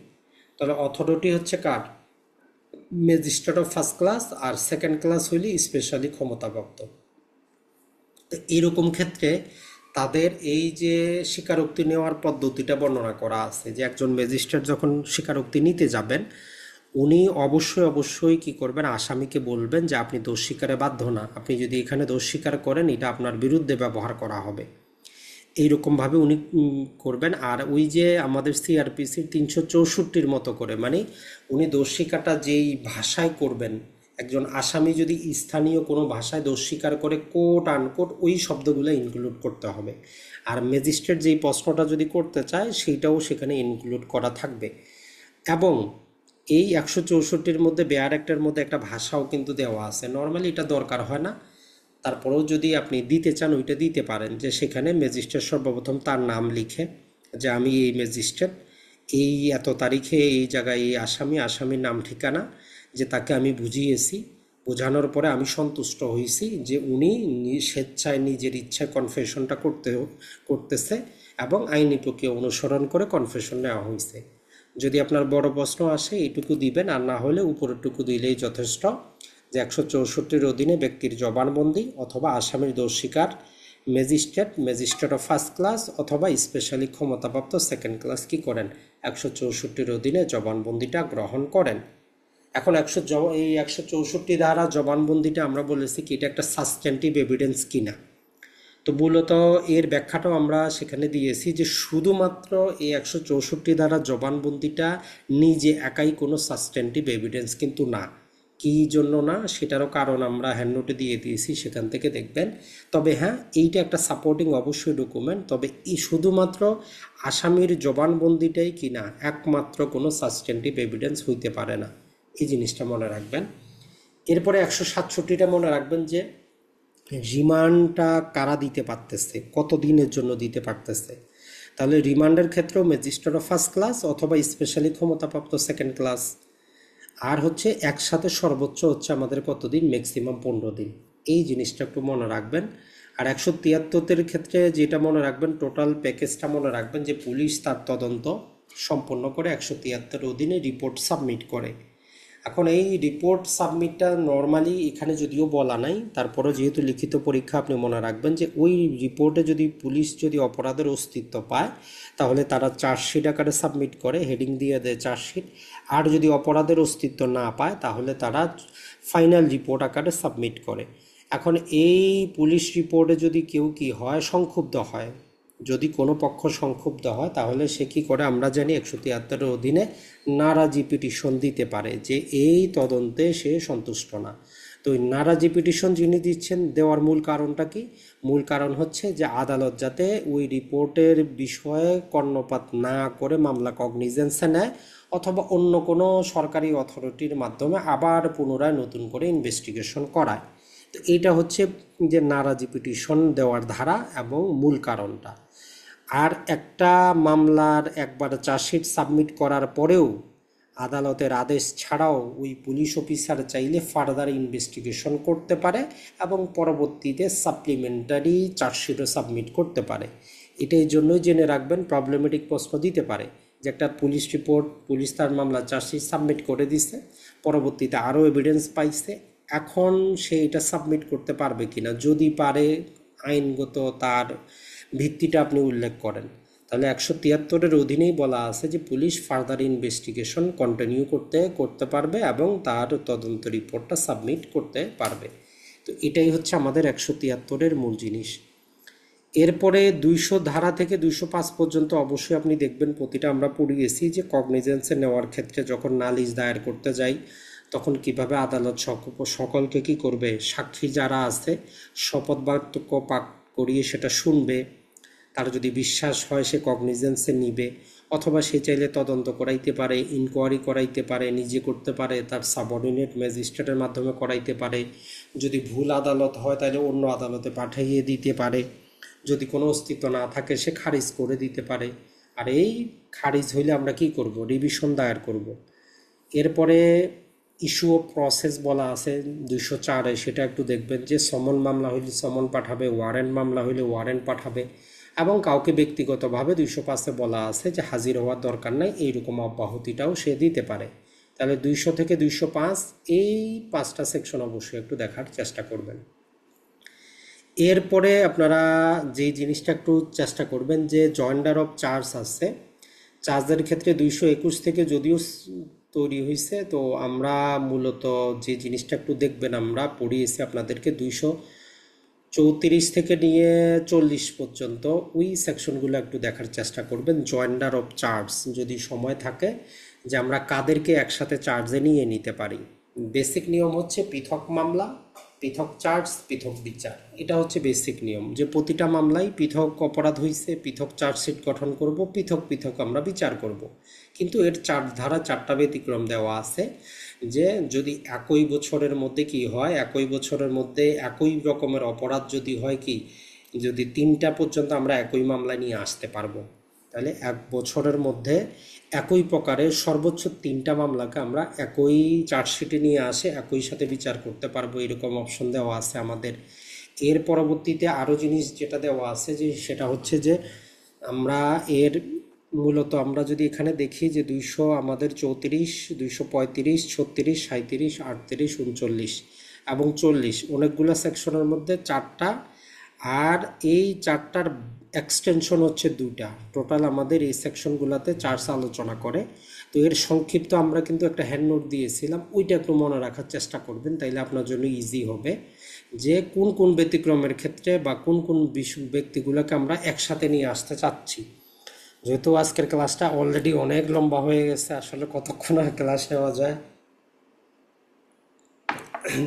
A: তাহলে অথরিটি হচ্ছে কার, ম্যাজিস্ট্রেট অফ ফার্স্ট ক্লাস, আর সেকেন্ড ক্লাস হইলে স্পেশালি ক্ষমতাপ্রাপ্ত। তো এরকম ক্ষেত্রে তাদের এই যে স্বীকারোক্তি নেওয়ার পদ্ধতিটা বর্ণনা করা আছে, যে একজন ম্যাজিস্ট্রেট যখন স্বীকারোক্তি নিতে যাবেন, উনি অবশ্যই অবশ্যই কি করবেন, আসামিকে বলবেন যে আপনি দোষ স্বীকারে বাধ্য না, আপনি যদি এখানে দোষ স্বীকার করেন এটা আপনার বিরুদ্ধে ব্যবহার করা হবে, এইরকমভাবে উনি করবেন। আর ওই যে আমাদের সিআরপিসির 364-র মতো করে, মানে উনি দোষ স্বীকারটা যেই ভাষায় করবেন, একজন আসামি যদি স্থানীয় কোনো ভাষায় দোষ স্বীকার করে কোট আনকোট ওই শব্দগুলো ইনক্লুড করতে হবে। আর ম্যাজিস্ট্রেট যেই প্রশ্নটা যদি করতে চায় সেইটাও সেখানে ইনক্লুড করা থাকবে। এবং এই 164-র মধ্যে বেয়ার অ্যাক্টের মধ্যে একটা ভাষাও কিন্তু দেওয়া আছে, নর্মালি এটা দরকার হয় না, তারপরেও যদি আপনি দিতে চান ওইটা দিতে পারেন, যে সেখানে ম্যাজিস্ট্রেট সর্বপ্রথম তার নাম লিখে যে আমি এই ম্যাজিস্ট্রেট, এই এত তারিখে এই জায়গায় এই আসামির নাম ঠিকানা, যে তাকে আমি বুঝিয়েছি, বোঝানোর পরে আমি সন্তুষ্ট হয়েছি যে উনি স্বেচ্ছায় নিজের ইচ্ছায় কনফেশনটা করতেছে এবং আইনি প্রক্রিয়া অনুসরণ করে কনফেশন নেওয়া হয়েছে। যদি আপনার বড় প্রশ্ন আসে এইটুকু দিবেন, আর না হলে উপরেরটুকু দিলেই যথেষ্ট, যে 164-র অধীনে ব্যক্তির জবানবন্দি অথবা আসামির দোষ স্বীকার ম্যাজিস্ট্রেট অফ ফার্স্ট ক্লাস অথবা স্পেশালি ক্ষমতাপ্রাপ্ত সেকেন্ড ক্লাস কি করেন, 164-র অধীনে জবানবন্দিটা গ্রহণ করেন। এখন এই 164 ধারা জবানবন্দিটা আমরা বলেছি কি এটা একটা সাবস্ট্যান্টিভ এভিডেন্স কিনা। তো মূলত এর ব্যাখ্যাটাও আমরা সেখানে দিয়েছি যে শুধুমাত্র এই 164 ধারা জবানবন্দিটা নিজে একাই কোনো সাবস্ট্যান্টিভ এভিডেন্স কিন্তু না। কী জন্য না সেটারও কারণ আমরা হ্যান্ডনোটে দিয়ে দিয়েছি, সেখান থেকে দেখবেন। তবে হ্যাঁ, এইটা একটা সাপোর্টিং অবশ্যই ডকুমেন্ট, তবে এই শুধুমাত্র আসামির জবানবন্দিটাই কিনা একমাত্র কোনো সাবস্ট্যান্টিভ এভিডেন্স হইতে পারে না, এই জিনিসটা মনে রাখবেন। এরপরে 167টা মনে রাখবেন যে রিমান্ডটা কারা দিতে পারতেছে, কত দিনের জন্য দিতে পারতেছে। তাহলে রিমান্ডের ক্ষেত্রেও ম্যাজিস্ট্রেট অফ ফার্স্ট ক্লাস অথবা স্পেশালি ক্ষমতাপ্রাপ্ত সেকেন্ড ক্লাস। আর হচ্ছে একসাথে সর্বোচ্চ হচ্ছে আমাদের কতদিন, ম্যাক্সিমাম 15 দিন। এই জিনিসটা একটু মনে রাখবেন। আর 173-এর ক্ষেত্রে যেটা মনে রাখবেন, টোটাল প্যাকেজটা মনে রাখবেন যে পুলিশ তার তদন্ত সম্পন্ন করে 173 অধীনে রিপোর্ট সাবমিট করে। এখন এই রিপোর্ট সাবমিটটা নর্মালি এখানে যদিও বলা নাই, তারপরেও যেহেতু লিখিত পরীক্ষা, আপনি মনে রাখবেন যে ওই রিপোর্টে যদি পুলিশ যদি অপরাধের অস্তিত্ব পায় তাহলে তারা চার্জশিট আকারে সাবমিট করে, হেডিং দিয়ে দেয় চার্জশিট। আর যদি অপরাধের অস্তিত্ব না পায় তাহলে তারা ফাইনাল রিপোর্ট আকারে সাবমিট করে। এখন এই পুলিশ রিপোর্টে যদি কেউ কি হয়, সংক্ষুব্ধ হয়, যদি কোনো পক্ষ সংক্ষুব্ধ হয় তাহলে সে কী করে, আমরা জানি 173-এর অধীনে নারাজি পিটিশন দিতে পারে যে এই তদন্তে সে সন্তুষ্ট না। তো ওই নারাজি পিটিশন যিনি দিচ্ছেন, দেওয়ার মূল কারণটা কি? মূল কারণ হচ্ছে যে আদালত যাতে ওই রিপোর্টের বিষয়ে কর্ণপাত না করে মামলা কগনিজেন্সে নেয় অথবা অন্য কোনো সরকারি অথরিটির মাধ্যমে আবার পুনরায় নতুন করে ইনভেস্টিগেশন করায়। তো এইটা হচ্ছে যে নারাজি পিটিশন দেওয়ার ধারা এবং মূল কারণটা। আর একটা মামলার একবার চার্জশিট সাবমিট করার পরেও আদালতের আদেশ ছাড়াও ওই পুলিশ অফিসার চাইলে ফার্দার ইনভেস্টিগেশন করতে পারে এবং পরবর্তীতে সাপ্লিমেন্টারি চার্জশিটও সাবমিট করতে পারে। এটাই জন্যই জেনে রাখবেন, প্রবলেমেটিক প্রশ্ন দিতে পারে যে একটা পুলিশ রিপোর্ট, পুলিশ তার মামলা চার্জশিট সাবমিট করে দিছে, পরবর্তীতে আরও এভিডেন্স পাইছে, এখন সে এটা সাবমিট করতে পারবে কিনা, যদি পারে আইনগত তার ভিত্তিটা আপনি উল্লেখ করেন। তাহলে 173-এর অধীনেই বলা আছে যে পুলিশ ফার্দার ইনভেস্টিগেশন কন্টিনিউ করতে পারবে এবং তার তদন্ত রিপোর্টটা সাবমিট করতে পারবে। তো এটাই হচ্ছে আমাদের 173-এর মূল জিনিস। এরপরে 200 ধারা থেকে 205 পর্যন্ত অবশ্যই আপনি দেখবেন প্রতিটা আমরা পড়িয়েছি যে কগনিজেন্সে নেওয়ার ক্ষেত্রে যখন নালিশ দায়ের করতে যাই তখন কিভাবে আদালত সকলকে কি করবে, সাক্ষী যারা আছে শপথ বাক্য পাঠ করিয়ে সেটা শুনবে, তার যদি বিশ্বাস হয় সে কগনিজেন্সে নিবে, অথবা সে চাইলে তদন্ত করাইতে পারে, ইনকোয়ারি করাইতে পারে, নিজে করতে পারে, তার সাবঅর্ডিনেট ম্যাজিস্ট্রেটের মাধ্যমে করাইতে পারে, যদি ভুল আদালত হয় তাহলে অন্য আদালতে পাঠিয়ে দিতে পারে, যদি কোনো অস্তিত্ব না থাকে সে খারিজ করে দিতে পারে। আর এই খারিজ হইলে আমরা কি করব, রিভিশন দায়ের করব। এরপরে ইস্যু অফ প্রসেস বলা আছে 204-এ, সেটা একটু দেখবেন যে সমন মামলা হইলে সমন পাঠাবে, ওয়ারেন্ট মামলা হইলে ওয়ারেন্ট পাঠাবে, এবং কাউকে ব্যক্তিগতভাবে 205-এ বলা আছে যে হাজির হওয়ার দরকার নাই, এইরকম অব্যাহতিটাও সে দিতে পারে। তাহলে 200 থেকে 205 এই 5টা সেকশন অবশ্যই একটু দেখার চেষ্টা করবেন। এরপরে আপনারা যে জিনিসটা একটু চেষ্টা করবেন যে জয়েন্ডার অফ চার্জ আছে, চার্জের ক্ষেত্রে 221 থেকে যদিও তৈরি হয়েছে, তো আমরা মূলত যে জিনিসটা একটু দেখবেন, আমরা পড়িয়েছি আপনাদেরকে 234 থেকে নিয়ে 40 পর্যন্ত, ওই সেকশনগুলো একটু দেখার চেষ্টা করবেন। জয়েন্ডার অফ চার্জ যদি সময় থাকে যে আমরা কাদেরকে একসাথে চার্জে নিয়ে নিতে পারি। বেসিক নিয়ম হচ্ছে পৃথক মামলা, পৃথক চার্জ, পৃথক বিচার। এটা হচ্ছে বেসিক নিয়ম যে প্রতিটা মামলায় পৃথক অপরাধ হয়েছে, পৃথক চার্জশিট গঠন করব, পৃথক পৃথক আমরা বিচার করব। কিন্তু এর ধারা 4টা ব্যতিক্রম দেওয়া আছে যে যদি একই বছরের মধ্যে কি হয়, একই বছরের মধ্যে একই রকমের অপরাধ যদি হয়, কি যদি 3টা পর্যন্ত আমরা একই মামলা নিয়ে আসতে পারবো, তাহলে 1 বছরের মধ্যে একই প্রকারের সর্বোচ্চ 3টা মামলাকে আমরা একই চার্জশিটে নিয়ে আসে একই সাথে বিচার করতে পারবো, এরকম অপশন দেওয়া আছে আমাদের। এর পরবর্তীতে আরও জিনিস যেটা দেওয়া আছে যে সেটা হচ্ছে যে আমরা এর মূলত আমরা যদি এখানে দেখি যে 200 আমাদের 34, 235, 36, 37, 38, 39 এবং 40 অনেকগুলো সেকশনের মধ্যে 4টা, আর এই 4টার এক্সটেনশন হচ্ছে 2টা। টোটাল আমাদের এই সেকশনগুলোতে চার্জ আলোচনা করে। তো এর সংক্ষিপ্ত আমরা কিন্তু একটা হ্যান্ড নোট দিয়েছিলাম, ওইটা একটু মনে রাখার চেষ্টা করবেন, তাইলে আপনার জন্য ইজি হবে যে কোন কোন ব্যতিক্রমের ক্ষেত্রে বা কোন কোন ব্যক্তিগুলোকে আমরা একসাথে নিয়ে আসতে চাচ্ছি। যেহেতু আজকের ক্লাসটা অলরেডি অনেক লম্বা হয়ে গেছে, আসলে কতক্ষণ আর ক্লাস নেওয়া যায়।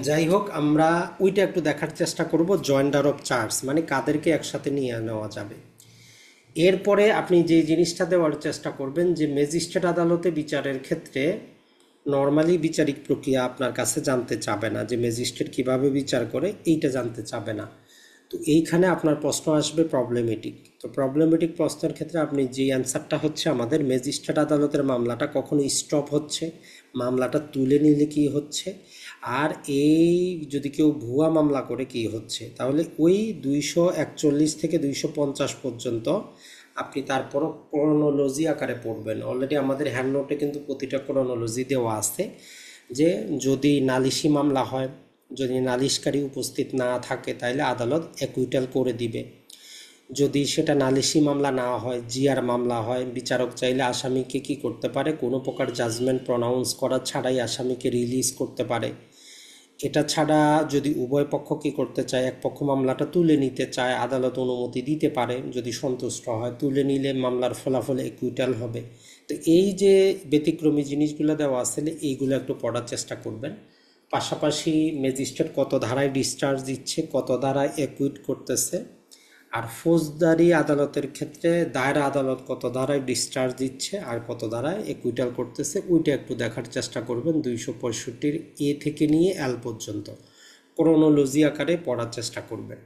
A: যাই হোক, আমরা ওইটা একটু দেখার চেষ্টা করব, জয়েন্ডার অফ চার্জ মানে কাদেরকে একসাথে নিয়ে নেওয়া যাবে। এরপরে আপনি যে জিনিসটা দেওয়ার চেষ্টা করবেন যে ম্যাজিস্ট্রেট আদালতে বিচারের ক্ষেত্রে নর্মালি বিচারিক প্রক্রিয়া আপনার কাছে জানতে চাবে না, যে ম্যাজিস্ট্রেট কিভাবে বিচার করে এইটা জানতে চাবে না। তো এইখানে আপনার প্রশ্ন আসবে প্রবলেমেটিক। তো প্রবলেমেটিক প্রশ্নের ক্ষেত্রে আপনি যে অ্যান্সারটা হচ্ছে, আমাদের ম্যাজিস্ট্রেট আদালতের মামলাটা কখন স্টপ হচ্ছে, মামলাটা তুলে নিলে কি হচ্ছে, আর এই যদি কেউ ভুয়া মামলা করে কি হচ্ছে, তাহলে ওই 241 থেকে 250 পর্যন্ত আপনি তারপরও ক্রোনোলজি আকারে পড়বেন। অলরেডি আমাদের হ্যান্ড নোটে কিন্তু প্রতিটা ক্রোনোলজি দেওয়া আছে, যে যদি নালিশি মামলা হয়, যদি নালিশকারী উপস্থিত না থাকে তাহলে আদালত অ্যাকুইটাল করে দিবে। যদি সেটা নালিশি মামলা না হয়, জিআর মামলা হয়, বিচারক চাইলে আসামিকে কি করতে পারে, কোনো প্রকার জাজমেন্ট প্রনাউন্স করা ছাড়াই আসামিকে রিলিজ করতে পারে। এটা ছাড়া যদি উভয় পক্ষ কী করতে চায়, এক পক্ষ মামলাটা তুলে নিতে চায়, আদালত অনুমতি দিতে পারে, যদি সন্তুষ্ট হয় তুলে নিলে মামলার ফলাফল একুইটাল হবে। তো এই যে ব্যতিক্রমী জিনিসগুলো দেওয়া আসলে এইগুলো একটু পড়ার চেষ্টা করবেন। পাশাপাশি ম্যাজিস্ট্রেট কত ধারায় ডিসচার্জ দিচ্ছে, কত ধারায় একুইট করতেছে, আর ফৌজদারি আদালতের ক্ষেত্রে দায়রা আদালত কত ধারায় ডিসচার্জ দিচ্ছে আর কত ধারায় একুইটাল করতেছে, ওইটা একটু দেখার চেষ্টা করবেন। 265 এ থেকে নিয়ে এল পর্যন্ত ক্রোনোলজি আকারে পড়ার চেষ্টা করবেন।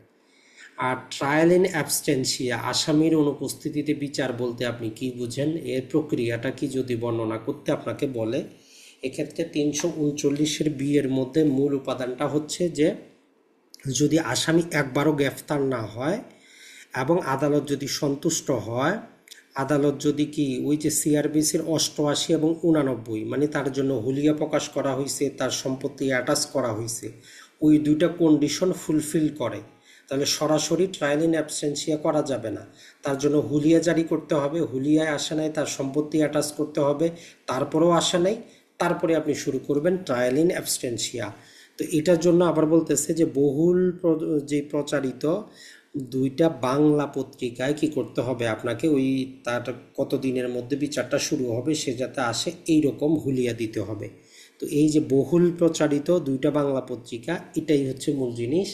A: আর ট্রায়াল ইন অ্যাবস্টেন্সিয়া, আসামির অনুপস্থিতিতে বিচার বলতে আপনি কি বুঝেন, এর প্রক্রিয়াটা কি যদি বর্ণনা করতে আপনাকে বলে, এক্ষেত্রে 339 বি এর মধ্যে মূল উপাদানটা হচ্ছে যে যদি আসামি একবারও গ্রেফতার না হয় এবং আদালত যদি সন্তুষ্ট হয়, আদালত যদি কি ওই যে সিআরবিসির 88 এবং 89, মানে তার জন্য হুলিয়া প্রকাশ করা হয়েছে, তার সম্পত্তি অ্যাটাচ করা হয়েছে, ওই দুইটা কন্ডিশন ফুলফিল করে, তাহলে সরাসরি ট্রায়াল ইন অ্যাবসেন্সিয়া করা যাবে না। তার জন্য হুলিয়া জারি করতে হবে, হুলিয়ায় আসে নাই, তার সম্পত্তি অ্যাটাচ করতে হবে, তারপরেও আসে নাই, তারপরে আপনি শুরু করবেন ট্রায়াল ইন অ্যাবস্টেন্সিয়া। তো এটার জন্য আবার বলতেছে যে বহুল যে প্রচারিত দুইটা বাংলা পত্রিকায় কি করতে হবে আপনাকে, ওই তার কত দিনের মধ্যে বিচারটা শুরু হবে সে যাতে আসে এই রকম হুলিয়া দিতে হবে। তো এই যে বহুল প্রচারিত দুইটা বাংলা পত্রিকা, এটাই হচ্ছে মূল জিনিস।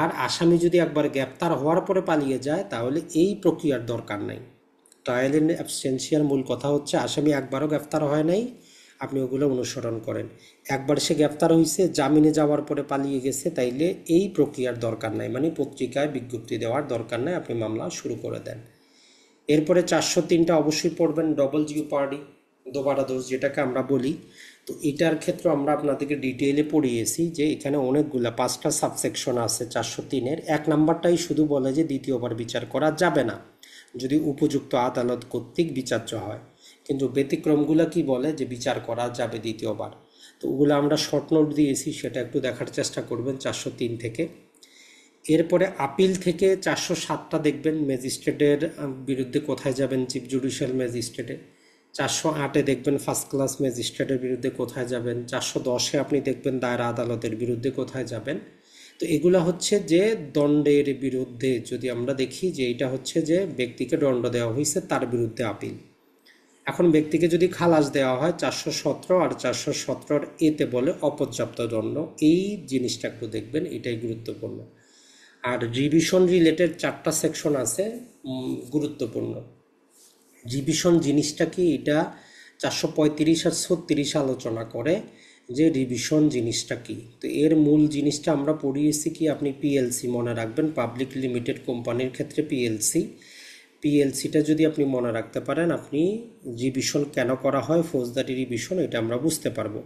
A: আর আসামি যদি একবার গ্রেপ্তার হওয়ার পরে পালিয়ে যায় তাহলে এই প্রক্রিয়ার দরকার নাই। ট্রায়াল ইন অ্যাবসেন্সিয়ার মূল কথা হচ্ছে আসামি একবারও গ্রেফতার হয় নাই, আপনি ওগুলো অনুসরণ করেন। একবার সে গ্রেফতার হয়েছে, জামিনে যাওয়ার পরে পালিয়ে গেছে, তাইলে এই প্রক্রিয়ার দরকার নাই, মানে পত্রিকায় বিজ্ঞপ্তি দেওয়ার দরকার নাই, আপনি মামলা শুরু করে দেন। এরপরে 403টা অবশ্যই পড়বেন, ডবল জিওপার্ডি, দোবারা দোষ যেটাকে আমরা বলি। তো এটার ক্ষেত্রে আমরা আপনাদেরকে ডিটেইলে পড়িয়েছি যে এখানে অনেকগুলা 5টা সাবসেকশন আছে 403-এর। 1 নাম্বারটাই শুধু বলে যে দ্বিতীয়বার বিচার করা যাবে না যদি উপযুক্ত আদালত কর্তৃক বিচার্য হয়, কিন্তু ব্যতিক্রমগুলো কি বলে যে বিচার করা যাবে দ্বিতীয়বার। তো ওগুলো আমরা শর্ট নোট দিয়েছি, সেটা একটু দেখার চেষ্টা করবেন 403 থেকে। এরপরে আপিল থেকে 407টা দেখবেন, ম্যাজিস্ট্রেটের বিরুদ্ধে কোথায় যাবেন, চিফ জুডিশিয়াল ম্যাজিস্ট্রেটে। 408-এ দেখবেন ফার্স্ট ক্লাস ম্যাজিস্ট্রেটের বিরুদ্ধে কোথায় যাবেন। 410-এ আপনি দেখবেন দায়রা আদালতের বিরুদ্ধে কোথায় যাবেন। তো এগুলা হচ্ছে যে দণ্ডের বিরুদ্ধে, যদি আমরা দেখি যে এটা হচ্ছে যে ব্যক্তিকে দণ্ড দেওয়া হয়েছে তার বিরুদ্ধে আপিল। এখন ব্যক্তিকে যদি খালাস দেওয়া হয় 417 আর 417 এতে বলে অপর্যাপ্ত দণ্ড, এই জিনিসটা একটু দেখবেন, এটাই গুরুত্বপূর্ণ। আর রিভিশন রিলেটেড 4টা সেকশন আছে গুরুত্বপূর্ণ। রিভিশন জিনিসটা কি, এটা 435 আর 36 আলোচনা করে যে রিভিশন জিনিসটা কি। তো এর মূল জিনিসটা আমরা পড়িয়েছি কি, আপনি পিএলসি মনে রাখবেন, পাবলিক লিমিটেড কোম্পানির ক্ষেত্রে পিএলসিটা যদি আপনি মনে রাখতে পারেন, আপনি রিভিশন কেন করা হয়, ফৌজদারি রিভিশন, এটা আমরা বুঝতে পারবো।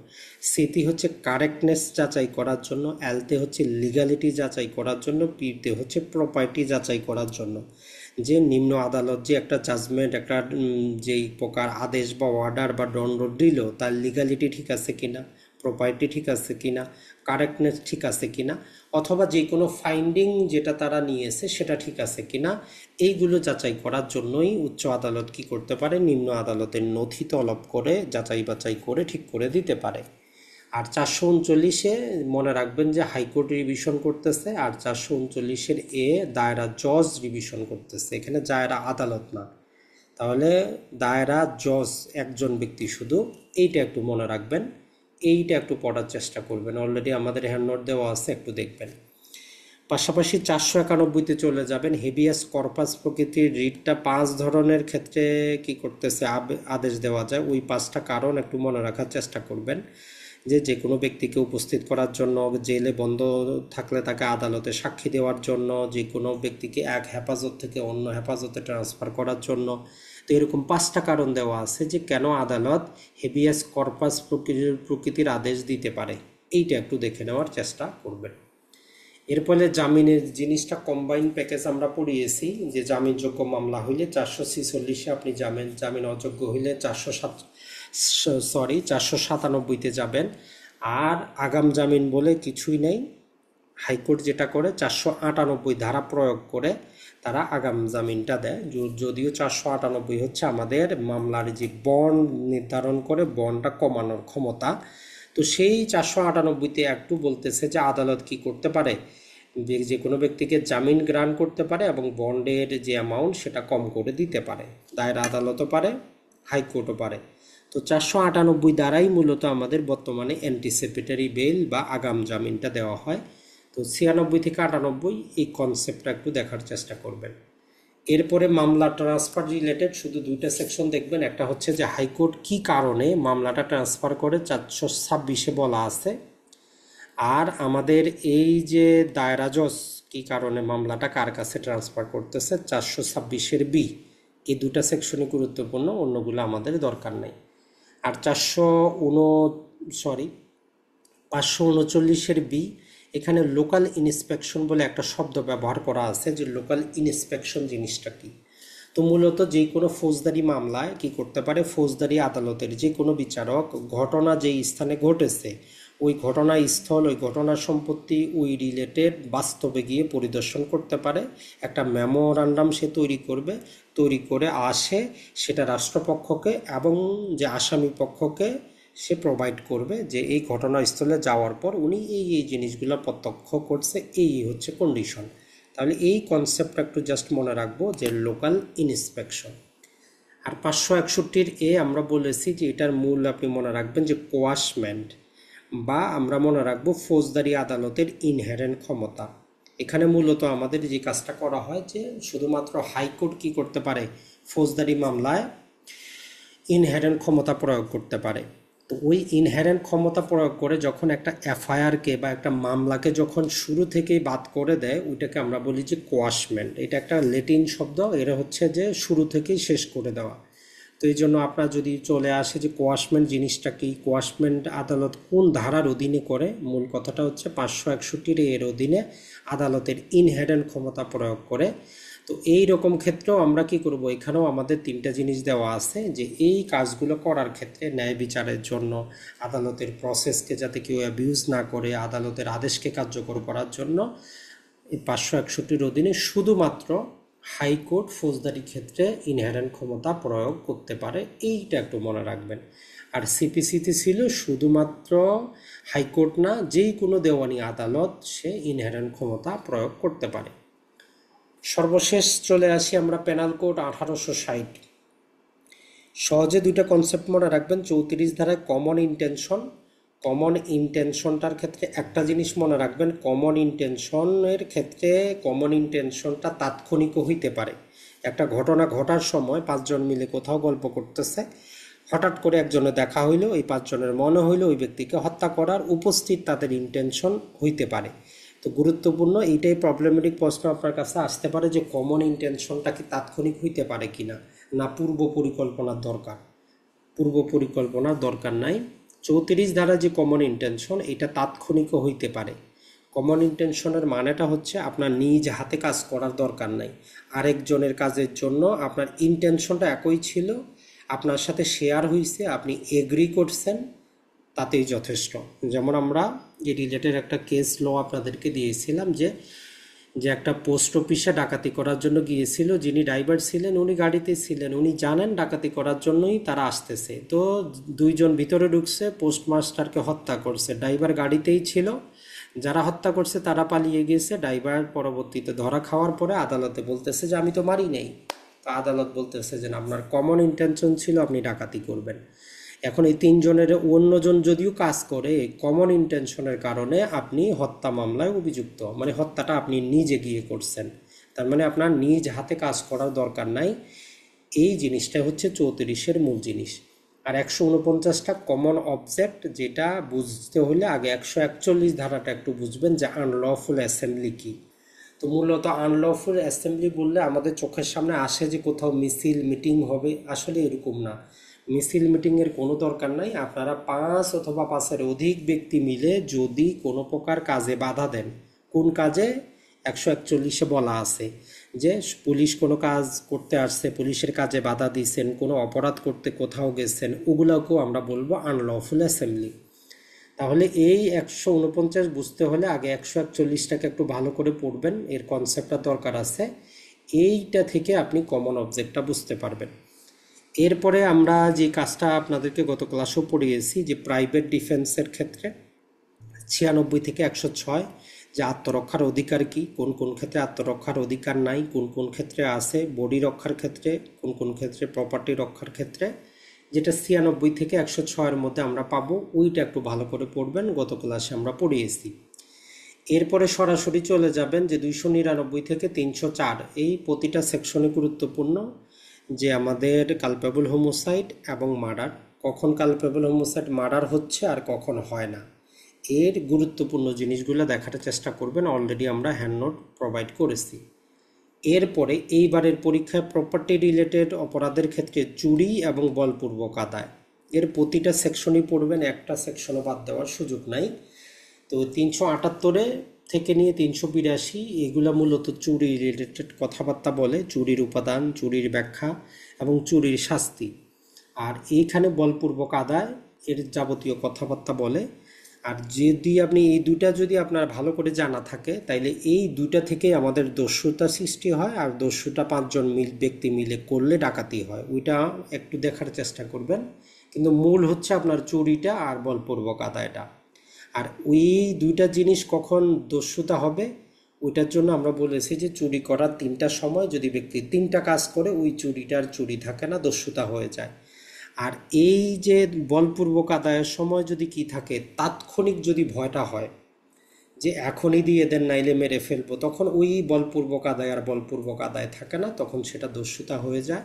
A: সিতে হচ্ছে কারেক্টনেস যাচাই করার জন্য, এলতে হচ্ছে লিগ্যালিটি যাচাই করার জন্য, পিতে হচ্ছে প্রপার্টি যাচাই করার জন্য, যে নিম্ন আদালত যে একটা জাজমেন্ট, একটা যেই প্রকার আদেশ বা অর্ডার বা দণ্ড দিল তার লিগ্যালিটি ঠিক আছে কিনা, প্রপার্টি ঠিক আছে কিনা, কারেক্টনেস ঠিক আছে কিনা, অথবা যে কোনো ফাইন্ডিং যেটা তারা নিয়েছে সেটা ঠিক আছে কিনা, এইগুলো যাচাই করার জন্যই উচ্চ আদালত কি করতে পারে, নিম্ন আদালতের নথি তলব করে যাচাই বাছাই করে ঠিক করে দিতে পারে। আর 439-এ মনে রাখবেন যে হাইকোর্ট রিভিশন করতেছে, আর 439-এর দায়রা জজ রিভিশন করতেছে, এখানে দায়রা আদালত না। তাহলে দায়রা জজ একজন ব্যক্তি শুধু, এইটা একটু মনে রাখবেন, এইটা একটু পড়ার চেষ্টা করবেন। অলরেডি আমাদের হ্যান্ড নোট দেওয়া আছে, একটু দেখবেন। পাশাপাশি 491-তে চলে যাবেন। হেবিয়াস কর্পাস প্রকৃতির রিটটা 5 ধরনের ক্ষেত্রে কি করতেছে আদেশ দেওয়া যায়, ওই 5টা কারণ একটু মনে রাখার চেষ্টা করবেন। যে কোনো ব্যক্তিকে উপস্থিত করার জন্য, জেলে বন্ধ থাকলে তাকে আদালতে সাক্ষী দেওয়ার জন্য, যে কোনো ব্যক্তিকে এক হেফাজত থেকে অন্য হেফাজতে ট্রান্সফার করার জন্য। তো এরকম 5টা কারণ দেওয়া আছে যে কেন আদালত হেবিয়াস কর্পাস প্রকৃতির আদেশ দিতে পারে। এইটা একটু দেখে নেওয়ার চেষ্টা করবেন। এরপরে জামিনের জিনিসটা কম্বাইন প্যাকেজ আমরা পড়িয়েছি, যে জামিনযোগ্য মামলা হইলে 446-এ আপনি জামিন অযোগ্য হইলে 497-তে যাবেন। আর আগাম জামিন বলে কিছুই নেই। হাইকোর্ট যেটা করে 498 ধারা প্রয়োগ করে তারা আগাম জামিনটা দেয়। যদিও 498 হচ্ছে আমাদের মামলার যে বন্ড নির্ধারণ করে, বন্ডটা কমানোর ক্ষমতা। তো সেই 498-তে একটু বলতেছে যে আদালত কি করতে পারে, যে কোনো ব্যক্তিকে জামিন গ্রান্ট করতে পারে এবং বন্ডের যে অ্যামাউন্ট সেটা কম করে দিতে পারে। দায়ের আদালতও পারে, হাইকোর্টও পারে। তো 498 দ্বারাই মূলত আমাদের বর্তমানে অ্যান্টিসিপেটরি বেল বা আগাম জামিনটা দেওয়া হয়। তো 96 থেকে 98 এই কনসেপ্টটা একটু দেখার চেষ্টা করবেন। এরপরে মামলা ট্রান্সফার রিলেটেড শুধু 2টা সেকশন দেখবেন। একটা হচ্ছে যে হাইকোর্ট কি কারণে মামলাটা ট্রান্সফার করে, 426-এ বলা আছে। আর আমাদের এই যে দায়রা জজ কি কারণে মামলাটা কার কাছে ট্রান্সফার করতেছে, 426-এর বি। এই 2টা সেকশনই গুরুত্বপূর্ণ, অন্যগুলো আমাদের দরকার নেই। আর 539-এর বি, এখানে লোকাল ইন্সপেকশন বলে একটা শব্দ ব্যবহার করা আছে, যে লোকাল ইন্সপেকশন জিনিসটা কি। তো মূলত যে কোনো ফৌজদারি মামলায় কি করতে পারে, ফৌজদারি আদালতের যে কোনো বিচারক ঘটনা যেই স্থানে ঘটেছে ওই ঘটনাস্থল, ওই ঘটনার সম্পত্তি, ওই রিলেটেড বাস্তবে গিয়ে পরিদর্শন করতে পারে। একটা মেমোরান্ডাম সে তৈরি করে আসে, সেটা রাষ্ট্রপক্ষকে এবং যে আসামি পক্ষকে সে প্রোভাইড করবে, যে এই ঘটনাস্থলে যাওয়ার পর উনি এই জিনিসগুলো প্রত্যক্ষ করছে, এই হচ্ছে কন্ডিশন। তাহলে এই কনসেপ্টটা একটু জাস্ট মনে রাখবো, যে লোকাল ইন্সপেকশন। আর 561-এর আমরা বলেছি যে এটার মূল আপনি মনে রাখবেন যে কোয়াশমেন্ট, বা আমরা মনে রাখবো ফৌজদারি আদালতের ইনহেরেন্ট ক্ষমতা। এখানে মূলত আমাদের যে কাজটা করা হয়, যে শুধুমাত্র হাইকোর্ট কি করতে পারে, ফৌজদারি মামলায় ইনহেরেন্ট ক্ষমতা প্রয়োগ করতে পারে। তো ওই ইনহেরেন্ট ক্ষমতা প্রয়োগ করে যখন একটা এফআইআরকে বা একটা মামলাকে যখন শুরু থেকেই বাদ করে দেয়, ওইটাকে আমরা বলি যে কোয়াশমেন্ট। এটা একটা ল্যাটিন শব্দ, এরা হচ্ছে যে শুরু থেকেই শেষ করে দেওয়া। তো এই জন্য আপনার যদি চলে আসে যে কোয়াশমেন্ট জিনিসটা কি, কোয়াশমেন্ট আদালত কোন ধারার অধীনে করে, মূল কথাটা হচ্ছে 561 এর অধীনে আদালতের ইনহেরেন্ট ক্ষমতা প্রয়োগ করে। তো এই রকম ক্ষেত্রেও আমরা কি করব, এখানেও আমাদের 3টা জিনিস দেওয়া আছে, যে এই কাজগুলো করার ক্ষেত্রে ন্যায় বিচারের জন্য, আদালতের প্রসেসকে যাতে কেউ অ্যাবিউজ না করে, আদালতের আদেশকে কার্যকর করার জন্য এই 561-র অধীনে শুধুমাত্র হাইকোর্ট ফৌজদারি ক্ষেত্রে ইনহেরেন্ট ক্ষমতা প্রয়োগ করতে পারে। এইটা একটু মনে রাখবেন। আর সিপিসিতে ছিল শুধুমাত্র হাইকোর্ট না, যেই কোনো দেওয়ানি আদালত সে ইনহেরেন্ট ক্ষমতা প্রয়োগ করতে পারে। সর্বশেষ চলে আসি আমরা পেনাল কোড 1860। সহজে 2টা কনসেপ্ট মনে রাখবেন। 34 ধারায় কমন ইন্টেনশনটার ক্ষেত্রে একটা জিনিস মনে রাখবেন, কমন ইন্টেনশনটা তাৎক্ষণিকও হইতে পারে। একটা ঘটনা ঘটার সময় 5 জন মিলে কোথাও গল্প করতেছে, হঠাৎ করে একজনে দেখা হইলো, এই 5 জনের মনে হইলো ওই ব্যক্তিকে হত্যা করার, উপস্থিত তাদের ইন্টেনশন হইতে পারে। তো গুরুত্বপূর্ণ এইটাই প্রবলেমেটিক প্রশ্ন আপনার কাছে আসতে পারে, যে কমন ইন্টেনশনটা কি তাৎক্ষণিক হইতে পারে কিনা, না পূর্ব পরিকল্পনার দরকার নাই। 34 ধারা যে কমন ইন্টেনশন, এটা তাৎক্ষণিকও হইতে পারে। কমন ইন্টেনশনের মানেটা হচ্ছে আপনার নিজ হাতে কাজ করার দরকার নাই, আরেকজনের কাজের জন্য আপনার ইন্টেনশনটা একই ছিল, আপনার সাথে শেয়ার হয়েছে, আপনি এগ্রি করছেন, তাতেই যথেষ্ট। যেমন আমরা এই রিলেটেড একটা কেস ল আপনাদেরকে দিয়েছিলাম, যে একটা পোস্ট অফিসে ডাকাতি করার জন্য গিয়েছিল, যিনি ড্রাইভার ছিলেন উনি গাড়িতে ছিলেন, উনি জানেন ডাকাতি করার জন্যই তারা আসতেছে। তো 2 জন ভিতরে ঢুকছে, পোস্টমাস্টারকে হত্যা করছে, ড্রাইভার গাড়িতেই ছিল, যারা হত্যা করছে তারা পালিয়ে গেছে। ড্রাইভার পরবর্তীতে ধরা খাওয়ার পরে আদালতে বলতেছে যে আমি তো মারি নাই। তো আদালত বলতেছে যে আপনার কমন ইন্টেনশন ছিল আপনি ডাকাতি করবেন। এখন এই তিনজনের অন্যজন যদিও কাজ করে, কমন ইন্টেনশনের কারণে আপনি হত্যা মামলায় অভিযুক্ত, মানে হত্যাটা আপনি নিজে গিয়ে করছেন, তার মানে আপনার নিজ হাতে কাজ করার দরকার নাই। এই জিনিসটা হচ্ছে 34-এর মূল জিনিস। আর 149টা কমন অবজেক্ট, যেটা বুঝতে হলে আগে 141 ধারাটা একটু বুঝবেন যে আনলফুল অ্যাসেম্বলি কি। তো মূলত আনলফুল অ্যাসেম্বলি বললে আমাদের চোখের সামনে আসে যে কোথাও মিছিল মিটিং হবে, আসলে এরকম না। মিছিল মিটিংয়ের কোনো দরকার নাই। আপনারা 5 অথবা 5-এর অধিক ব্যক্তি মিলে যদি কোনো প্রকার কাজে বাধা দেন, কোন কাজে 141-এ বলা আছে যে পুলিশ কোনো কাজ করতে আসছে, পুলিশের কাজে বাধা দিয়েছেন, কোনো অপরাধ করতে কোথাও গেছেন, ওগুলোকেও আমরা বলবো আনলফুল অ্যাসেম্বলি। তাহলে এই 149 বুঝতে হলে আগে 141টাকে একটু ভালো করে পড়বেন, এর কনসেপ্টটা দরকার আছে। এইটা থেকে আপনি কমন অবজেক্টটা বুঝতে পারবেন। এরপরে আমরা যে কাজটা আপনাদেরকে গত ক্লাসেও পড়িয়েছি, যে প্রাইভেট ডিফেন্সের ক্ষেত্রে 96 থেকে 106, যে আত্মরক্ষার অধিকার কি, কোন কোন ক্ষেত্রে আত্মরক্ষার অধিকার নাই, কোন কোন ক্ষেত্রে আছে, বডি রক্ষার ক্ষেত্রে, কোন কোন ক্ষেত্রে প্রপার্টি রক্ষার ক্ষেত্রে, যেটা 96 থেকে 106-এর মধ্যে আমরা পাবো। ওইটা একটু ভালো করে পড়বেন, গত ক্লাসে আমরা পড়িয়েছি। এরপরে সরাসরি চলে যাবেন যে 299 থেকে 304, এই প্রতিটা সেকশনে গুরুত্বপূর্ণ, যে আমাদের কালপেবল হোমোসাইড এবং মার্ডার, কখন কালপেবল হোমোসাইড মার্ডার হচ্ছে আর কখন হয় না, এর গুরুত্বপূর্ণ জিনিসগুলো দেখার চেষ্টা করবেন। অলরেডি আমরা হ্যান্ড নোট প্রোভাইড করেছি। এরপরে এইবারের পরীক্ষায় প্রপার্টি রিলেটেড অপরাধের ক্ষেত্রে চুরি এবং বলপূর্বক আদায়, এর প্রতিটা সেকশনই পড়বেন, একটা সেকশনও বাদ দেওয়ার সুযোগ নাই। তো 378 থেকে নিয়ে 382 এগুলো মূলত চুরি রিলেটেড কথাবার্তা বলে, চুরির উপাদান, চুরির ব্যাখ্যা এবং চুরির শাস্তি। আর এইখানে বলপূর্বক আদায় এর যাবতীয় কথাবার্তা বলে। আর যদি আপনি এই দুইটা যদি আপনার ভালো করে জানা থাকে, তাইলে এই দুইটা থেকে আমাদের দস্যুতা সৃষ্টি হয়, আর দস্যুটা 5জন ব্যক্তি মিলে করলে ডাকাতি হয়, ওইটা একটু দেখার চেষ্টা করবেন। কিন্তু মূল হচ্ছে আপনার চুরিটা আর বলপূর্বক আদায়টা। আর ওই দুইটা জিনিস কখন দস্যুতা হবে, ওইটার জন্য আমরা বলেছি যে চুরি করার 3টা সময় যদি ব্যক্তি 3টা কাজ করে, ওই চুরিটার চুরি থাকে না, দস্যুতা হয়ে যায়। আর এই যে বলপূর্বক আদায়ের সময় যদি কি থাকে, তাৎক্ষণিক যদি ভয়টা হয় যে এখনই দিয়ে দেন নাইলে মেরে ফেলবো, তখন ওই বলপূর্বক আদায় আর বলপূর্বক আদায় থাকে না, তখন সেটা দস্যুতা হয়ে যায়।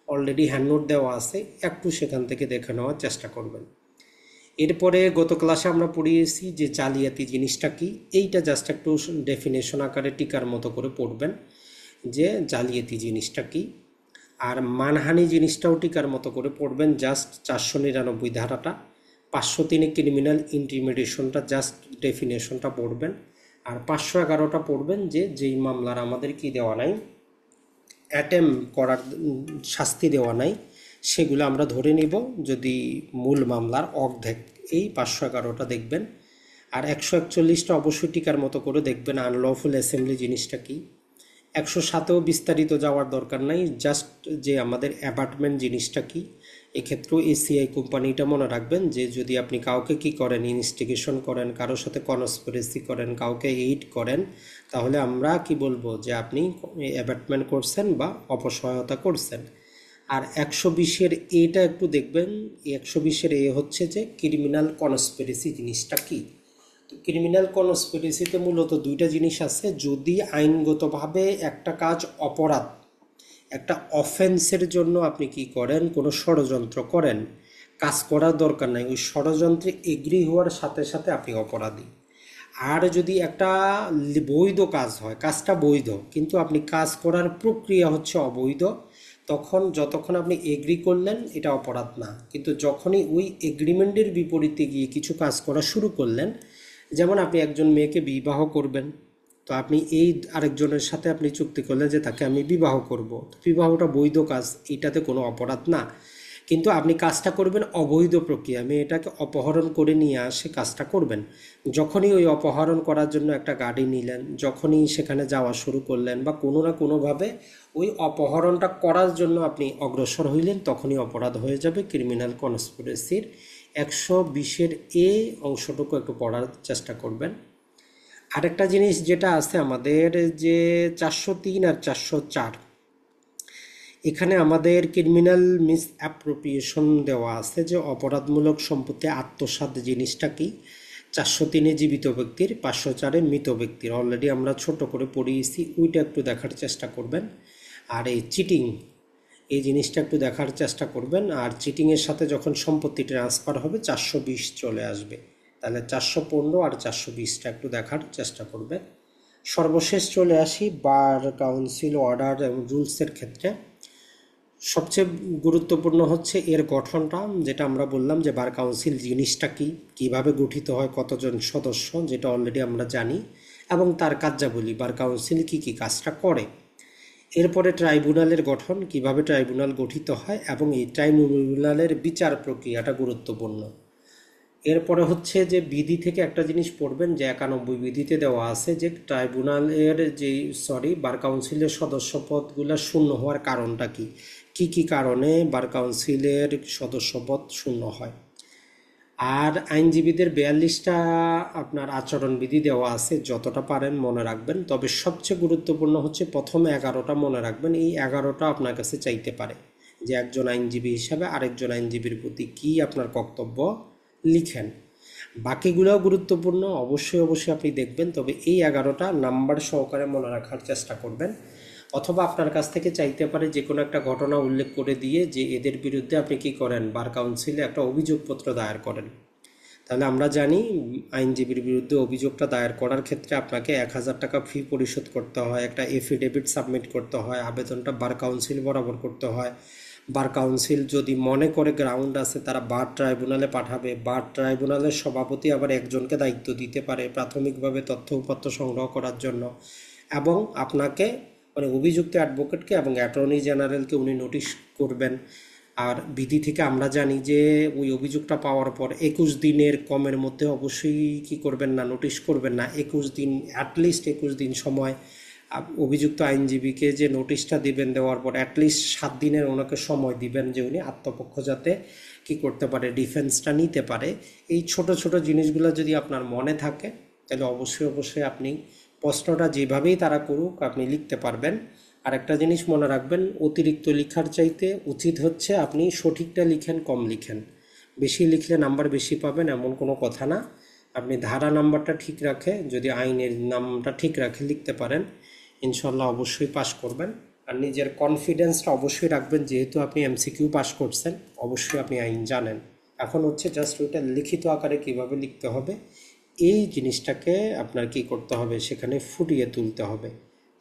A: অলরেডি হ্যান্ড নোট দেওয়া আছে, একটু সেখান থেকে দেখে নেওয়ার চেষ্টা করবেন। এরপরে গত ক্লাসে আমরা পড়িয়েছি যে জালিয়াতি জিনিসটা কি, এইটা জাস্ট একটু ডেফিনেশন আকারে টিকার মতো করে পড়বেন যে জালিয়াতি জিনিসটা কি। আর মানহানি জিনিসটাও টিকার মতো করে পড়বেন, জাস্ট 499 ধারাটা। 503 ক্রিমিনাল ইন্টিমিডেশনটা জাস্ট ডেফিনেশনটা পড়বেন। আর 511টা পড়বেন, যে যেই মামলার আমাদের কি দেওয়া নাই, অ্যাটেম্প করার শাস্তি দেওয়া নাই, সেগুলো আমরা ধরে নিব যদি মূল মামলার অর্ধেক। এই 511টা দেখবেন। আর 141টা অবশ্যই টিকার মতো করে দেখবেন, আনলফুল অ্যাসেম্বলি জিনিসটা কি। 107-এও বিস্তারিত যাওয়ার দরকার নাই, জাস্ট যে আমাদের অ্যাবার্টমেন্ট জিনিসটা কি। এক্ষেত্রেও এসিআই কোম্পানিটা মনে রাখবেন, যে যদি আপনি কাউকে কি করেন, ইনস্টিগেশন করেন, কারোর সাথে কনস্পিরেসি করেন, কাউকে এইড করেন, তাহলে আমরা কি বলবো যে আপনি অ্যাবার্টমেন্ট করছেন বা অপসহায়তা করছেন। আর 120-এর এটা একটু দেখবেন, 120-এর এ হচ্ছে যে ক্রিমিনাল কনস্পিরেসি জিনিসটা কি। তো ক্রিমিনাল কনস্পিরেসিতে মূলত দুইটা জিনিস আছে, যদি আইনগতভাবে একটা কাজ অপরাধ, একটা অফেন্সের জন্য আপনি কি করেন, কোনো ষড়যন্ত্র করেন, কাজ করার দরকার নাই, ওই ষড়যন্ত্রে এগ্রি হওয়ার সাথে সাথে আপনি অপরাধী। আর যদি একটা বৈধ কাজ হয়, কাজটা বৈধ কিন্তু আপনি কাজ করার প্রক্রিয়া হচ্ছে অবৈধ, তখন যতক্ষণ আপনি এগ্রি করলেন এটা অপরাধ না। কিন্তু যখনই ওই এগ্রিমেন্টের বিপরীতে গিয়ে কিছু কাজ করা শুরু করলেন, যেমন আপনি একজন মেয়েকে বিবাহ করবেন, তো আপনি এই আরেকজনের সাথে আপনি চুক্তি করলেন যে তাকে আমি বিবাহ করব, তো বিবাহটা বৈধ কাজ, এটাতে কোনো অপরাধ না। কিন্তু আপনি কাজটা করবেন অবৈধ প্রক্রিয়া, মেয়েটাকে অপহরণ করে নিয়ে আসে কাজটা করবেন। যখনই ওই অপহরণ করার জন্য একটা গাড়ি নিলেন, যখনই সেখানে যাওয়া শুরু করলেন, বা কোনো না কোনোভাবে ওই অপহরণটা করার জন্য আপনি অগ্রসর হইলেন, তখনই অপরাধ হয়ে যাবে। ক্রিমিনাল কনস্পিরেসির 120-এর এ অংশটুকু একটু পড়ার চেষ্টা করবেন। আরেকটা জিনিস যেটা আছে আমাদের, যে 403 আর 404, এখানে আমাদের ক্রিমিনাল মিস অ্যাপ্রোপ্রিয়েশন দেওয়া আছে, যে অপরাধমূলক সম্পত্তি আত্মসাৎ জিনিসটা কি। 403-এ জীবিত ব্যক্তির, 504-এ মৃত ব্যক্তির। অলরেডি আমরা ছোট করে পড়িয়েছি, ওইটা একটু দেখার চেষ্টা করবেন। আর এই চিটিং, এই জিনিসটা একটু দেখার চেষ্টা করবেন। আর চিটিংয়ের সাথে যখন সম্পত্তি ট্রান্সফার হবে 420 চলে আসবে, তাহলে 415 আর 420টা একটু দেখার চেষ্টা করবেন। সর্বশেষ চলে আসি বার কাউন্সিল অর্ডার এবং রুলসের ক্ষেত্রে। সবচেয়ে গুরুত্বপূর্ণ হচ্ছে এর গঠনটা, যেটা আমরা বললাম যে বার কাউন্সিল জিনিসটা কি, কিভাবে গঠিত হয়, কতজন সদস্য, যেটা অলরেডি আমরা জানি, এবং তার কার্যাবলী, বার কাউন্সিল কি কি কাজটা করে। এরপরে ট্রাইব্যুনালের গঠন, কিভাবে ট্রাইব্যুনাল গঠিত হয়, এবং এই ট্রাইব্যুনালের বিচার প্রক্রিয়াটা গুরুত্বপূর্ণ। এরপরে হচ্ছে যে বিধি থেকে একটা জিনিস পড়বেন, যে 91 বিধিতে দেওয়া আছে যে ট্রাইব্যুনালের যে বার কাউন্সিলের সদস্য পদগুলো শূন্য হওয়ার কারণটা কি, কি কি কারণে বার কাউন্সিলের সদস্যপদ শূন্য হয়। আর আইনজীবীদের 42টা আপনার আচরণবিধি দেওয়া আছে, যতটা পারেন মনে রাখবেন। তবে সবচেয়ে গুরুত্বপূর্ণ হচ্ছে প্রথমে 11টা মনে রাখবেন। এই 11টা আপনার কাছে চাইতে পারে যে একজন আইনজীবী হিসাবে আরেকজন আইনজীবীর প্রতি কী আপনার কর্তব্য, লিখেন। বাকিগুলোও গুরুত্বপূর্ণ, অবশ্যই অবশ্যই আপনি দেখবেন। তবে এই 11টা নাম্বার সহকারে মনে রাখার চেষ্টা করবেন। অথবা আপনার কাছ থেকে চাইতে পারে যে কোনো একটা ঘটনা উল্লেখ করে দিয়ে যে এদের বিরুদ্ধে আপনি কি করেন, বার কাউন্সিলে একটা অভিযোগপত্র দায়ের করেন। তাহলে আমরা জানি আইনজীবীর বিরুদ্ধে অভিযোগটা দায়ের করার ক্ষেত্রে আপনাকে 1000 টাকা ফি পরিশোধ করতে হয়, একটা এফিডেভিট সাবমিট করতে হয়, আবেদনটা বার কাউন্সিল বরাবর করতে হয়। বার কাউন্সিল যদি মনে করে গ্রাউন্ড আছে, তারা বার ট্রাইব্যুনালে পাঠাবে। বার ট্রাইব্যুনালের সভাপতি আবার একজনকে দায়িত্ব দিতে পারে প্রাথমিকভাবে তথ্য উপাত্ত সংগ্রহ করার জন্য, এবং আপনাকে মানে অভিযুক্ত অ্যাডভোকেটকে এবং অ্যাটর্নি জেনারেলকে উনি নোটিশ করবেন। আর বিধি থেকে আমরা জানি যে ওই অভিযোগটা পাওয়ার পর 21 দিনের কমের মধ্যে অবশ্যই কি করবেন না, নোটিশ করবেন না। 21 দিন, অ্যাটলিস্ট 21 দিন সময় অভিযুক্ত আইনজীবীকে যে নোটিশটা দিবেন, দেওয়ার পর অ্যাটলিস্ট 7 দিনের ওনাকে সময় দিবেন যে উনি আত্মপক্ষ যাতে কি করতে পারে, ডিফেন্সটা নিতে পারে। এই ছোট ছোট জিনিসগুলো যদি আপনার মনে থাকে, তাহলে অবশ্যই অবশ্যই আপনি প্রশ্নটা যেভাবেই তারা করুক আপনি লিখতে পারবেন। আর একটা জিনিস মনে রাখবেন, অতিরিক্ত লেখার চাইতে উচিত হচ্ছে আপনি সঠিকটা লিখেন, কম লিখেন। বেশি লিখলে নাম্বার বেশি পাবেন এমন কোনো কথা না। আপনি ধারা নাম্বারটা ঠিক রাখে, যদি আইনের নামটা ঠিক রাখে লিখতে পারেন, ইনশাল্লাহ অবশ্যই পাস করবেন। আর নিজের কনফিডেন্সটা অবশ্যই রাখবেন, যেহেতু আপনি এমসিকিউ পাস করছেন, অবশ্যই আপনি আইন জানেন। এখন হচ্ছে জাস্ট ওইটা লিখিত আকারে কিভাবে লিখতে হবে, এই জিনিসটাকে আপনার কি করতে হবে, সেখানে ফুটিয়ে তুলতে হবে।